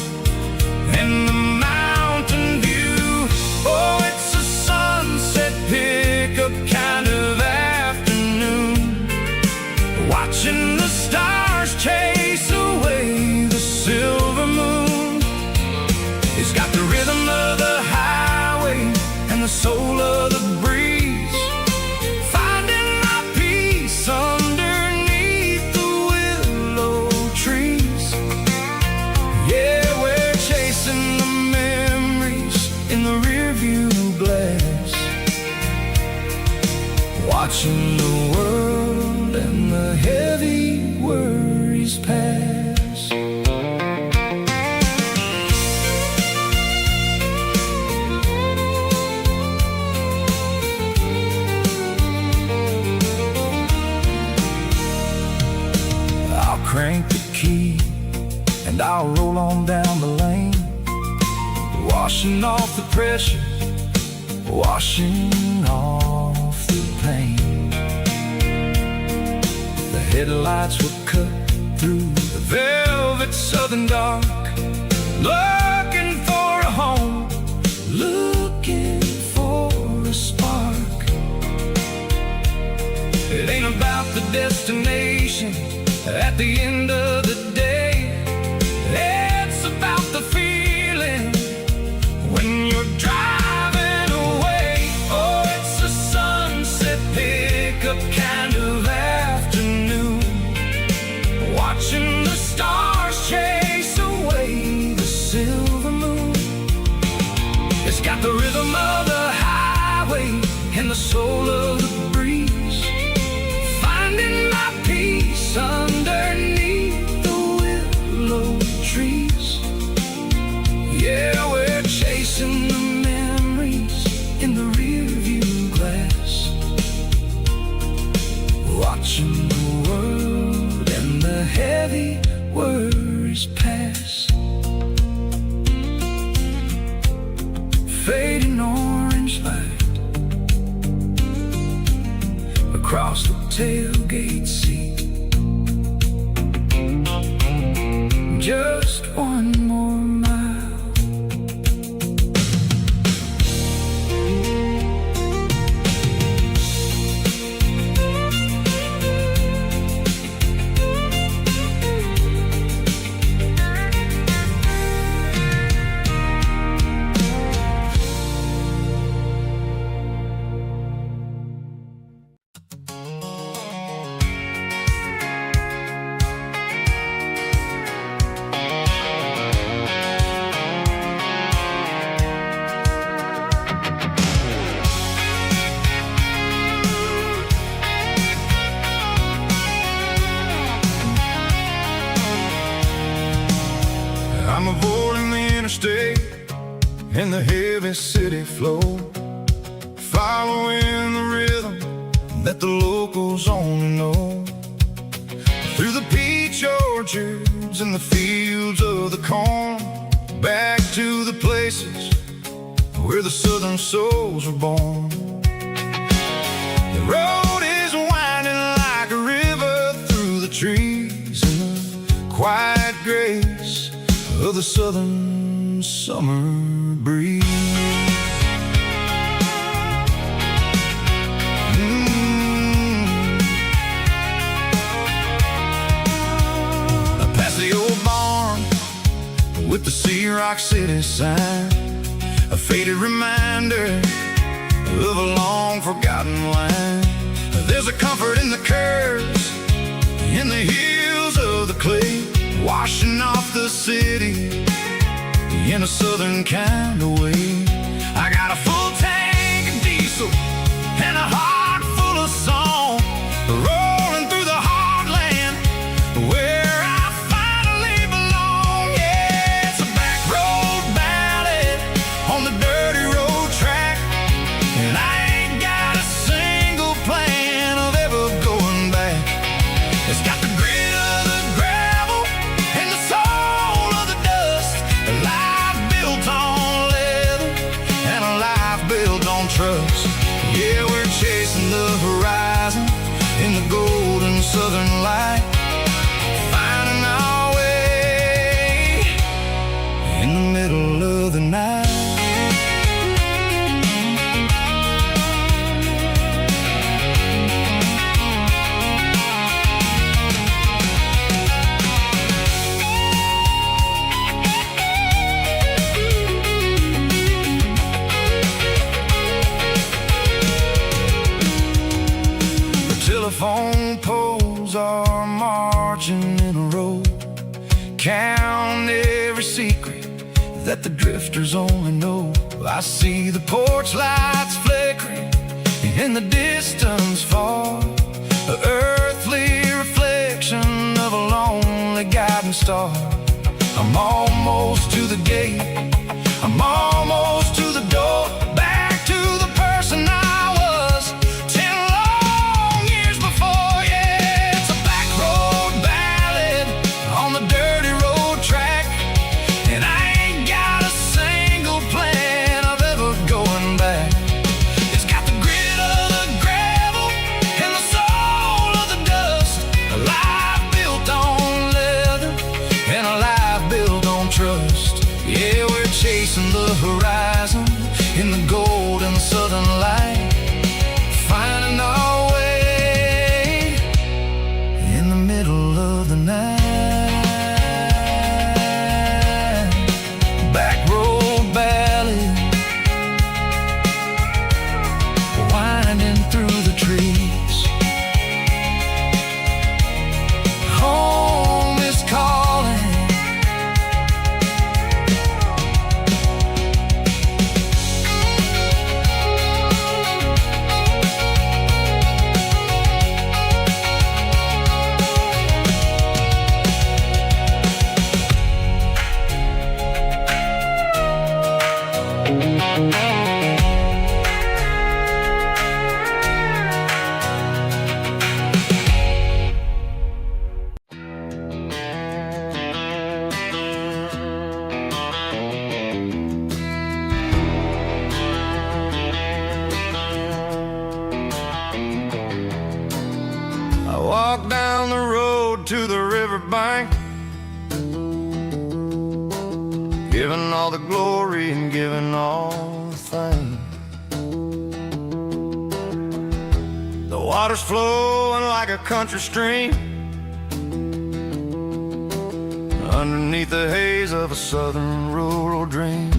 and the mountain view. Oh, it's a sunset pickup kind of afternoon, watching the stars chase away the silver moon. It's got the rhythm of the highway and the soul of the breeze, finding my peace underneath the willow trees. Yeah, we're chasing the memories in the rearview glass, watching the world and the heavy worries pass. I'll crank the key and I'll roll on down the lane, washing off the pressure, washing off the pain. The headlights will cut through the velvet southern dark, looking for a home, looking for a spark. It ain't about the destination at the end of the day, it's about the feeling when you're driving away. Oh, it's a sunset pickup kind of afternoon, watching the stars chase away the silver moon. It's got the rhythm of the highway and the soul of the breeze, finding my peace underneath the willow trees. Yeah, we're chasing the memories in the rearview glass, watching the world and the heavy worries pass. Fading orange light across the tailgate seat, just one more mile. I'm avoiding the interstate and the heavy city flow, following the rhythm that the locals only know, through the peach orchards and the fields of the corn, back to the places where the southern souls were born. The road is winding like a river through the trees in the quiet grace of the southern summer breeze. Past the old barn with the Sea Rock City sign, a faded reminder of a long forgotten line. There's a comfort in the curves, in the hills of the clay, washing off the city in a southern kind of way. I got a full tank of diesel and a heart full of song, rolling through the heartland where I finally belong. Yeah, it's a back road ballad on the dirty road track, and I ain't got a single plan of ever going back. It's got the grit of the gravel and the soul of the dust, a life built on leather, Telephone poles are marching in a row, count every secret that the drifters only know. I see the porch lights flickering in the distance far, an earthly reflection of a lonely guiding star. I'm almost to the gate, I'm almost to the door, back to the person I was 10 long years before. Yeah, it's a back road ballad on the dirty road track, and I ain't got a single plan of ever going back. It's got the grit of the gravel and the soul of the dust, a life built on leather and a life built on trust. Yeah, we're chasing the horizon in the golden southern light, finding our way in the middle of the night. Back road ballad, winding through the trees. Home is calling. I walk down the road to the riverbank, giving all the glory and giving all the thanks. The water's flowing like a country stream underneath the haze of a southern rural dream.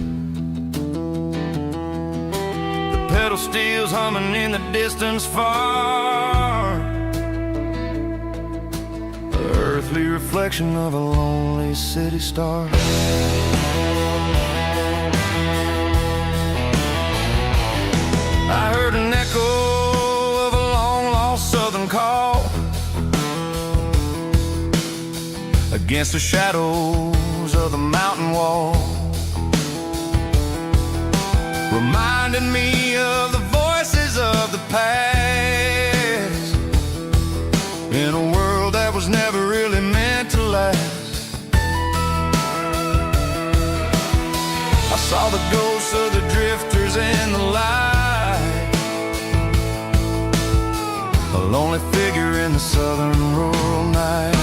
The pedal steel's humming in the distance far, the earthly reflection of a lonely city star. I heard an echo of a long-lost southern call against the shadows of the mountain wall, reminding me of the voices of the past in a world that was never really meant to last. I saw the ghosts of the drifters in the light, a lonely figure in the southern rural night.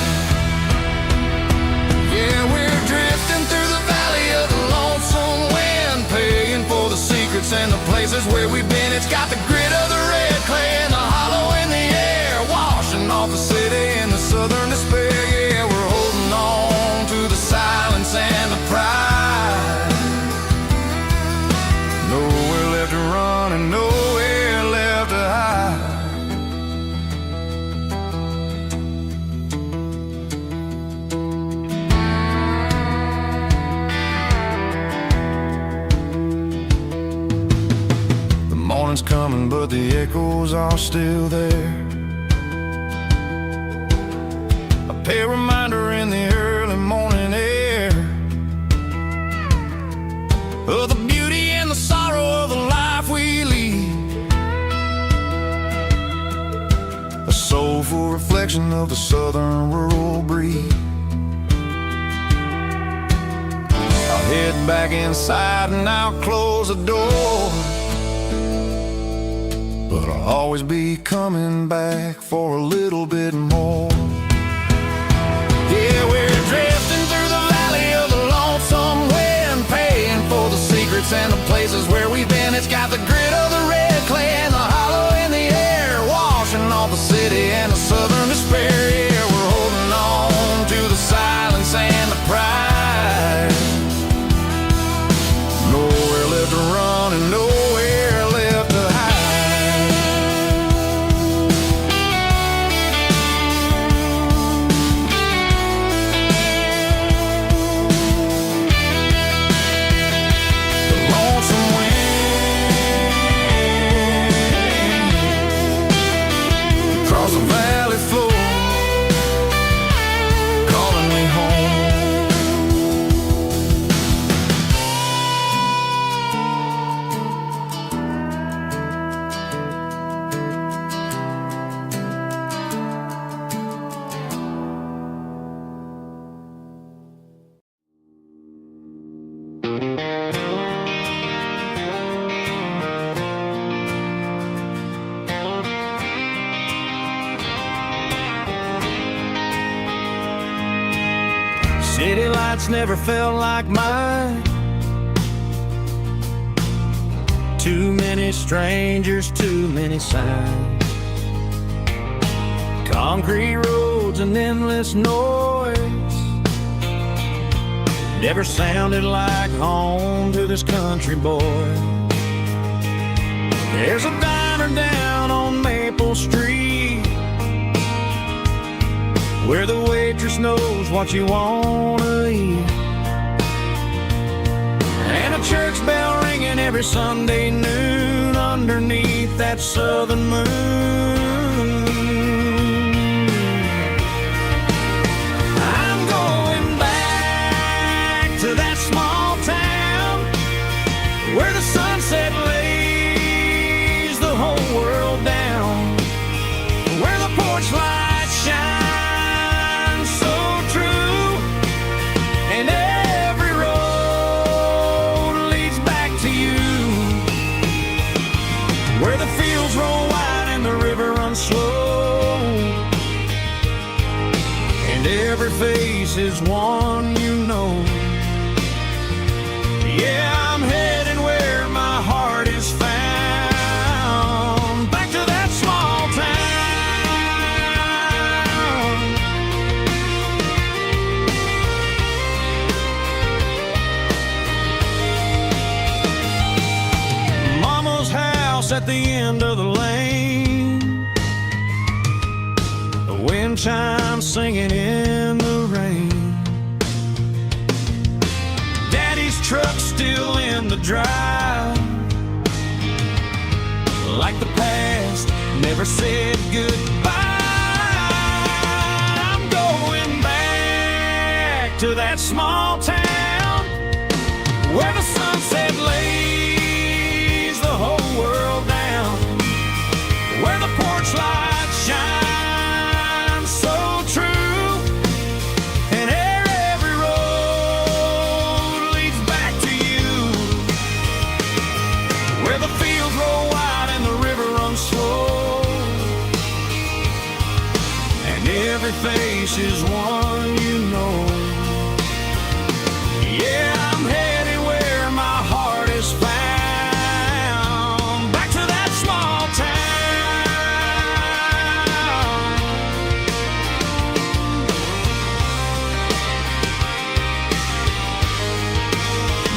Yeah, we're drifting through the valley of the lonesome wind, paying for the secrets and the places where we've been. It's got the grit of the red clay and the hollow in the air, washing off the city and the southern despair. Yeah, we're holding on to the silence and the pride. Nowhere left to run and nowhere left to hide. The morning's coming, but the echoes are still there. A pale reminder in the early morning air of the beauty and the sorrow of the life we lead, a soulful reflection of the southern rural breed. I'll head back inside and I'll close the door, but I'll always be coming back for a little bit more. Yeah, we're drifting through the valley of the lonesome wind, paying for the secrets and the places where we've been. It's got the grit of the red clay and the hollow in the air, washing off the city and the southern despair. Yeah, we're holding on to the silence and the pride. Nowhere left to run and nowhere left to hide. City lights never felt like mine. Too many strangers, too many signs. Concrete roads and endless noise never sounded like home to this country boy. There's a diner down on Maple Street where the waitress knows what you wanna eat, and a church bell ringing every Sunday noon underneath that southern moon. I'm going back to that small town where the sunset lays the whole world down, where the porch lights shine so true, and every road leads back to you, where the fields roll wide and the river runs slow, and every face is one you know. Yeah, I'm headed where my heart is found, back to that small town. Mama's house at the end of the lane, the wind chimes singing in the rain, Daddy's truck still in the drive, like the past never said goodbye. I'm going back to that small town where the sunset lays the whole world down, where the porch lights shine so true, and every road leads back to you, where the fields roll wide and the river runs slow, and every face is one you know. Yeah, I'm headed where my heart is found, back to that small town.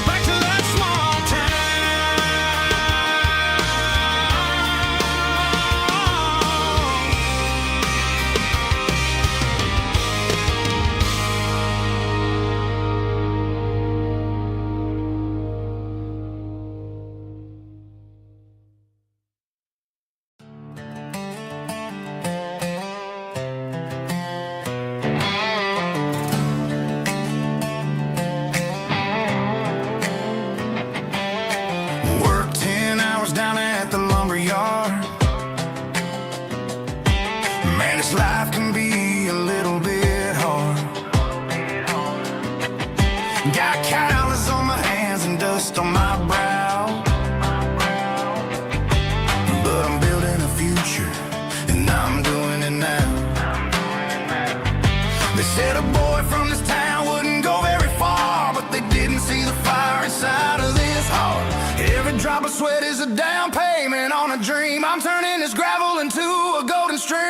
Back to that small Worked 10 hours down at the lumber yard. Man, this life can be a little bit hard. Got calluses on my hands and dust on my brow, but I'm building a future, and I'm doing it now. They said a boy from this town wouldn't go very far, but they didn't see the fire inside of this heart. Every drop of sweat is a down payment on a dream. I'm turning this gravel into a golden stream.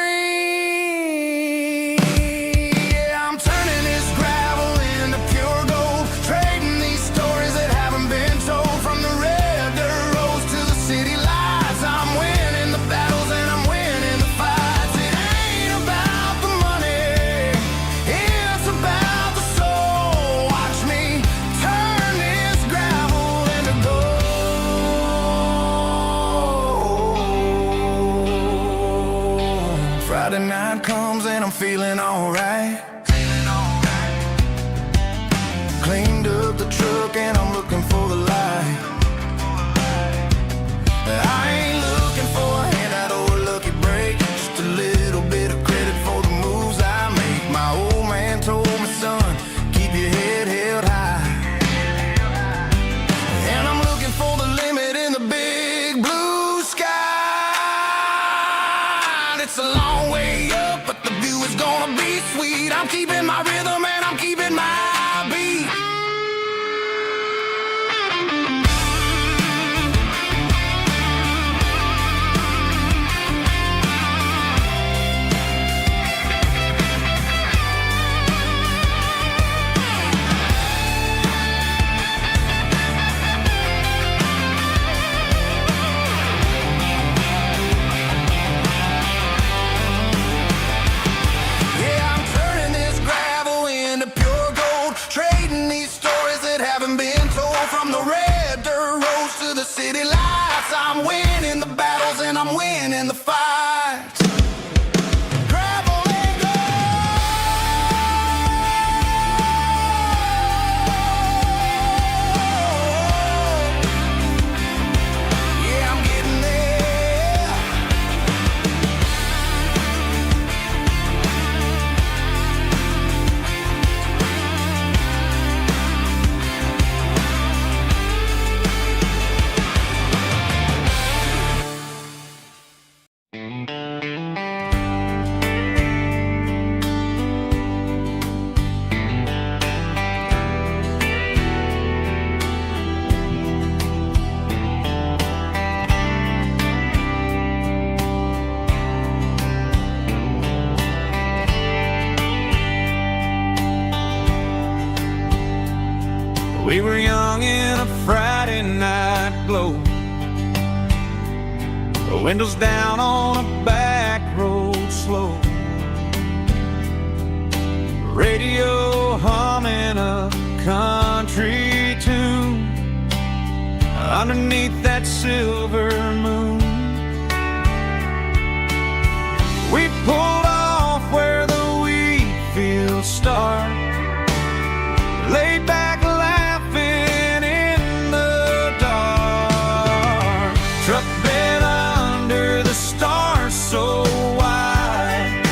Yeah, I'm turning this gravel into pure gold, trading these stories that haven't been told. From the red dirt roads to the city lights, I'm winning the battles and I'm winning the fights. It ain't about the money, it's about the soul. Watch me turn this gravel into gold. Friday night comes and I'm feeling alright. Cleaned up the truck and I'm looking for the light. I ain't looking for a handout or a lucky break, just a little bit of credit for the moves I make. My old man told me, son, keep your head held high. And I'm looking for the limit in the big blue sky. It's a long way up, but the view is gonna be sweet. I'm keeping my rhythm and I'm keeping my wanna be. City lights, I'm winning the battles and I'm winning the fights. Gravel and gold. Yeah, I'm getting there. We were young in a Friday night glow, the windows down on a back road slow, radio humming a country tune underneath that silver moon. We pulled off where the wheat fields start, laid back so wide,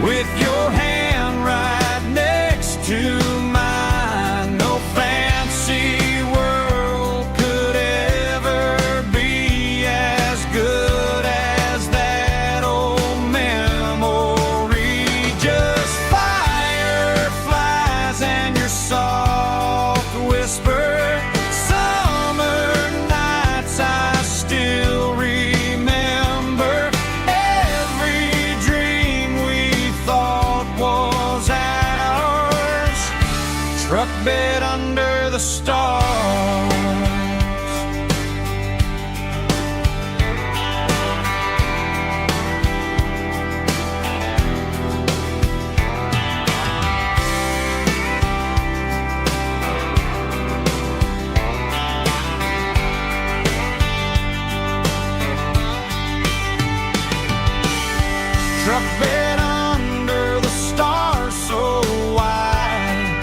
with your hand right next to mine. No fancy world could ever be as good as that old memory. Just fireflies and your soft whisper. Summer nights I still remember. Truck bed under the stars. Truck bed under the stars so wide,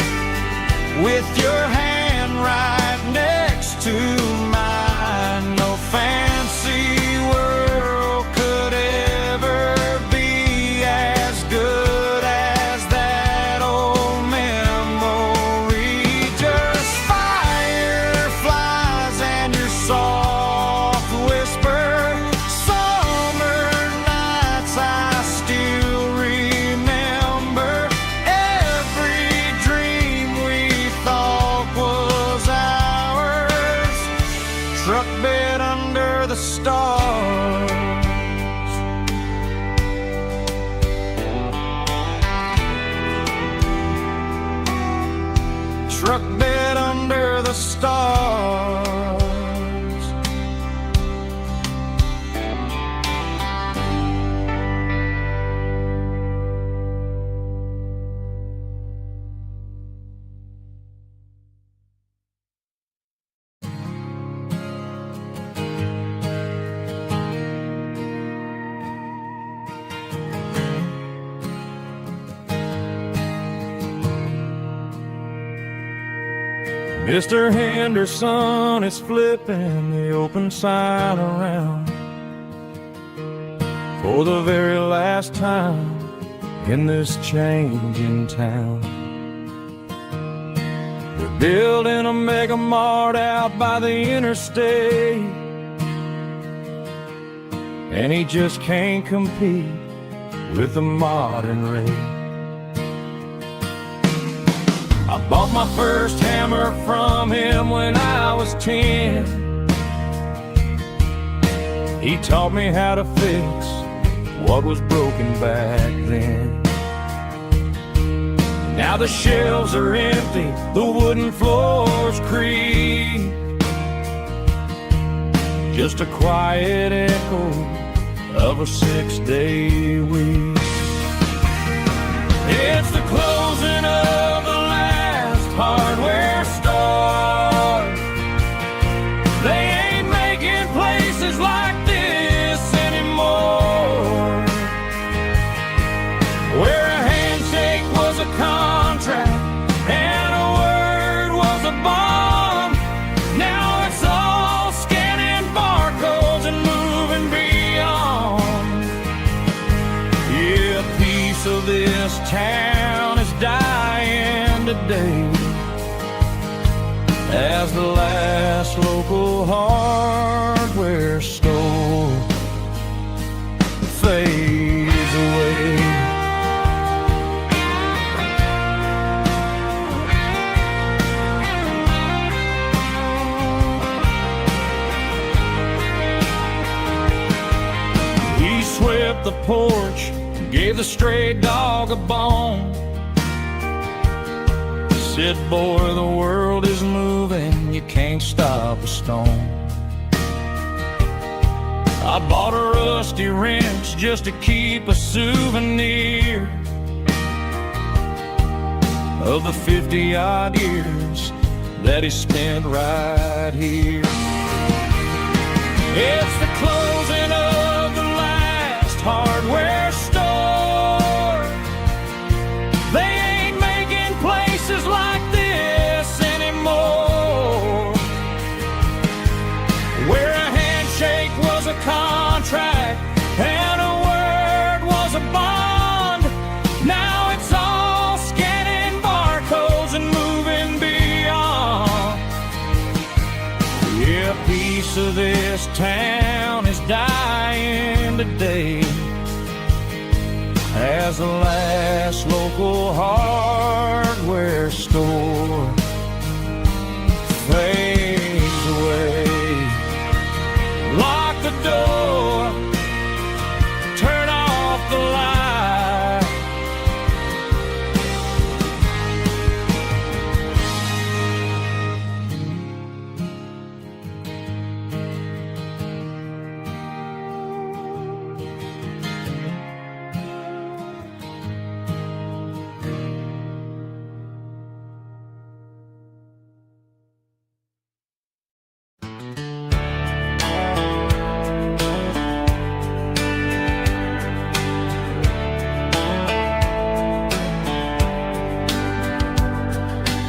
with your hand right next to mine. No fancy world could ever be as good as that old memory. Just fireflies and your soft whisper. Summer nights I still remember. Every dream we thought was ours. Truck bed under the stars. Truck bed under the stars. Mr. Henderson is flipping the open sign around for the very last time in this changing town. They're building a mega mart out by the interstate, and he just can't compete with the modern rate. I bought my first hammer from him when I was 10. He taught me how to fix what was broken back then. Now the shelves are empty, the wooden floors creak, just a quiet echo of a 6-day week. It's the closing of the last hardware store. They ain't making places like this anymore, where a handshake was a contract and a word was a bond. Now it's all scanning barcodes and moving beyond. Yeah, a piece of this town is dying today as the last local hardware store fades away. He swept the porch, gave the stray dog a bone, said, boy, the world is moving, you can't stop a stone. I bought a rusty wrench just to keep a souvenir of the 50-odd years that he spent right here. It's the closing of the last hardware store. They ain't making places like this anymore, where a handshake was a contract and a word was a bond. Now it's all scanning barcodes and moving beyond. Yeah, a piece of this town is dying today as the last local hardware store fades away. Lock the door, turn off the light.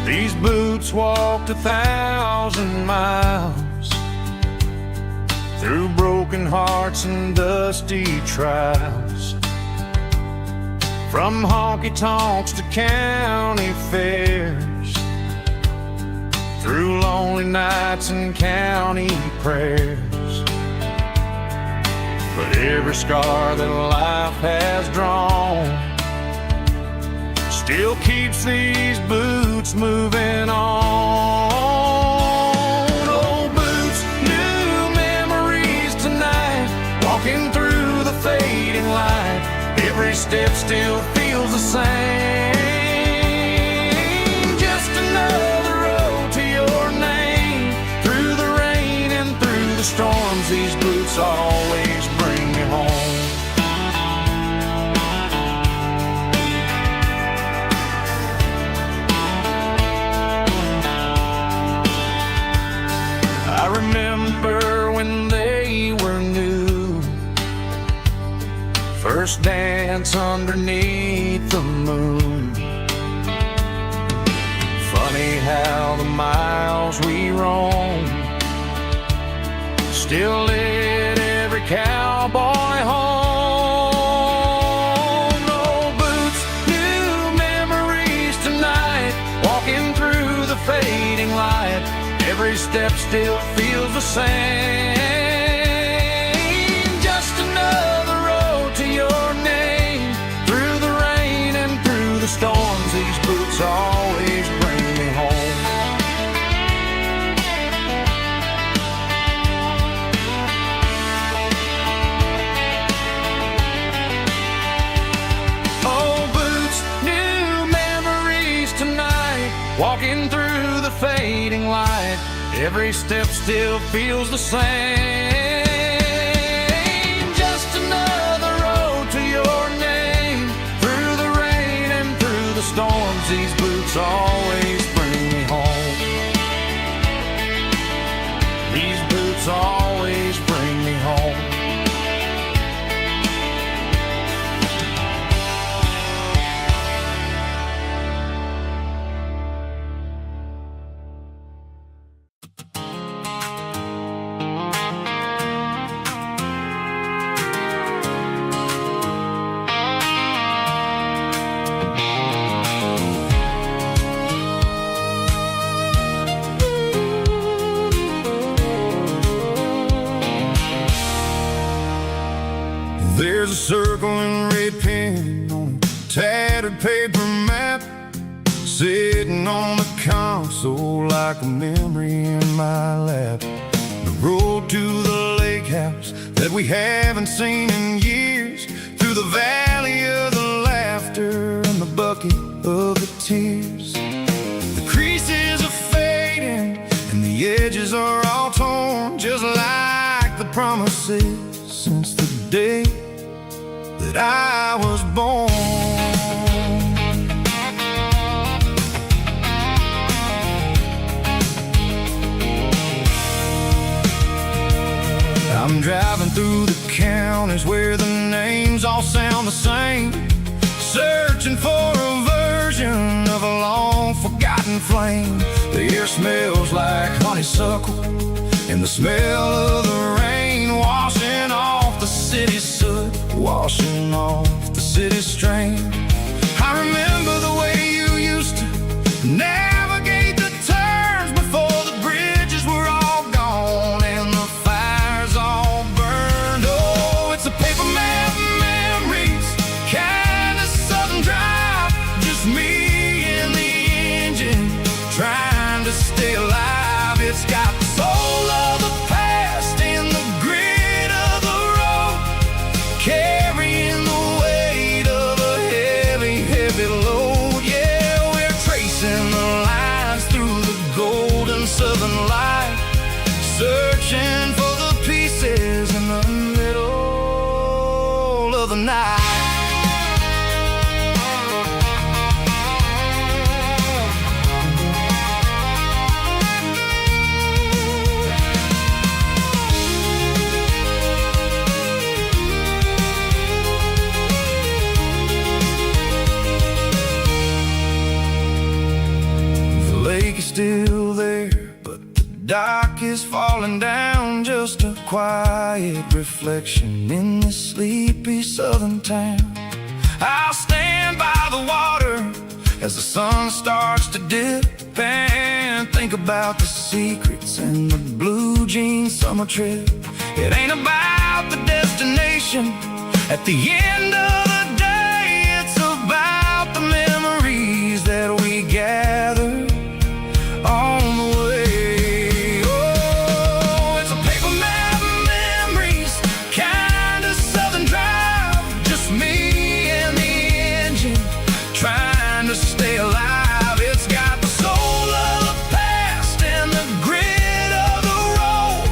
These boots walked 1,000 miles through broken hearts and dusty trials, from honky-tonks to county fairs, through lonely nights and county prayers. But every scar that life has drawn still keeps these boots moving on. Old boots, new memories tonight, walking through the fading light. Every step still feels the same. Just another road to your name. Through the rain and through the storms, these boots always bring me home. I remember when they were new, first dance underneath the moon. Funny how the miles we roam still lit every cowboy home. Old boots, new memories tonight, walking through the fading light. Every step still feels the same. Just another road to your name. Through the rain and through the storms, these boots always bring Walking through the fading light, every step still feels the same. Just another road to your name. Through the rain and through the storms, these boots always bring me home. These boots always bring me home. There's a circle and red pen on a tattered paper map, sitting on the console like a memory in my lap. The road to the lake house that we haven't seen in years, through the valley of the laughter and the bucket of the tears. The creases are fading and the edges are all torn, just like the promises since the day that I was born. I'm driving through the counties where the names all sound the same, searching for a version of a long forgotten flame. The air smells like honeysuckle and the smell of the rain washing off the city's soot, washing off the city's strain. I remember the way you used to navigate the turns before the bridges were all gone and the fires all burned. Oh, it's a paper map memories, kind of southern drive, just me and the engine trying to stay alive. It's got the soul of the past and the grit of the road, carrying the weight of a heavy, heavy load. Yeah, we're tracing the lines through the golden southern light, searching for the pieces in the middle of the night. The lake is still there, but the dock is falling down, just a quiet reflection in this sleepy southern town. I'll stand by the water as the sun starts to dip and think about the secrets and the blue jean summer trip. It ain't about the destination at the end of the day, it's about the memories that we gather on the way. Oh, it's a paper map memories, kind of southern drive, just me and the engine trying to stay alive. It's got the soul of the past and the grit of the road,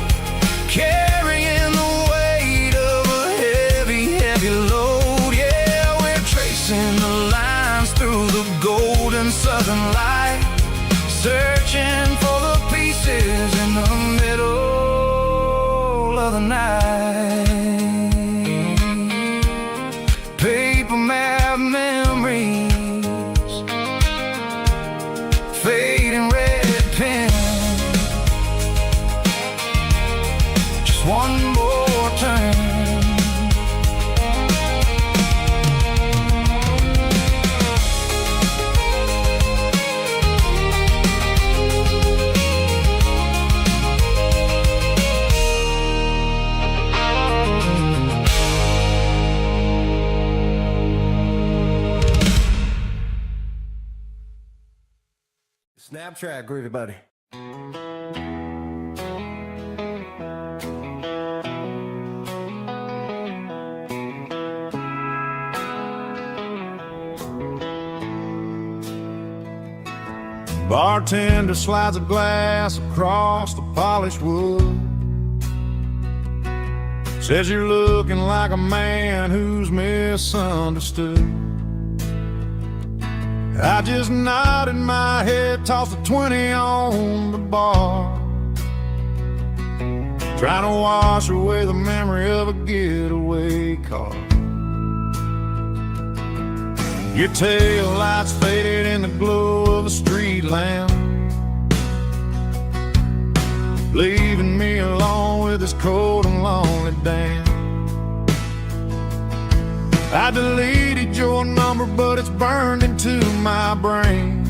carrying the weight of a heavy, heavy load. Yeah, we're tracing the lines through the golden southern light, searching for the pieces in the middle of the night. Paper map memories, fading red pen, just one more turn. Snapchat, groovy buddy. Bartender slides a glass across the polished wood. Says you're looking like a man who's misunderstood. I just nodded my head, tossed a 20 on the bar, trying to wash away the memory of a getaway car. Your tail lights faded in the glow of a street lamp, leaving me alone with this cold and lonely damn. I deleted your number, but it's burned into my brain.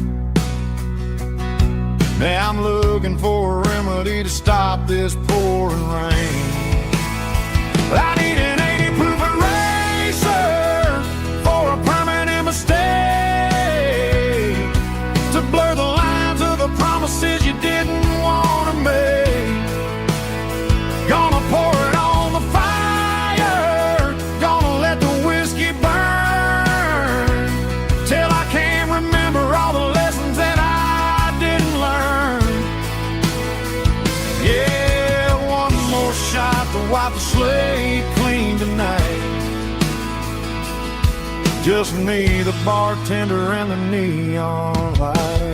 Now I'm looking for a remedy to stop this pouring rain. I need an 80 proof eraser for a permanent mistake, to blur the lines of the promises you didn't want to make. Gonna pour it on the fire, gonna let the whiskey burn, till I can't remember all the lessons that I didn't learn. Yeah, one more shot to wipe the slate clean tonight. Just me, the bartender, and the neon light.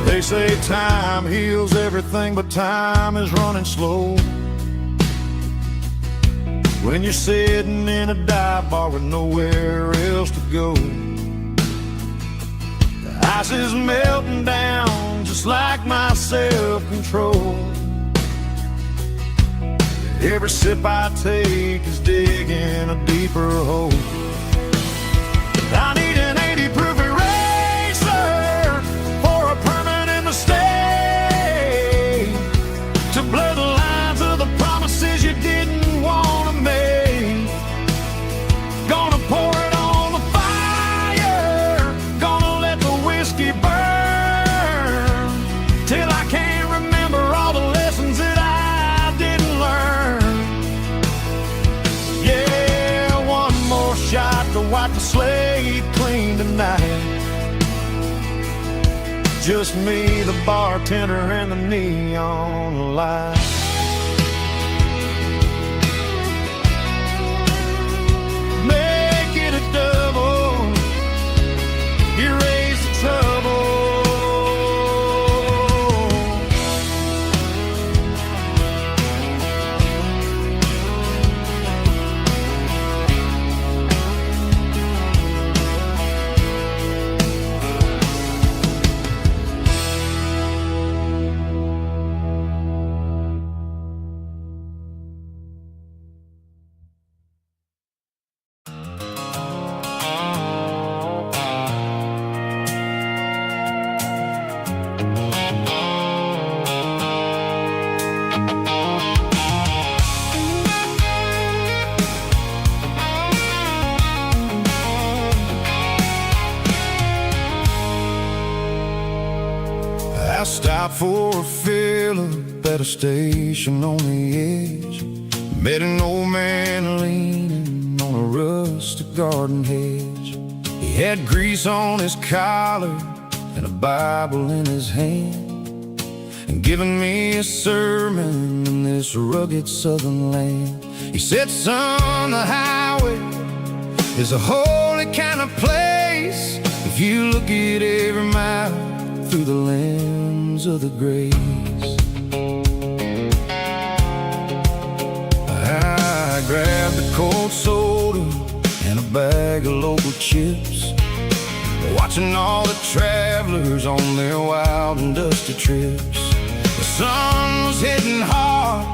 They say time heals everything, but time is running slow when you're sitting in a dive bar with nowhere else to go. The ice is melting down just like my self-control. Every sip I take is digging a deeper hole. I need an 80 proof eraser for a permanent mistake, to blur the lines of the promises you didn't want to make. Gonna pour it on the fire, gonna let the whiskey burn, till I can't remember all the lessons that I didn't learn. Yeah, one more shot to wipe the slate clean tonight. Just me, the bartender, and the neon light. Make it a double, erase the trouble. I stopped for a fill-up at a station on the edge. Met an old man leaning on a rustic garden hedge. He had grease on his collar and a Bible in his hand, and giving me a sermon in this rugged southern land. He said, son, the highway is a holy kind of place if you look at every mile through the lens of the grace. I grabbed a cold soda and a bag of local chips, watching all the travelers on their wild and dusty trips. The sun was hitting hard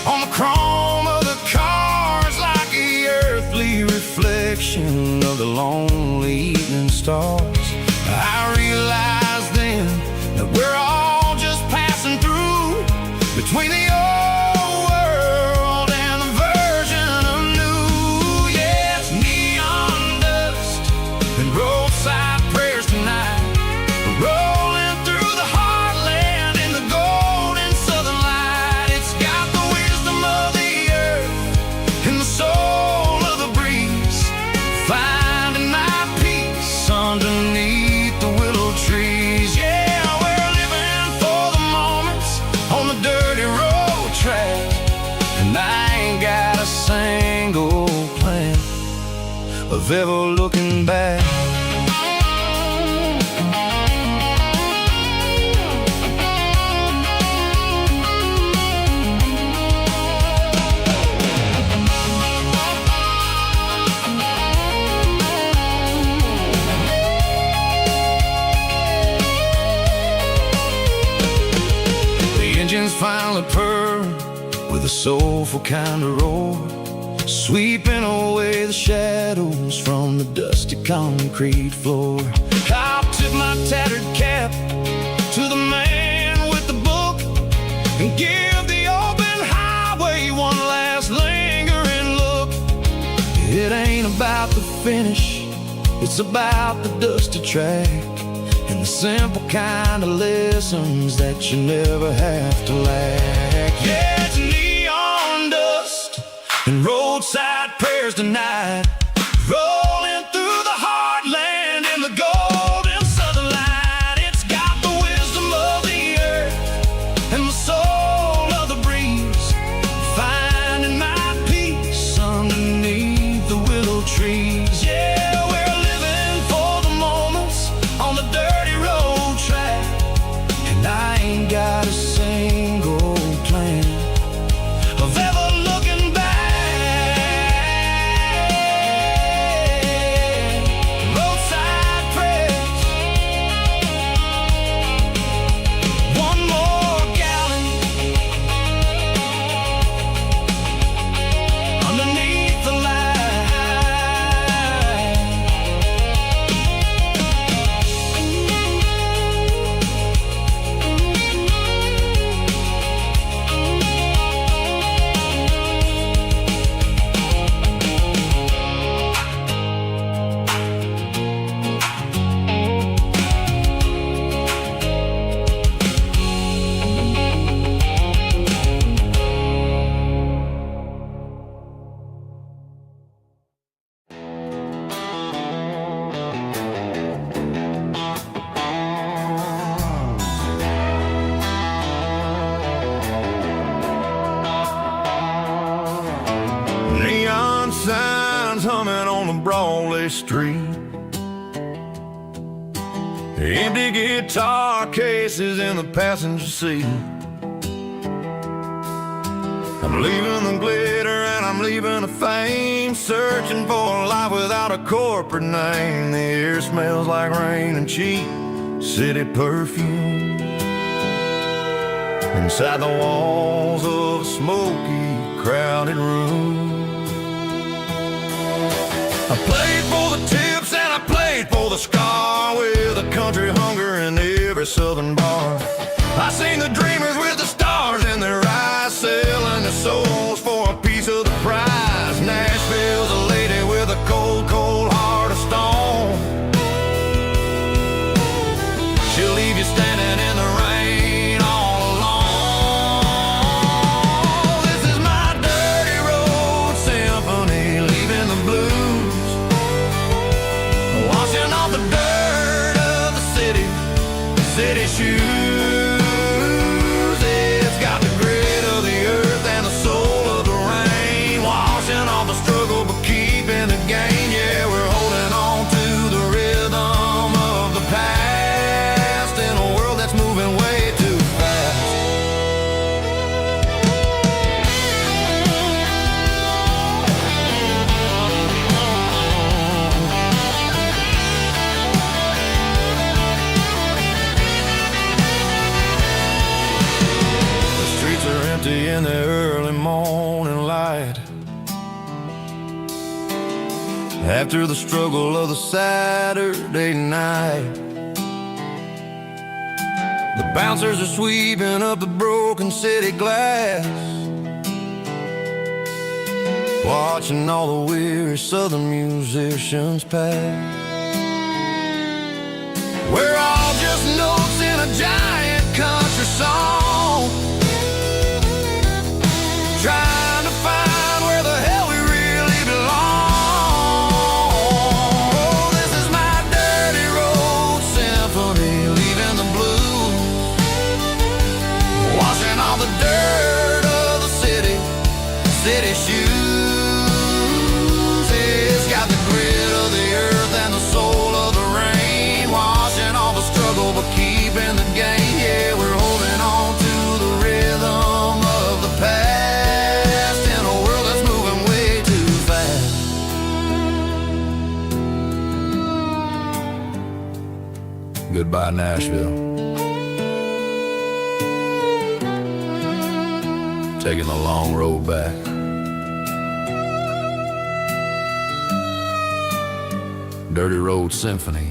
on the chrome of the cars, like the earthly reflection of the lonely evening stars. I realized then that we're all just passing through between the old world and the version of new. Yes, neon dust and roadside prayers tonight, rolling through the heartland in the golden southern light. of ever looking back. Engines finally purr with a soulful kind of roar, sweeping away the shadows from the dusty concrete floor. I'll tip my tattered cap to the man with the book and give the open highway one last lingering look. It ain't about the finish, it's about the dusty track and the simple kind of lessons that you never have to lack. Yeah, it's neon dust and roadside prayers tonight, rolling through the heartland in the golden southern light. It's got the wisdom of the earth and the soul of the breeze, finding my peace underneath the willow trees. Yeah, we're living for the moments on the dirty road track, And I ain't got a single plan of ever looking back. Roadside prayers, one more gallon underneath the light. Neon signs humming on the Broadway street, empty guitar cases in the passenger seat. I'm leaving the glitter and I'm leaving the fame, searching for a life without a corporate name. The air smells like rain and cheap city perfume inside the walls of a smoky, crowded room. I played for the tips and I played for the scar, with a country hunger in every southern bar. I seen the dreamers with the stars in their eyes, selling their souls for a piece of the prize. Nashville's a lady with a cold, cold heart of stone. She'll leave you standing in the rain all alone. This is my dirty road symphony, leaving the blues, washing off the dirt of the city shoes. It's got the grit of the earth and the soul of the rain, washing off the struggle but keeping the gain. Yeah, we're holding on to the rhythm of the past in a world that's moving way too fast. In the early morning light, after the struggle of the Saturday night, the bouncers are sweeping up the broken city glass, watching all the weary southern musicians pass. We're all just notes in a giant country song, trying to find where the hell we really belong. Oh, this is my dirty road symphony, leaving the blues, washing all the dirt of the city shoes. It's got the grit of Goodbye, Nashville. Taking the long road back. Dirty Road Symphony.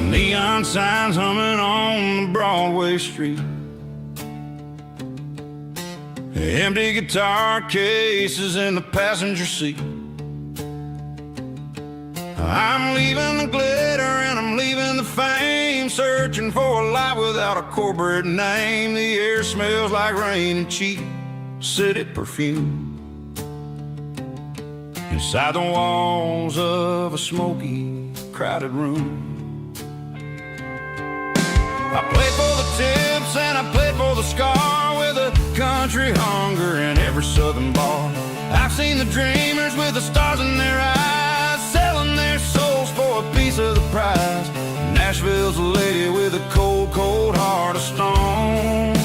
Neon signs humming on the Broadway street. Empty guitar cases in the passenger seat. I'm leaving the glitter and I'm leaving the fame, searching for a life without a corporate name. The air smells like rain and cheap city perfume. Inside the walls of a smoky, crowded room. I played for the tips and I played for the scar, with a country hunger in every southern bar. I've seen the dreamers with the stars in their eyes, selling their souls for a piece of the prize. Nashville's a lady with a cold, cold heart of stone.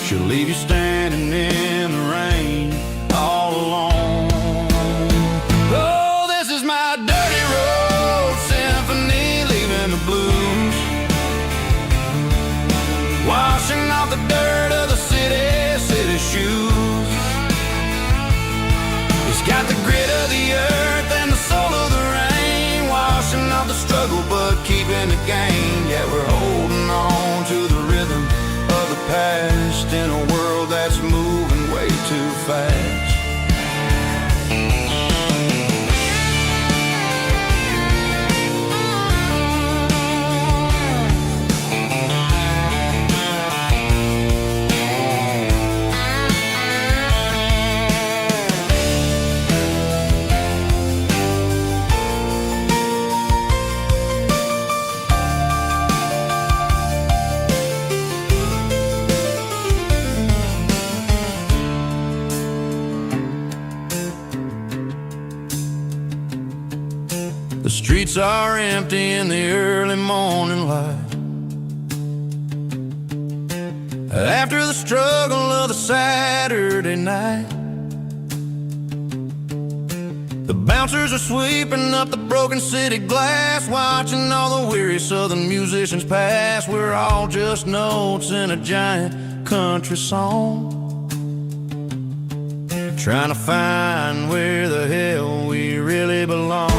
She'll leave you standing in the rain all alone. Oh, this is my dirty road symphony, leaving the blues, washing off the dirt of the city shoes. It's got the grit of the earth and the soul of the rain, washing off the struggle but keeping the gain. Yeah, we're holding on to the rhythm of the past in a world that's moving way too fast. The streets are empty in the early morning light, after the struggle of the Saturday night. The bouncers are sweeping up the broken city glass, watching all the weary southern musicians pass. We're all just notes in a giant country song, trying to find where the hell we really belong.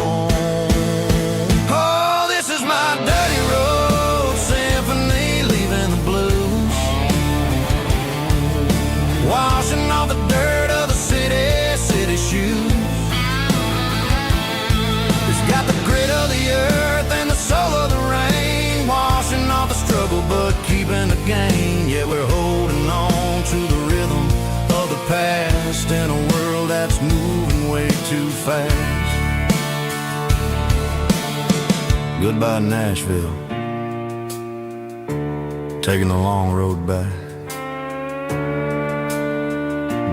Oh, this is my dirty road symphony, leaving the blues, washing off the dirt of the city shoes. It's got the grit of the earth and the soul of the rain, washing off the struggle but keeping the gain. Yeah, we're holding on to the rhythm of the past in a world that's moving way too fast. Goodbye, Nashville. Taking the long road back.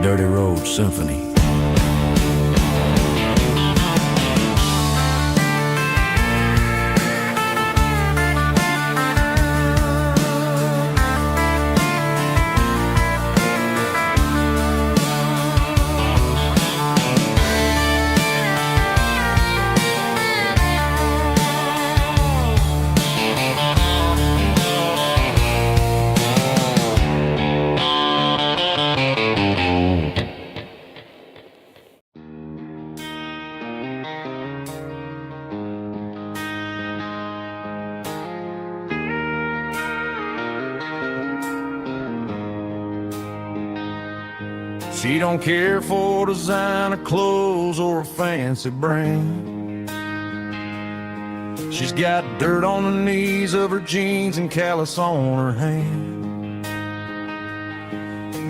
Dirty Road Symphony. She don't care for designer clothes or a fancy brand. She's got dirt on the knees of her jeans and callus on her hand.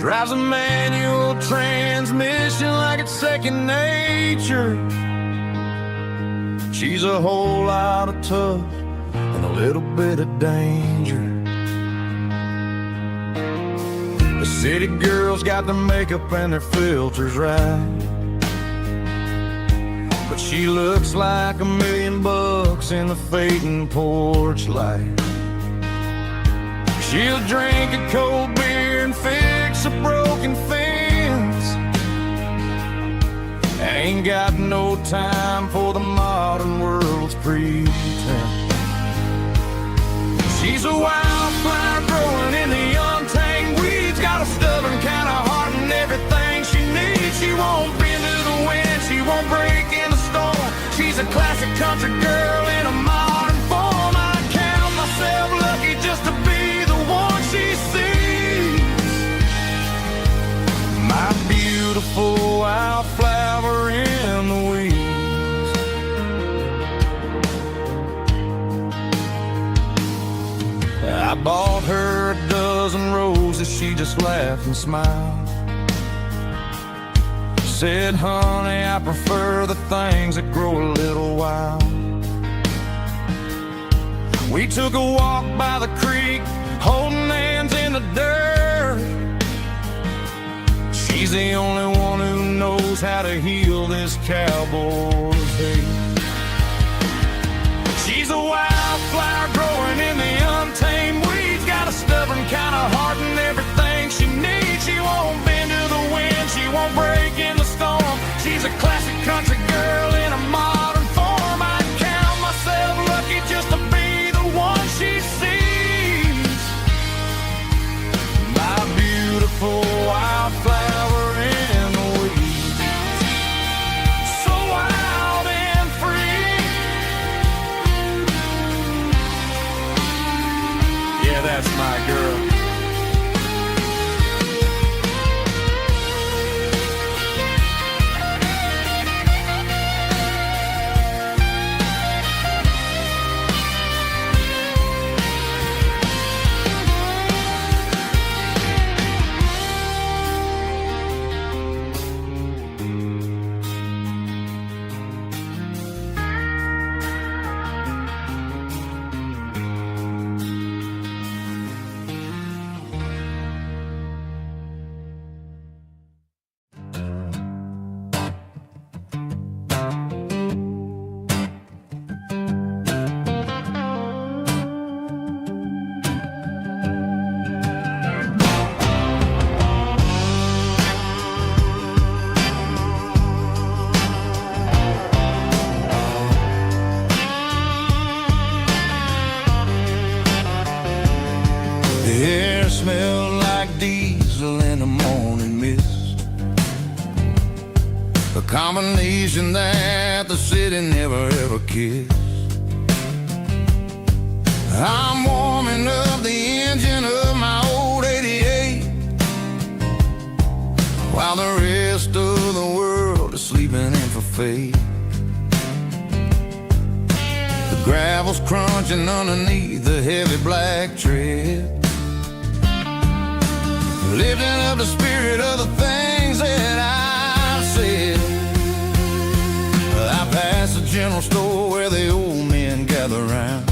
Drives a manual transmission like it's second nature. She's a whole lot of tough and a little bit of danger. The city girls got their makeup and their filters right, but she looks like $1,000,000 in the fading porch light. She'll drink a cold beer and fix a broken fence. Ain't got no time for the modern world's pretense. She's a wildflower growing in the untamed weeds. Got a stubborn kind of heart and everything she needs. She won't bend to the wind, she won't break in the storm. She's a classic country girl in a modern form. I count myself lucky just to be the one she sees. My beautiful wildflower in the weeds. I bought her a dozen roses, she just laughed and smiled. Said, honey, I prefer the things that grow a little wild. We took a walk by the creek, holding hands in the dirt. She's the only one who knows how to heal this cowboy's hate. She's a wildflower growing in the untamed weeds. Got a stubborn kind of heart and everything she needs. She won't bend to the wind, she won't break in the storm. She's a classic country girl in a modern form. I count myself lucky just to be the one she sees. My beautiful wildflower in the weeds. So wild and free. Yeah, that's my girl. The air smelled like diesel in the morning mist, a combination that the city never ever kissed. I'm warming up the engine of my old 88, while the rest of the world is sleeping in for fate. The gravel's crunching underneath the heavy black tread, lifting up the spirit of the things that I've said. I passed the general store where the old men gather round,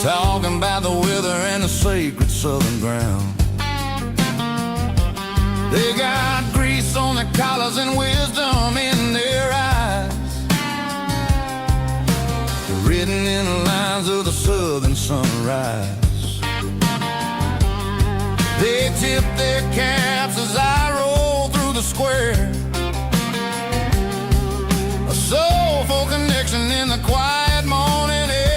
talking about the weather and the sacred southern ground. They got grease on their collars and wisdom in their eyes, written in the lines of the southern sunrise. They tip their caps as I roll through the square, a soulful connection in the quiet morning air.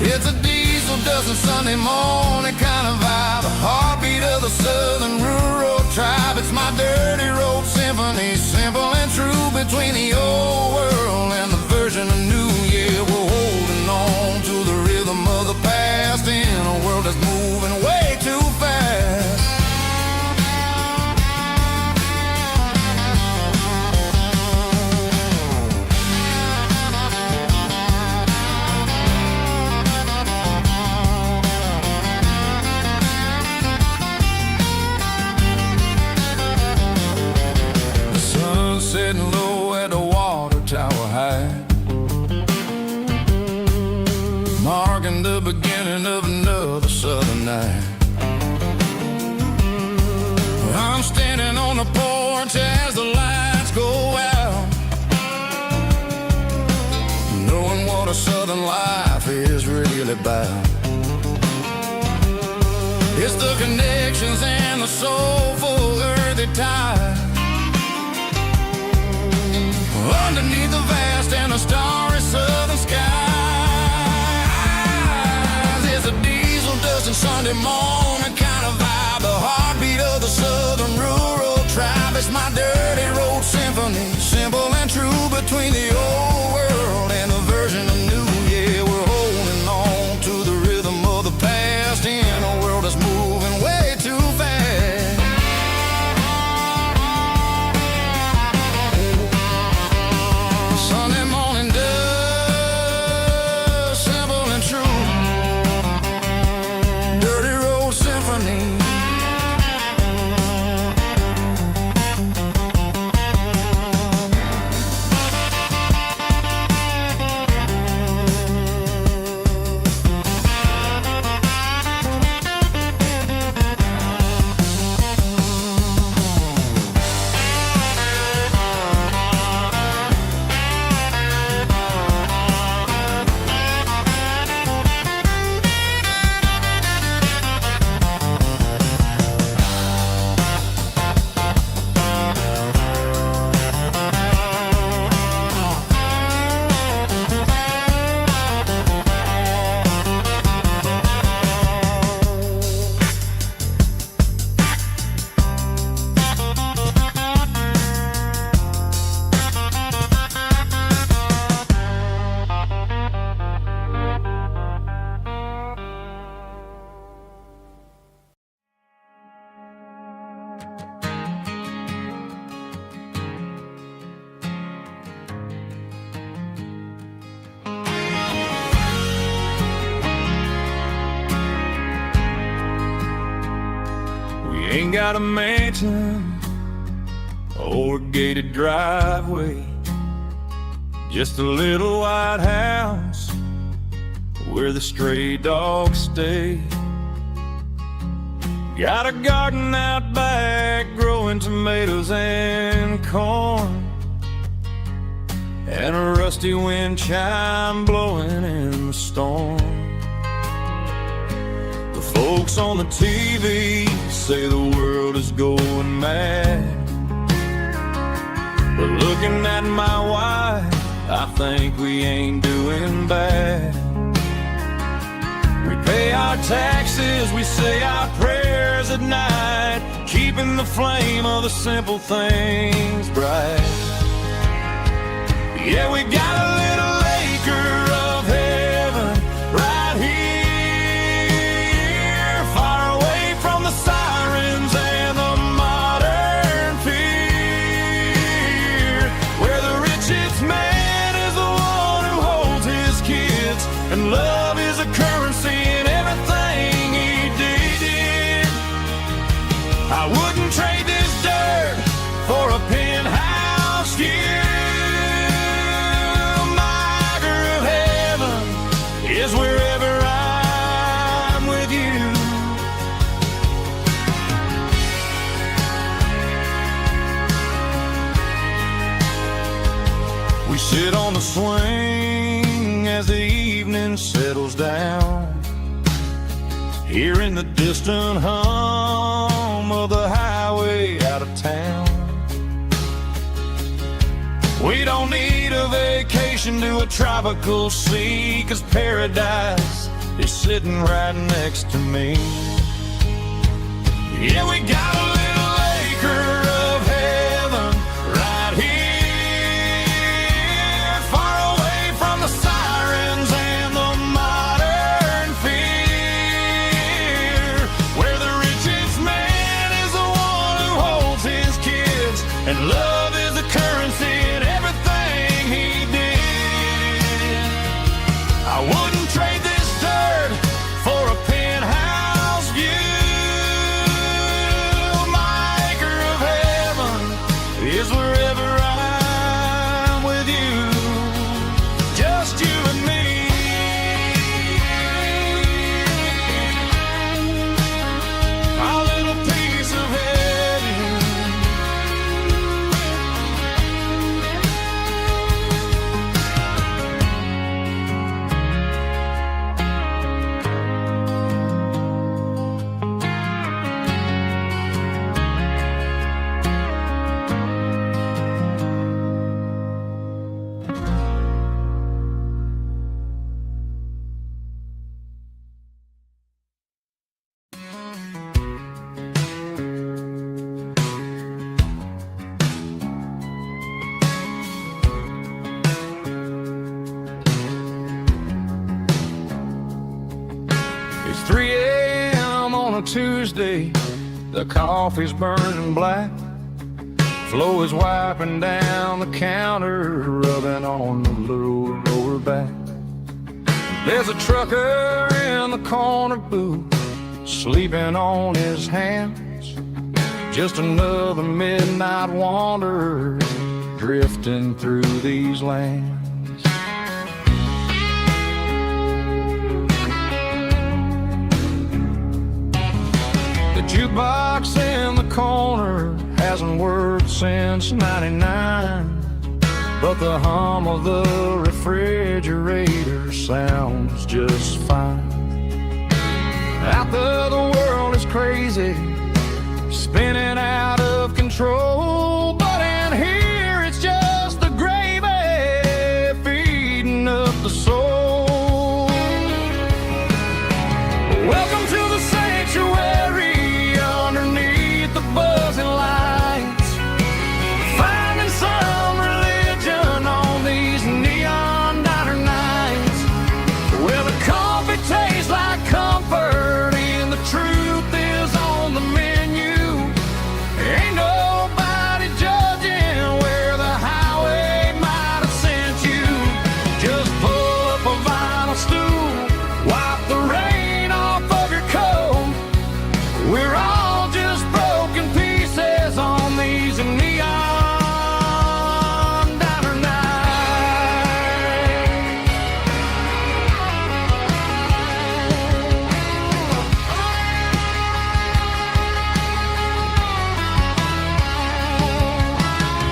It's a diesel dusting Sunday morning kind of vibe, the heartbeat of the southern rural tribe. It's my dirty road symphony, simple and true, between the old world and the version of new. Yeah, we're holding on to the rhythm of the past in a world that's moving way too fast. marking the beginning of another southern night. I'm standing on the porch as the lights go out, knowing what a southern life is really about. It's the connections and the soulful earthy tide underneath the vast and the starry southern skies. It's a diesel dusting Sunday morning kind of vibe, the heartbeat of the southern rural tribe. It's my dirty road symphony, simple and true, between the old world and the version of new. Yeah, we're holding on to the rhythm of the past in a world that's moving way too fast. Sunday morning dust, simple and true, dirty road symphony. Ain't got a mansion or a gated driveway, just a little white house where the stray dogs stay. Got a garden out back growing tomatoes and corn, and a rusty wind chime blowing in the storm. The folks on the TV say the world is going mad, but looking at my wife, I think we ain't doing bad. We pay our taxes, we say our prayers at night, keeping the flame of the simple things bright. Yeah, we got a little acre of heaven right here, far away from the sirens and the modern fear, where the richest man is the one who holds his kids, and love is a currency in everything he did. I wouldn't trade this dirt for a penthouse view. Is wherever I'm with you. We sit on the swing as the evening settles down, hearing the distant hum of the highway out of town. We don't need a vacation to a tropical sea, 'cause paradise is sitting right next to me. Yeah, we got a little acre of heaven right here, far away from the sirens and the modern fear, where the richest man is the one who holds his kids, and love is a currency in everything he did. I wouldn't trade this dirt for a penthouse view. Tuesday, the coffee's burning black. Flo is wiping down the counter, rubbing on the little lower back. There's a trucker in the corner booth, sleeping on his hands. Just another midnight wanderer, drifting through these lands. The jukebox in the corner hasn't worked since '99, but the hum of the refrigerator sounds just fine. Out there the world is crazy, spinning out of control, but in here it's just the gravy feeding up the soul. Welcome to the sanctuary underneath the buzzing lights, finding some religion on these neon diner nights, where the coffee tastes like comfort and the truth is on the menu. Ain't nobody judging where the highway might have sent you. Just pull up a vinyl stool, wipe the rain off of your coat. We're all just broken pieces on these neon diner nights.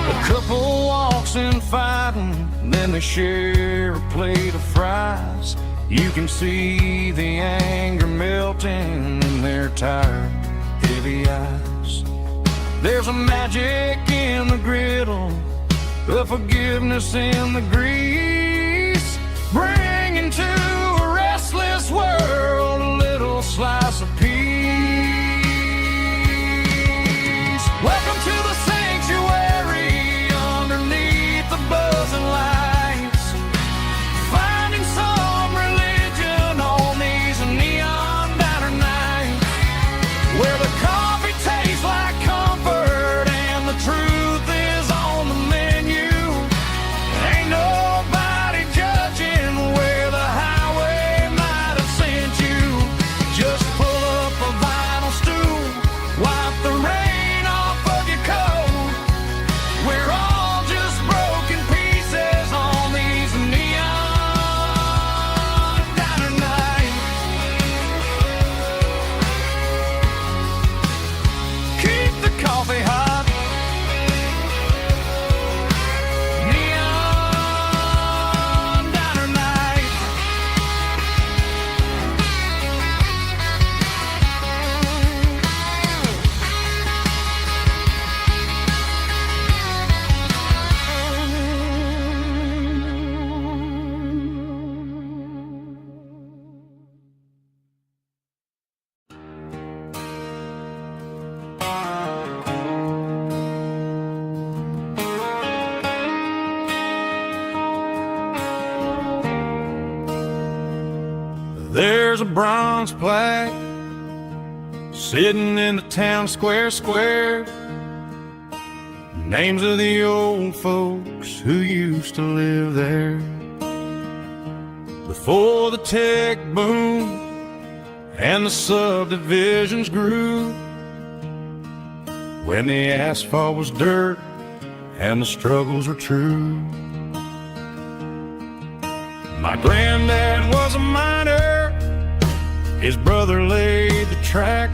A couple walks in fighting, then they share a plate of fries. You can see the anger melting in their tired, heavy eyes. There's a magic in the griddle, a forgiveness in the grease, bringing to a restless world a little slice of peace. Welcome to the sanctuary underneath the buzzing lights, finding some religion on these neon diner nights, where the coffee tastes like comfort and the truth is on the menu. Ain't nobody judging where the highway might have sent you. Just pull up a vinyl stool, wipe the rain off of your coat. We're all just broken pieces on these neon diner nights. Keep the coffee hot. Neon diner nights. There's a bronze plaque sitting in the town square. Names of the old folks who used to live there before the tech boom and the subdivisions grew, when the asphalt was dirt and the struggles were true. My granddad was a miner, his brother laid the track.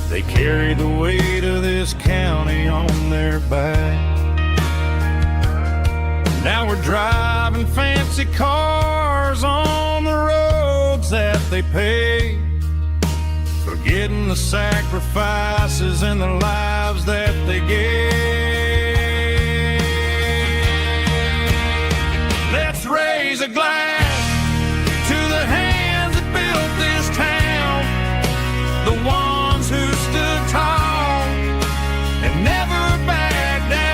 They carried the weight of this county on their back. Now we're driving fancy cars on the roads that they paved, forgetting the sacrifices and the lives that they gave. Let's raise a glass to the hands that built this town, the ones who stood tall and never backed down.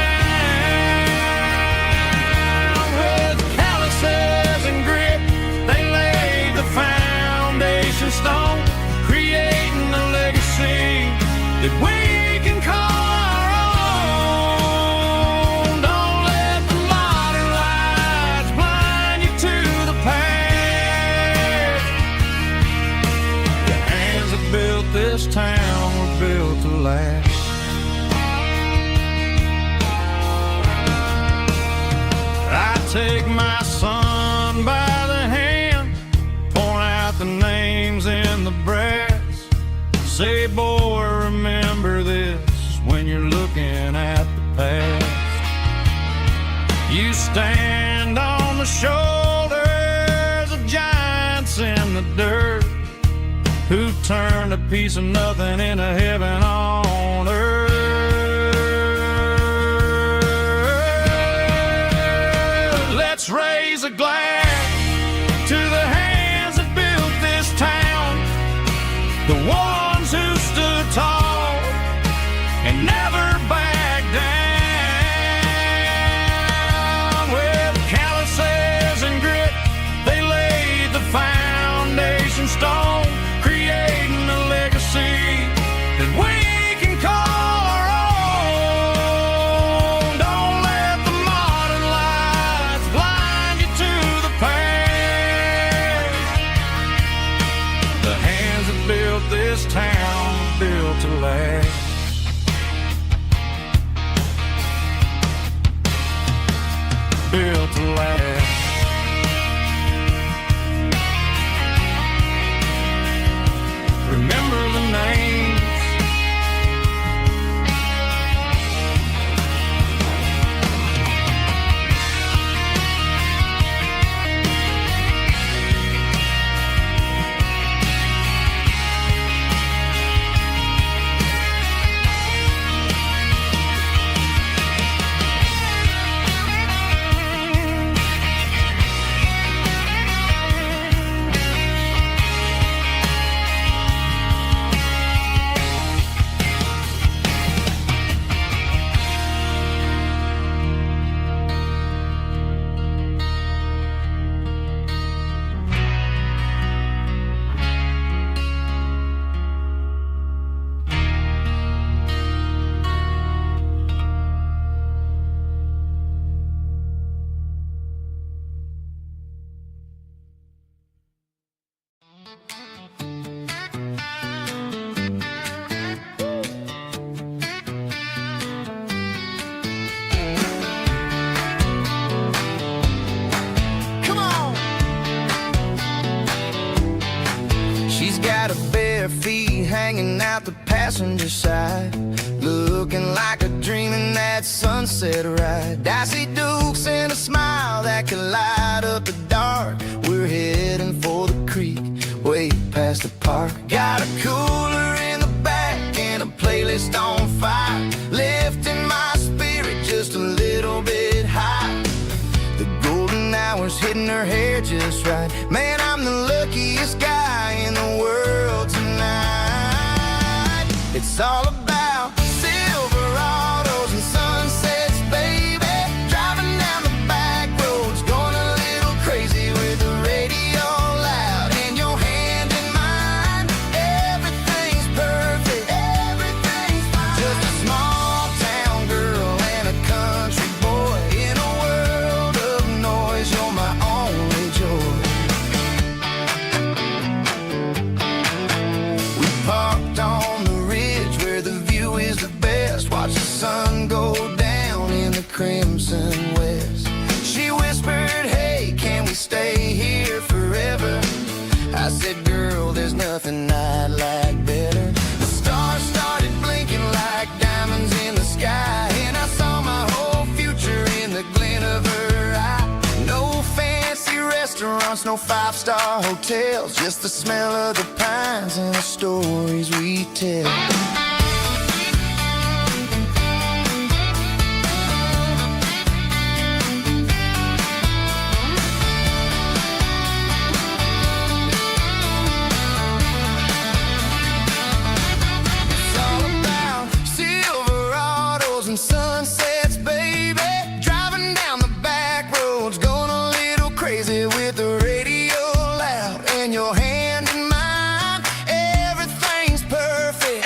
With calluses and grit, they laid the foundation stone, creating take my son by the hand, point out the names in the brass. Say, boy, remember this when you're looking at the past. You stand on the shoulders of giants in the dirt, who turned a piece of nothing into heaven on earth. Let's raise a glass to the hands that built this town, the ones who stood tall and never backed down. With calluses and grit, they laid the foundation stone, creating a legacy that we can call our own. Don't let the modern lights blind you to the past. The hands that built this town built to last. Built to last. Remember the names. Come on. She's got her bare feet hanging out the passenger side, looking like a dream in that sunset ride. Dicey dukes and a smile that can light up the dark. We're heading for the creek, way past the park. Got a cooler in the back and a playlist on fire, lifting my spirit just a little bit high. The golden hours hitting her hair just right. Man, I'm the luckiest guy in the world tonight. It's all about Silverados and sunsets, baby. Driving down the back roads, going a little crazy with the radio loud and your hand in mine. Everything's perfect, everything's fine. Just a small town girl and a country boy in a world of noise. You're my only joy. We parked on the ridge where the view is the best. Watch the sun go down in the crimson west. She whispered, hey, can we stay here forever? I said, girl, there's nothing I'd like better. The stars started blinking like diamonds in the sky, and I saw my whole future in the glint of her eye. No fancy restaurants, no five-star hotels, just the smell of the pines and the stories we tell. It's all about Silverados and sunsets, baby. Driving down the back roads, going a little crazy with the radio loud and your hand in mine. Everything's perfect.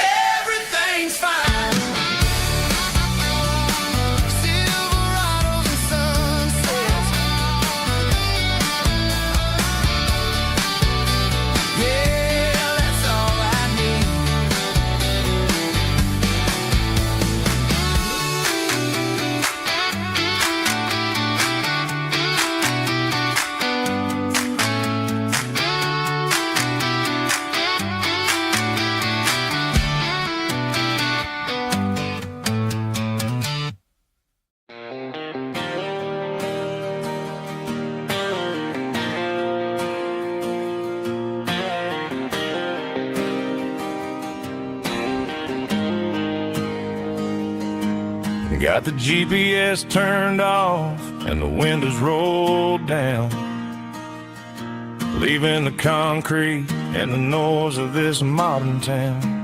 Got the GPS turned off and the windows rolled down, leaving the concrete and the noise of this modern town.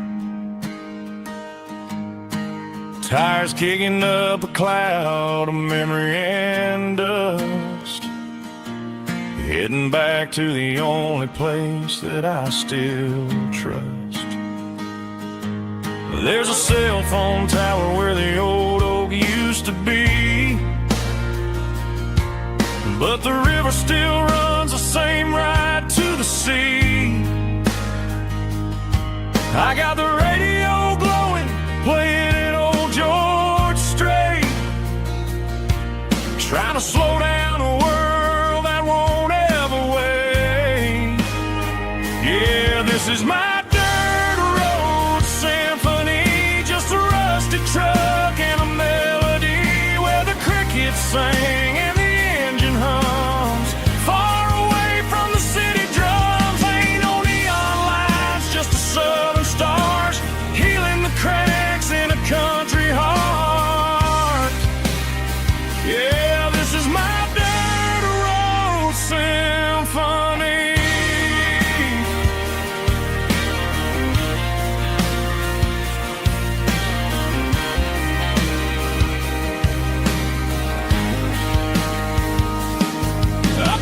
Tires kicking up a cloud of memory and dust, heading back to the only place that I still trust. There's a cell phone tower where the old oak used to be, but the river still runs the same right to the sea. I got the radio glowing, playing an old George Strait, trying to slow down a world that won't ever wait. Yeah, this is my truck and a melody where the crickets sing and the engine hums, far away from the city drums. Ain't no neon lights, just the southern stars healing the cracks in a country heart. Yeah, this is my dirt road symphony.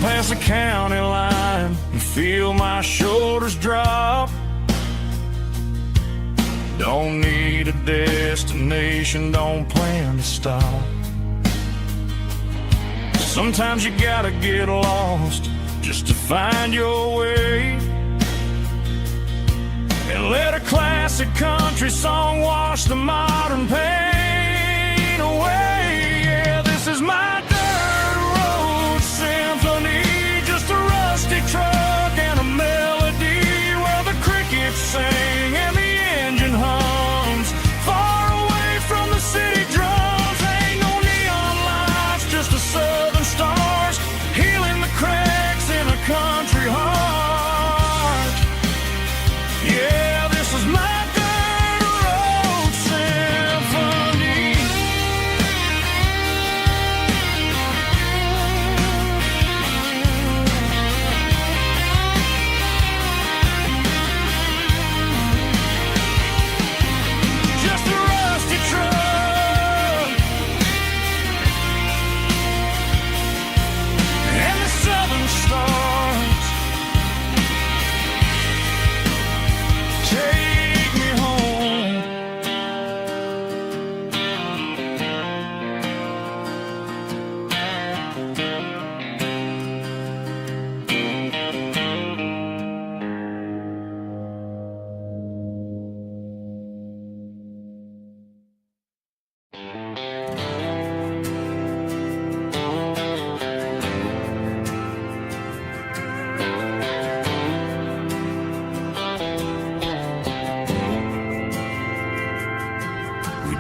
Past the county line and feel my shoulders drop. Don't need a destination, don't plan to stop. Sometimes you gotta get lost just to find your way, and let a classic country song wash the modern pain away. Yeah, this is my truck and a melody where the crickets sing and the engine hums, far away from the city drums. Ain't no neon lights, just the southern stars healing the cracks in a country heart. Yeah, this is my dirt road symphony.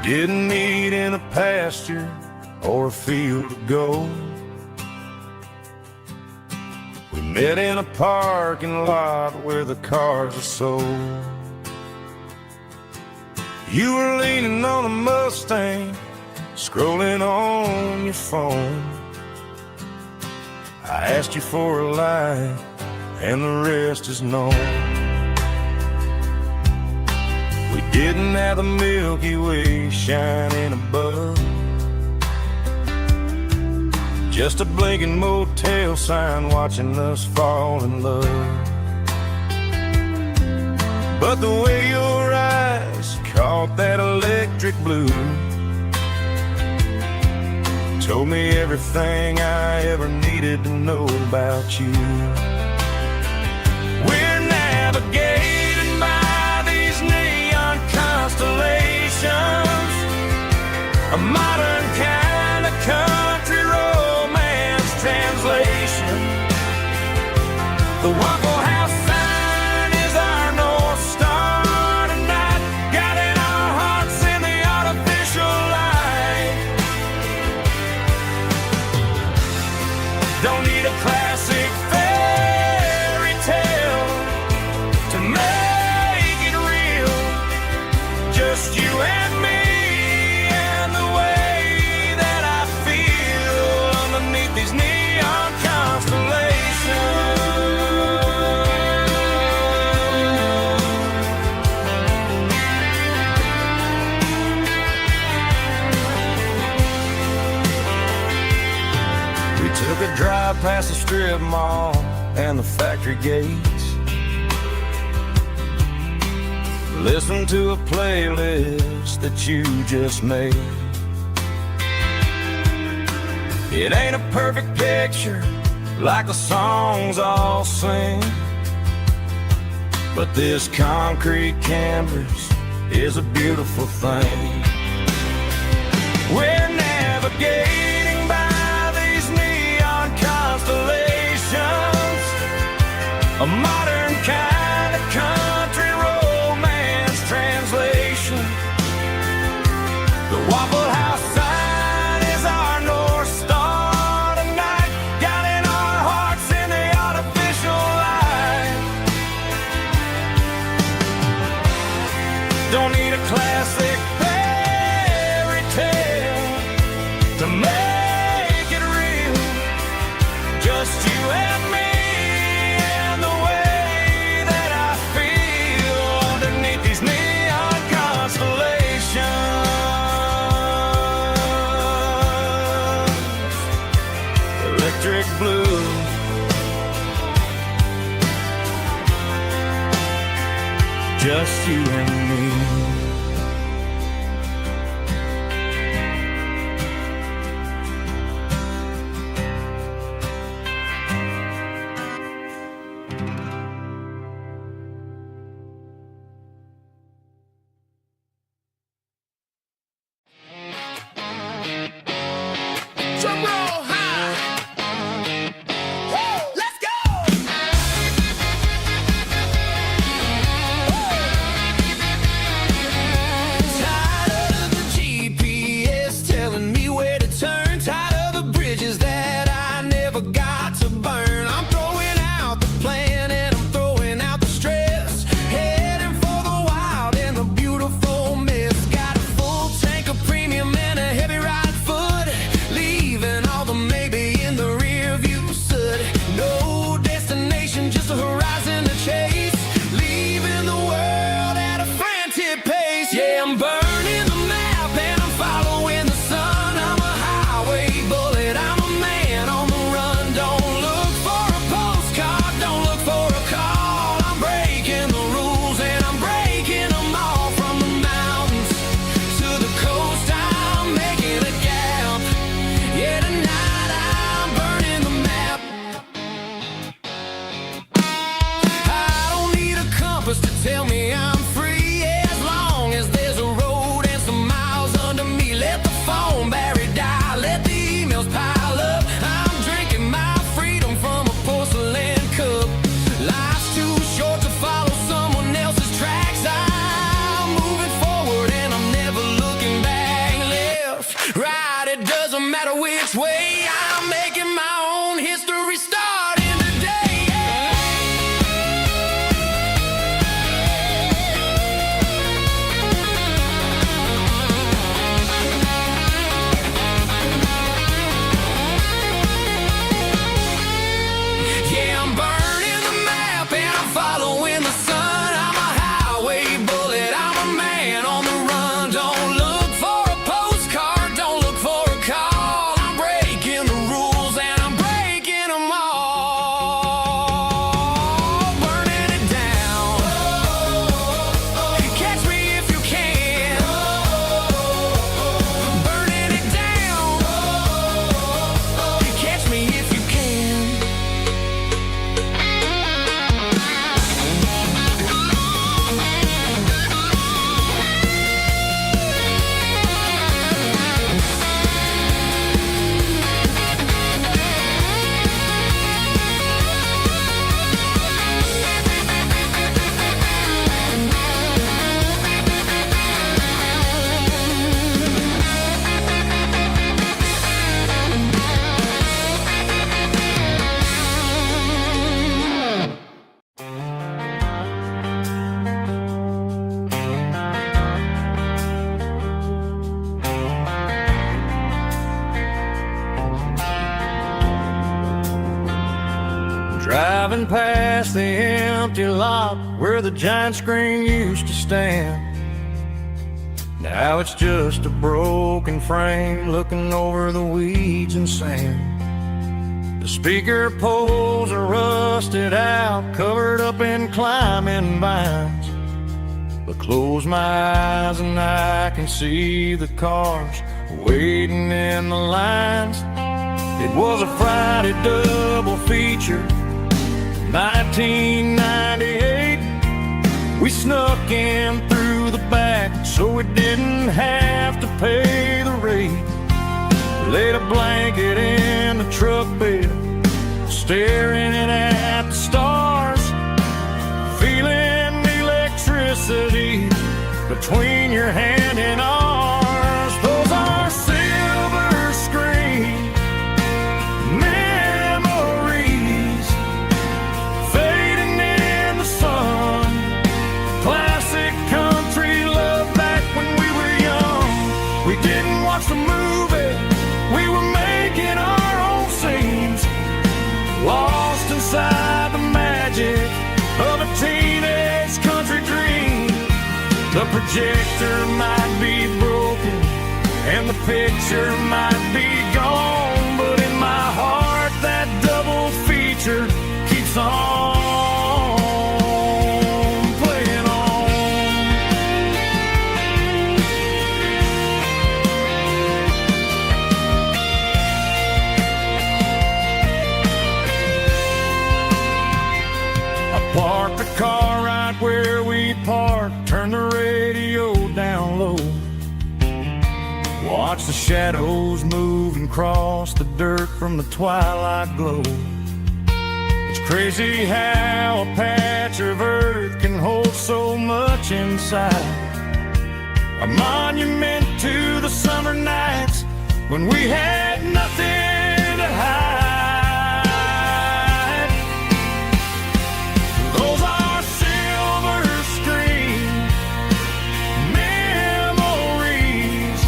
Didn't meet in a pasture or a field of gold. We met in a parking lot where the cars are sold. You were leaning on a Mustang, scrolling on your phone. I asked you for a light, and the rest is known. We didn't have the Milky Way shining above, just a blinking motel sign watching us fall in love. But the way your eyes caught that electric blue told me everything I ever needed to know about you. We're navigating by these neon constellations, a modern kind of country romance translation. The Waffle House sign is our North Star tonight, guiding our hearts in the artificial light. Don't need a classic fairy tale to make it real, just you and me and the way strip mall and the factory gates. Listen to a playlist that you just made. It ain't a perfect picture like the songs all sing, but this concrete canvas is a beautiful thing. We're navigating by these neon constellations, a modern kind of country romance translation. The Waffle House sign is our North Star tonight, guiding our hearts in the artificial light. Don't need a classic fairy tale to make it real, just you and me and the way that I feel underneath these neon constellations. Electric blue, just you and me. Drum roll high. Woo, let's go. Tired of the GPS telling me where to turn. Tired of the bridges that I never got to burn. I'm throwing out the plan and I'm throwing out the stress. Heading for the wild and the beautiful mess. Got a full tank of premium and a heavy right foot. Leaving all the maybe in the rear view soot. No destination, just a horizon to chase. Leaving the world at a frantic pace. Yeah, I'm burning the map and I'm following the sun. I'm a highway bullet, I'm a man on the run. Don't look for a postcard, don't look for a call. I'm breaking the rules and I'm breaking them all. From the mountains to the coast, I'm making a gap. Yeah, tonight I'm burning the map. I don't need a compass to tell me I'm free. As long as there's a road and some miles under me. Let the phone battery die, let the emails pile up. I'm drinking my freedom from a porcelain cup. Life's too short to follow someone else's tracks. I'm moving forward and I'm never looking back. Left, right, it doesn't matter which way. I'm making my own history starting today. Yeah, I'm burning the map and I'm following the sun. I'm a highway bullet, I'm a man on the run. Don't look for a postcard, don't look for a call. I'm breaking the rules and I'm breaking them all. Burning it down. Catch me if you can. Burning it down. Catch me if you can. Driving past the empty lot where the giant screen used to stand. Now it's just a broken frame looking over the weeds and sand. The speaker poles are rusted out, covered up in climbing vines. But close my eyes and I can see the cars waiting in the lines. It was a Friday double feature, 1998. We snuck in through the back so we didn't have to pay the rate. Laid a blanket in the truck bed, staring at the stars, feeling the electricity between your hand and ours. Those are silver screen memories fading in the sun. Classic country love back when we were young. We didn't watch the movie, we were making our own scenes, lost inside the magic of a teenage country dream. The projector might be broken and the picture might be gone, but in my heart that double feature keeps on playing on. I parked the car right where we parked, turned the radio down low, watch the shadows move and cross the dirt from the twilight glow. It's crazy how a patch of earth can hold so much inside. A monument to the summer nights when we had nothing to hide. Those are silver screen memories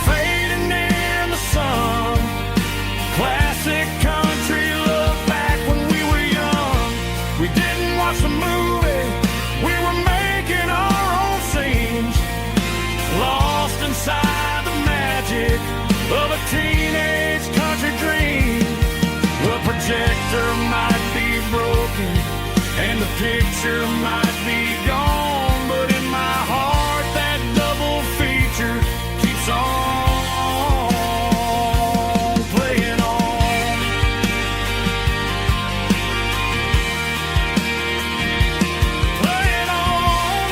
fading in the sun. Classic country love back when we were young. We didn't watch the movie, we were making our own scenes, lost inside the magic of a teenage country dream. The projector might be broken and the picture might be gone, but in my heart that double feature keeps on playing on. Playing on.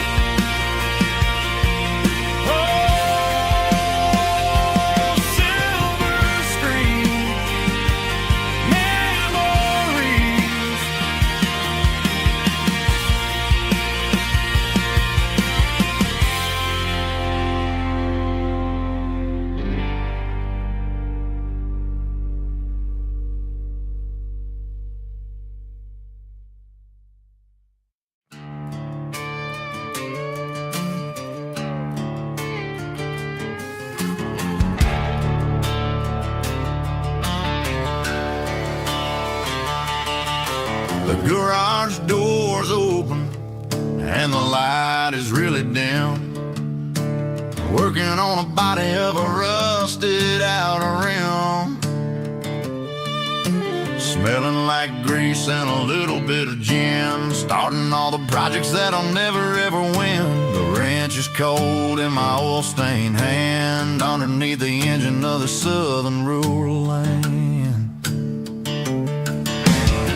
Oh, silver screen memories. The garage door's open and the light is really dim. Working on a body of a rusted out rim. Smelling like grease and a little bit of gin. Starting all the projects that I'll never ever win. The wrench is cold in my oil-stained hand, underneath the engine of the southern rural land.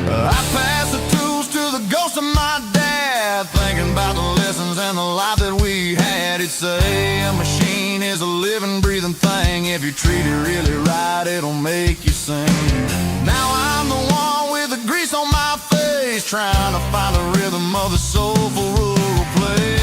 I pass the tools to the ghost of my dad, thinking about the lessons and the life that we had. He'd say a machine is a living, breathing thing. If you treat it really right, it'll make you sing. Now I'm the one with the grease on my face, trying to find the rhythm of the soulful rural place.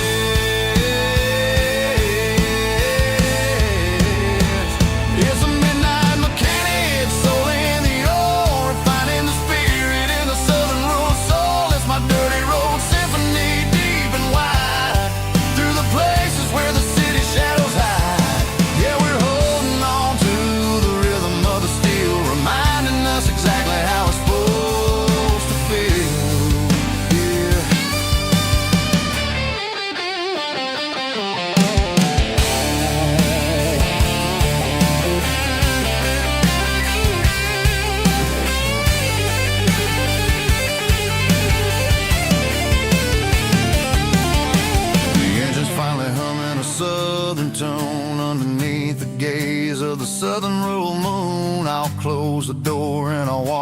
It's a midnight mechanic, soul in the ore, finding the spirit in the southern rural soul. It's my dirty road symphony, deep and wide, through the places where the city shadows hide. Yeah, we're holding on to the rhythm of the steel, reminding us exactly how it's supposed to feel. Yeah.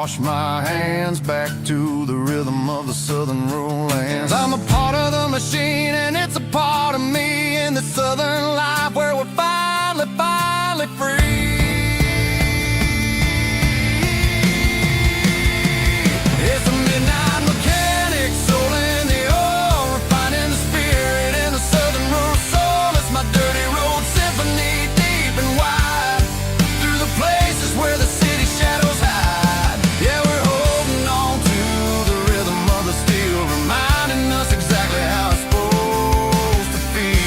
wash my hands back to the rhythm of the southern rural lands. I'm a part of the machine and it's a part of me in the southern life where we're finally free. It's a midnight mechanic, soul in the oil, refining the spirit in the southern rural soul. It's my dirty road symphony, deep and wide, through the places where the city shadows hide. Yeah, we're holding on to the rhythm of the steel, reminding us exactly how it's supposed to feel.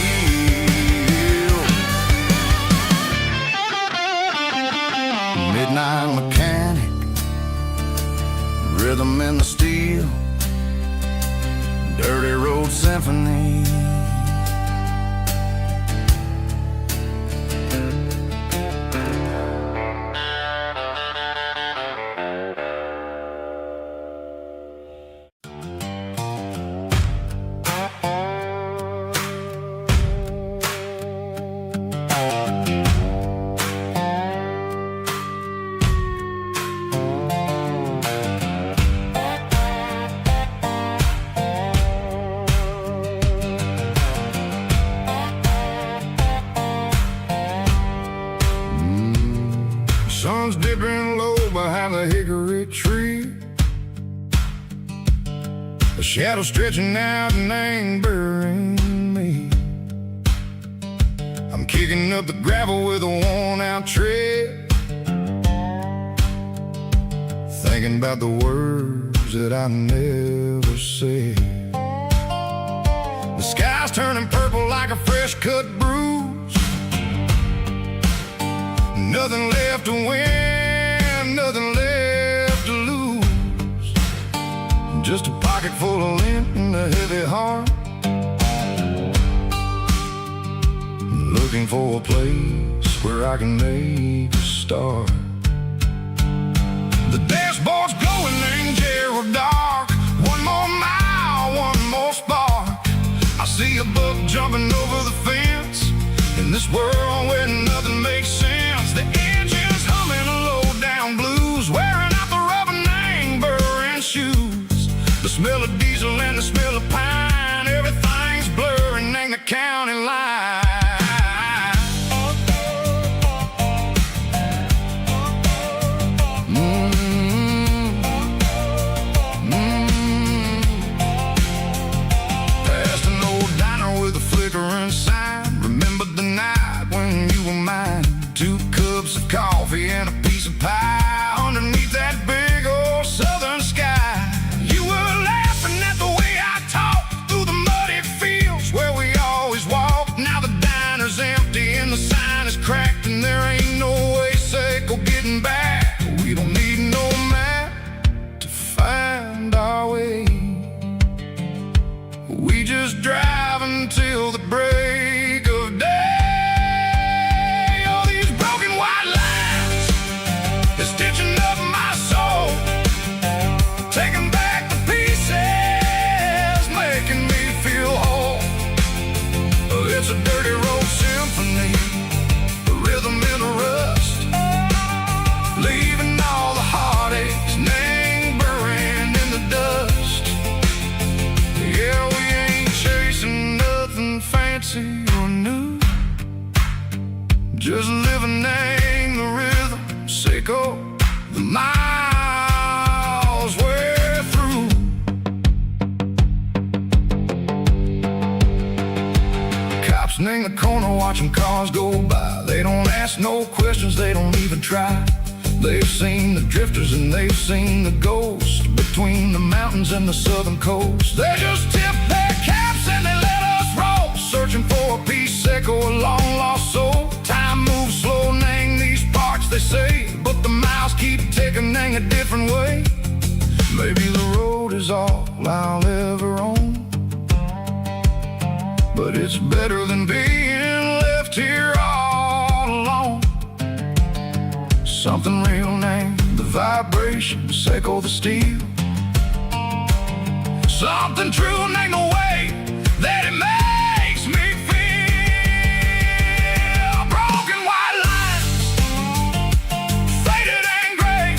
Midnight mechanic, rhythm in the steel, dirty road symphony. Sun's dipping low behind the hickory tree, a shadow stretching out and angering me. I'm kicking up the gravel with a worn-out tread, thinking about the words that I never said. The sky's turning purple like a fresh-cut bruise. Nothing left to win, nothing left to lose. Just a pocket full of lint and a heavy heart, looking for a place where I can make a start. The dashboard's glowing angel dark. One more mile, one more spark. I see a buck jumping over the fence in this world where nothing makes sense. The engine's humming a low-down blues, wearing out the rubber name burring shoes. The smell of diesel and the smell of pine, everything's blurring, ain't the county line. Past an old diner with a flickering sign, remember the night when you were mine. 2 cups of coffee and a piece of pie underneath that big old southern sky. You were laughing at the way I talked through the muddy fields where we always walked. Now the diner's empty and the sign is cracked, and there ain't no way safe or getting back. We don't need no map to find our way. We just drive until the break of day. Stitching up my soul, taking back the pieces, making me feel whole. It's a dirty road symphony, a rhythm in a rust, leaving all the heartaches lingering in the dust. Yeah, we ain't chasing nothing fancy or new, just living in the rhythm. Sickle the miles we're through. Cops in the corner watching cars go by. They don't ask no questions, they don't even try. They've seen the drifters and they've seen the ghosts between the mountains and the southern coast. They just tip their caps and they let us roll, searching for a piece echo, a long lost soul. Time moves slow, name these parts they say, but the miles keep ticking in a different way. Maybe the road is all I'll ever own, but it's better than being left here all alone. Something real named the vibrations echo the steel. Something true named the way that it makes me feel. Broken white lines, faded and gray,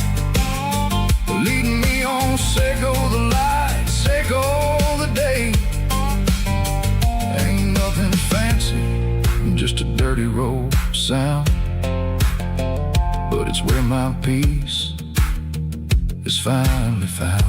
my peace is finally found.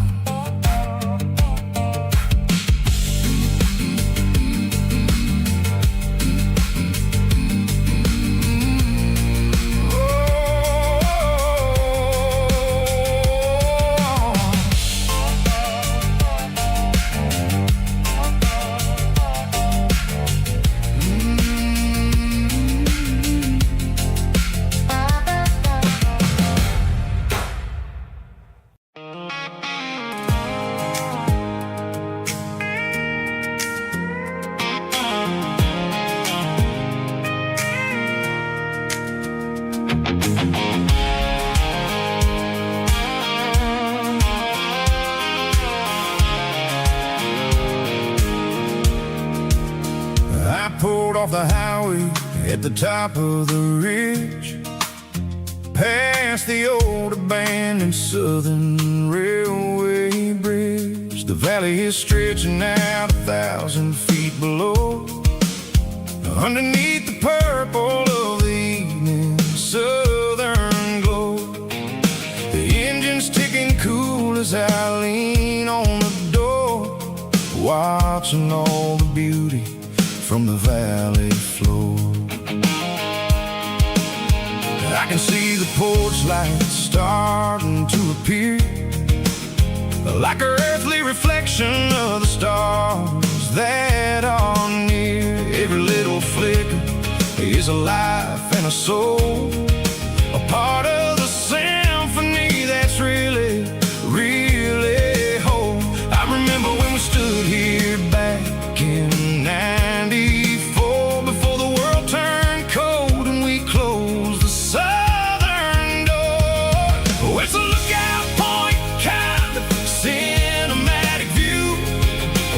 I pulled off the highway at the top of the ridge, past the old abandoned Southern Railway bridge. The valley is stretching out 1,000 feet below, underneath the purple of the evening southern glow. The engine's ticking cool as I lean on the door, watching all the beauty from the valley floor. I can see the porch lights starting to appear, like an earthly reflection of the stars that are near. Every little flicker is a life and a soul, a part of the symphony that's really, really whole. I remember when we stood here back in '94, before the world turned cold and we closed the southern door. Oh, it's a lookout point, kind of cinematic view,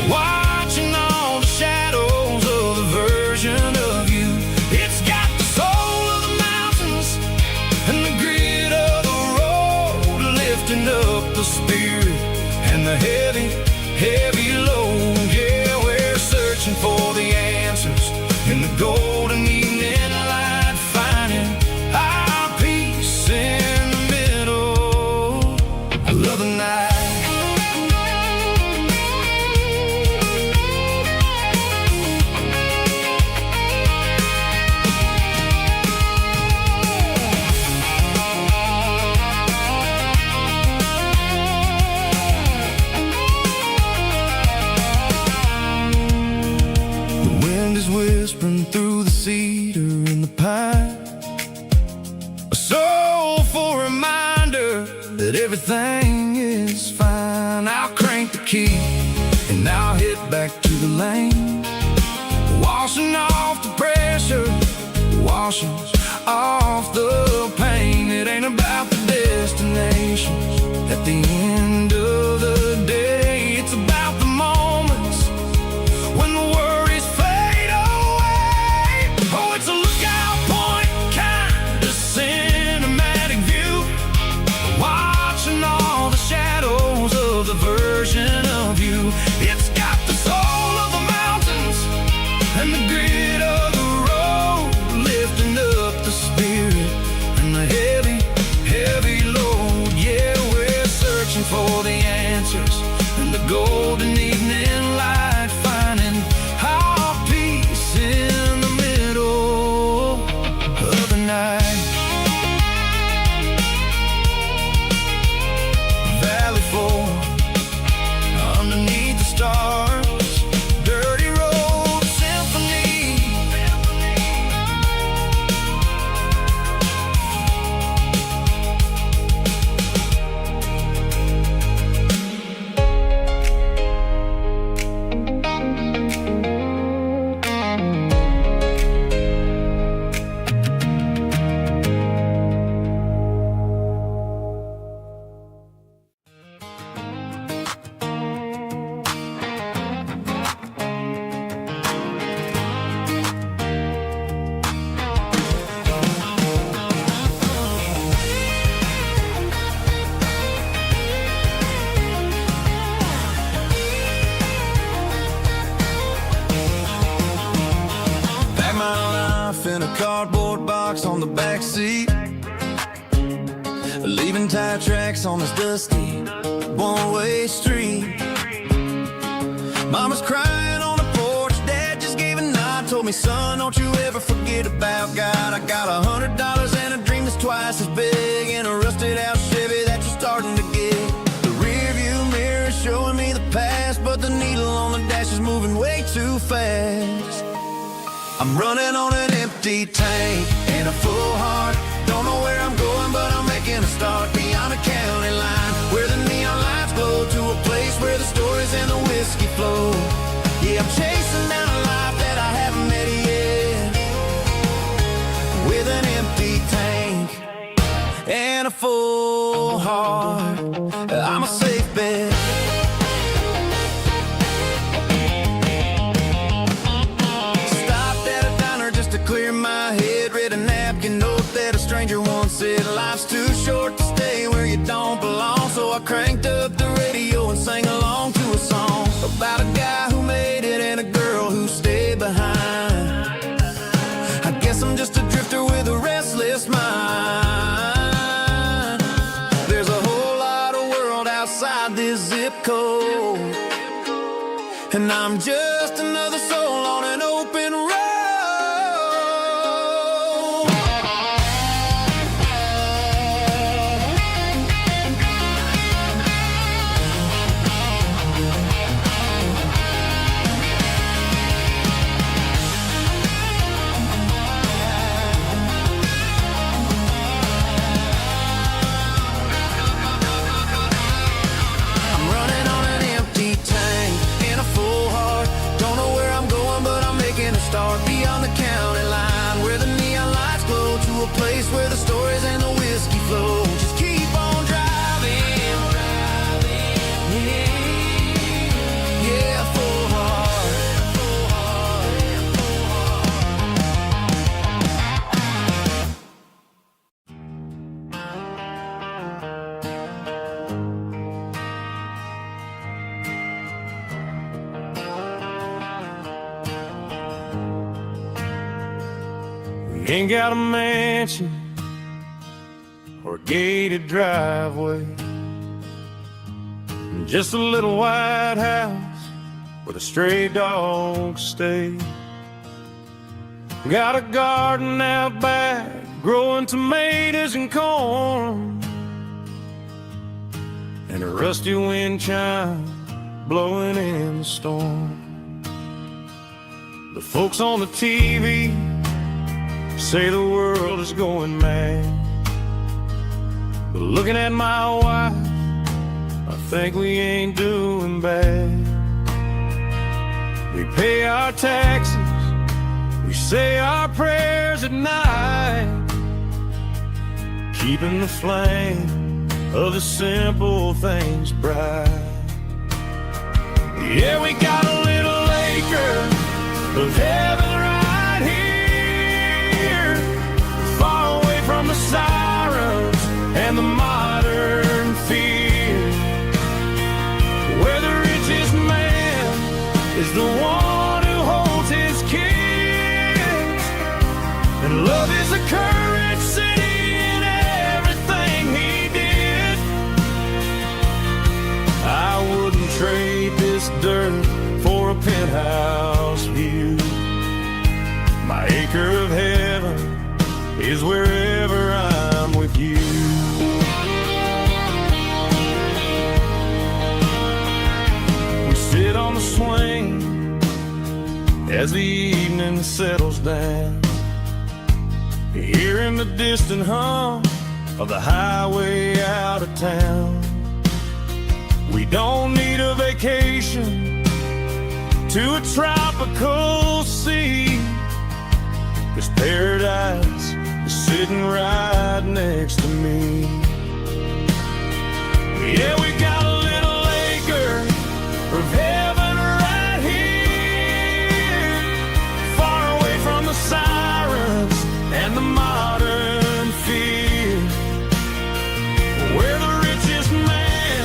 watching all the shadows of the version of you. It's got the soul of the mountains and the grit of the road, lifting up the spirit and the heavy, heavy load. Yeah, we're searching for the answers in the golden evening light, finding our peace in the middle of the night. The wind is whispering through the cedar and the pine, a soulful reminder that everything is fine. I'll crank the key and I'll hit back to the lane, washing off the pressure, washing off the pain. It ain't about the destinations at the end of the day, it's about the moments when the worries fade away. Oh, it's a lookout point, kind of cinematic view, watching all the shadows of the version of you. It's got the soul of the mountains and the grit of the road, lifting up the spirit and the heavy, heavy load. Yeah, we're searching for the answers in the golden evening light, finding our peace in the middle of the night. Valley floor, underneath the stars, dirty road symphony. Pack my life in a cardboard box on the back seat, tire tracks on this dusty one-way street. Mama's crying on the porch, Dad just gave a nod, told me, son, don't you ever forget about God. I got $100 and a dream that's twice as big, and a rusted out Chevy that you're starting to get. The rear view mirror is showing me the past, but the needle on the dash is moving way too fast. I'm running on an empty tank and a full heart. Don't know where I'm going, but I'm making a start beyond a county line, where the neon lights glow, to a place where the stories and the whiskey flow. Yeah, I'm chasing down a life that I haven't met yet, with an empty tank and a full heart. I'm a safe bet. Stopped at a diner just to clear my head, read a napkin note that a stranger once said, life's too short to stay where you don't belong. So I cranked up the radio and sang along to a song about a guy who made it and a girl who stayed behind. I guess I'm just a drifter with a restless mind. There's a whole lot of world outside this zip code, and I'm just another soul on an open road. Start beyond the county line, where the neon lights glow, to a place where the stories and the whiskey flow. Just keep on driving, yeah, full heart. Ain't got a mansion or a gated driveway, just a little white house where the stray dogs stay. Got a garden out back, growing tomatoes and corn, and a rusty wind chime blowing in the storm. The folks on the TV say the world is going mad, but looking at my wife, I think we ain't doing bad. We pay our taxes, we say our prayers at night, keeping the flame of the simple things bright. Yeah, we got a little acre of heaven right here, far away from the sirens and the modern fear, where the richest man is the one who holds his kids, and love is a currency in everything he did. I wouldn't trade this dirt for a penthouse view. My acre of heaven is wherever I'm with you. We sit on the swing as the evening settles down, hearing the distant hum of the highway out of town. We don't need a vacation to a tropical sea, 'cause paradise is sitting right next to me. Yeah, we got a little acre of heaven right here, far away from the sirens and the modern fear, where the richest man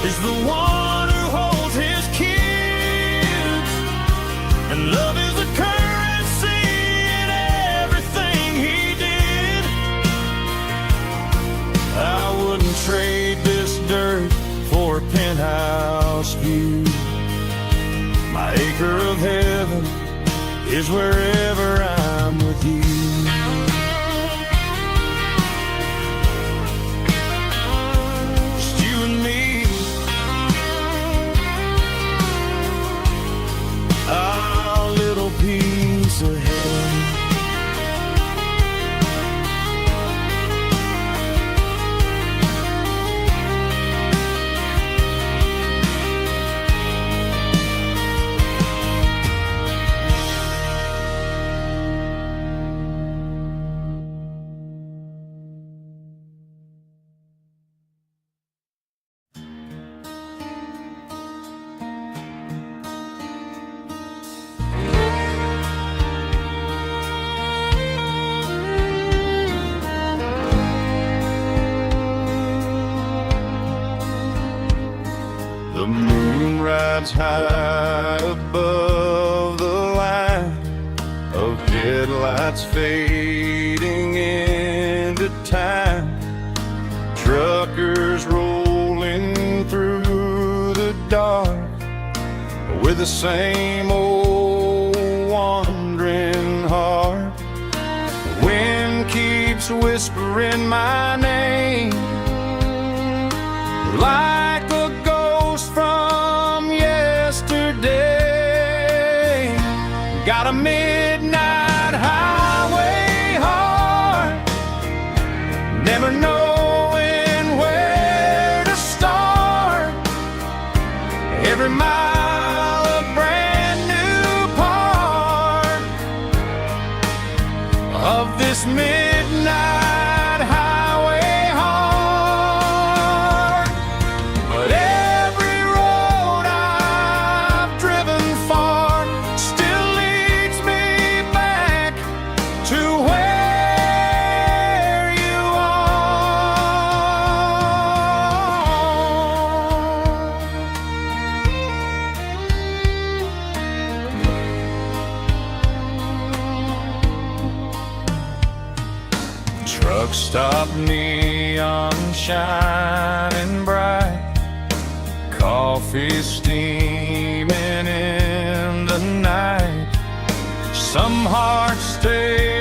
is the one who holds his kids, and love is the currency in everything he did. I wouldn't lighthouse view. My acre of heaven is wherever I'm with you. Just you and me, our little piece of heaven. The moon rides high above the line of headlights fading into time. Truckers rolling through the dark with the same old wandering heart. The wind keeps whispering my name like a ghost from yesterday. Got a midnight highway heart, never knowing where to start. Every mile a brand new part of this midnight highway heart. But every road I've driven far still leads me back to where you are. Truck stop, neon shining bright, coffee steaming in the night. Some hearts stay